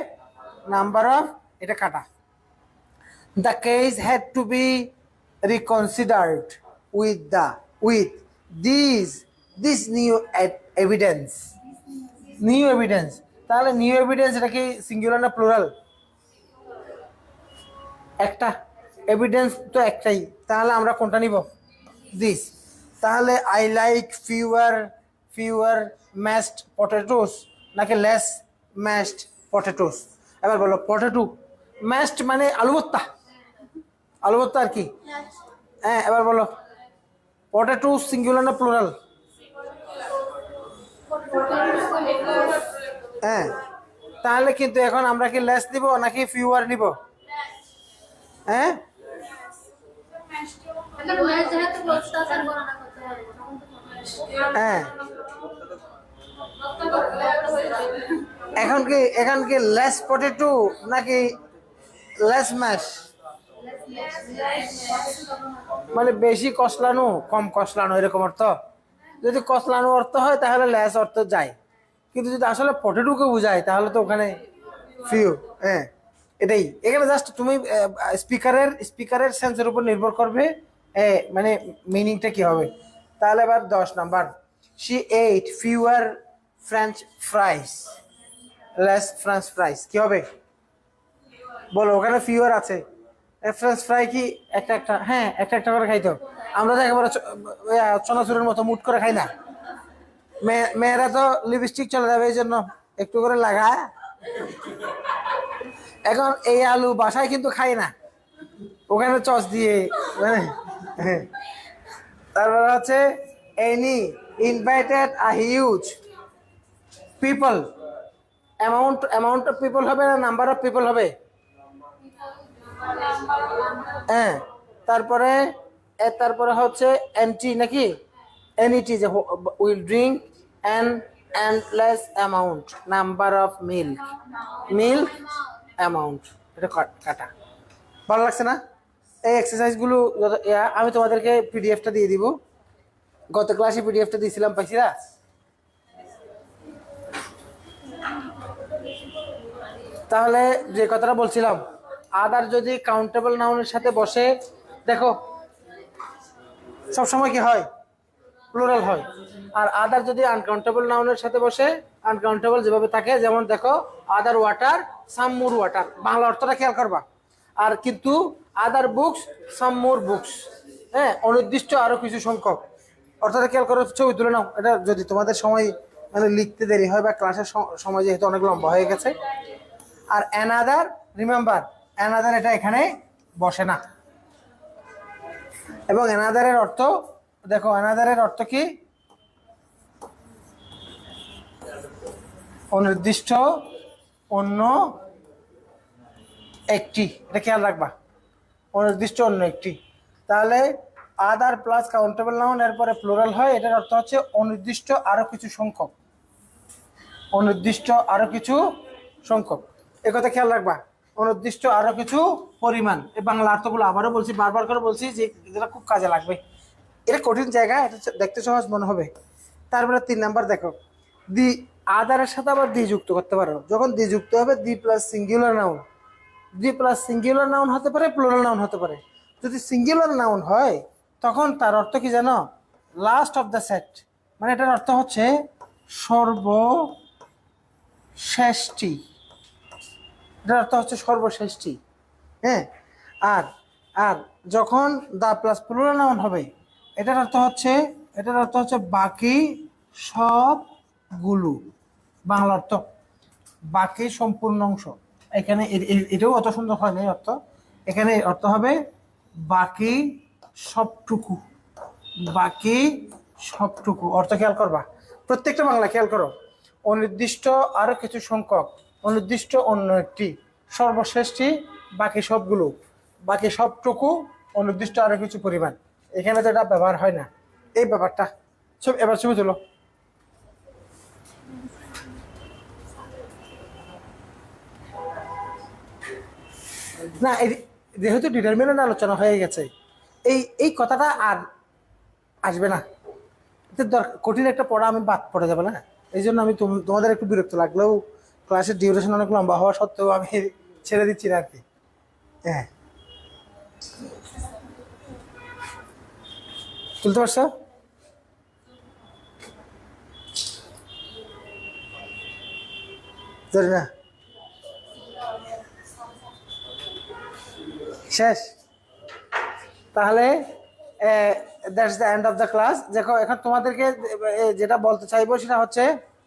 নাম্বার অফ, এটা কাটা। The case had to be reconsidered with this new evidence. তাহলে নিউ এভিডেন্স এটা কি সিঙ্গুলার না প্লুরাল? একটা এভিডেন্স তো একটাই, তাহলে আমরা কোনটা নিব? দিস। তাহলে I like fewer mashed potatoes নাকি লেস ম্যাশড পটেটোস? এবার বলো, পটেটো ম্যাশড মানে আলু ভর্তা, আলু ভর্তা আর কি। হ্যাঁ, এবার বলো পটেটো সিঙ্গুলার না প্লুরাল? হ্যাঁ, তাহলে কিন্তু এখন আমরা কি লেস নিব নাকি ফিউয়ার নিব? হ্যাঁ, হ্যাঁ, এখন কি লেস পটেটো নাকি লেস ম্যাশ? মানে বেশি কষলানো কম কষলানো এরকম অর্থ? যদি কষলানো অর্থ হয় তাহলে লেস অর্থ যায়, কিন্তু যদি আসলে পটেটোকে বোঝায় তাহলে তো ওখানে ফিউ। হ্যাঁ, এটাই এখানে জাস্ট তুমি স্পিকারের সেন্সের উপর নির্ভর করবে মানে মিনিংটা কি হবে। তাহলে এবার 10 number, she eight fewer French fries less French fries, কি হবে বলো? ওখানে ফিউয়ার আছে, ফ্রেঞ্চ ফ্রাই কি একটা একটা, হ্যাঁ একটা একটা করে খাইতো। আমরা তো একেবারে চনাচুরের মতো মুট করে খাই না, মেয়েরা তো লিপস্টিক চলে যাবে এই জন্য একটু করে লাগায়। এখন এই আলু বাসায় কিন্তু খাই না, ওখানে চস দিয়ে মানে। তারপরে হচ্ছে any invited a huge people, amount of people হবে না নাম্বার অফ পিপল হবে? হ্যাঁ, তারপরে হচ্ছে এনটি নাকি এনইটি, যে will drink endless amount number of milk amount, এটা কাটা। ভালো লাগছে না? এই এক্সারসাইজগুলো আমি তোমাদেরকে পিডিএফটা দিয়ে দিব, গত ক্লাসে পিডিএফটা দিয়েছিলাম, পাইছিলা? তাহলে যে কথাটা বলছিলাম, আদার যদি কাউন্টেবল নাউনের সাথে বসে, দেখো সবসময় কি হয়, প্লুরাল হয়। আর আদার যদি আনকাউন্টেবল নাউনের সাথে বসে, আনকাউন্টেবল যেভাবে থাকে, যেমন দেখো আদার ওয়াটার সাম মোর ওয়াটার, বাংলা অর্থটা খেয়াল করবা। আর কিন্তু আদার বুকস সাম মোর বুকস, হ্যাঁ অনির্দিষ্ট আরো কিছু সংখ্যক, অর্থাৎ খেয়াল করে ছবি তুলে নাও। এটা যদি তোমাদের সময় মানে লিখতে দেরি হয় বা ক্লাসের সময় যেহেতু অনেক লম্বা হয়ে গেছে। আর অ্যানাদার, রিমেম্বার অ্যানাদার এটা এখানে বসে না। এবং অ্যানাদারের অর্থ দেখো, অ্যানাদারের অর্থ কি? অনির্দিষ্ট, অন্য একটি, এটা খেয়াল রাখবা, অনির্দিষ্ট অন্য একটি। তাহলে আদার প্লাস কাউন্টেবল নাউন এরপরে প্লুরাল হয়, এটার অর্থ হচ্ছে অনির্দিষ্ট আরো কিছু সংখ্যক, অনির্দিষ্ট আরো কিছু সংখ্যক, একথা খেয়াল রাখবা। অনির্দিষ্ট আরো কিছু পরিমাণ, এই বাংলা অর্থগুলো আবারও বলছি, বারবার করে বলছি, যে যেটা খুব কাজে লাগবে। এটা কঠিন জায়গা, এটা দেখতে সহজ মনে হবে। তারপরে 3 নাম্বার দেখো, দি আদারের সাথে আবার দি যুক্ত করতে পারো। যখন দি যুক্ত হবে, the plus singular noun, the plus singular noun হতে পারে, প্লুরাল নাউন হতে পারে। যদি সিঙ্গুলার নাউন হয় তখন তার অর্থ কি জানো? লাস্ট অফ দ্য সেট, মানে এটার অর্থ হচ্ছে সর্বশেষটি, এটার অর্থ হচ্ছে সর্বশেষটি। হ্যাঁ, আর আর যখন দা প্লাস প্লুরাল নাউন হবে, এটার অর্থ হচ্ছে বাকি সবগুলো, বাংলা অর্থ বাকি সম্পূর্ণ অংশ। এখানে এটাও অত সুন্দর হয় না অর্থ, এখানে অর্থ হবে বাকি সবটুকু, বাকি সবটুকু। অর্থ খেয়াল করবা, প্রত্যেকটা বাংলা খেয়াল করো। অনির্দিষ্ট আরো কিছু সংখ্যক, অনির্দিষ্ট অন্য একটি, সর্বশেষটি, বাকি সবগুলো, বাকি সবটুকু, অনির্দিষ্ট আরো কিছু পরিমাণ। এখানে তো এটা ব্যবহার হয় না, এই ব্যাপারটা। এবার ছবি তুলো। না যেহেতু ডিটারমিনেন্ট আলোচনা হয়ে গেছে, এই এই কথাটা আর আসবে না। কঠিন একটা পড়া আমি বাদ পড়ে যাবে না, এই জন্য আমি তোমাদের একটু বিরক্ত লাগলেও, ক্লাসের ডিউরেশন অনেক লম্বা হওয়া সত্ত্বেও আমি ছেড়ে দিচ্ছি না আর কি। হ্যাঁ, তুলতে পারছো? জানি না, শেষ? তাহলে that's the end of the class. দেখো এখন তোমাদেরকে যেটা বলতে চাইবো সেটা হচ্ছে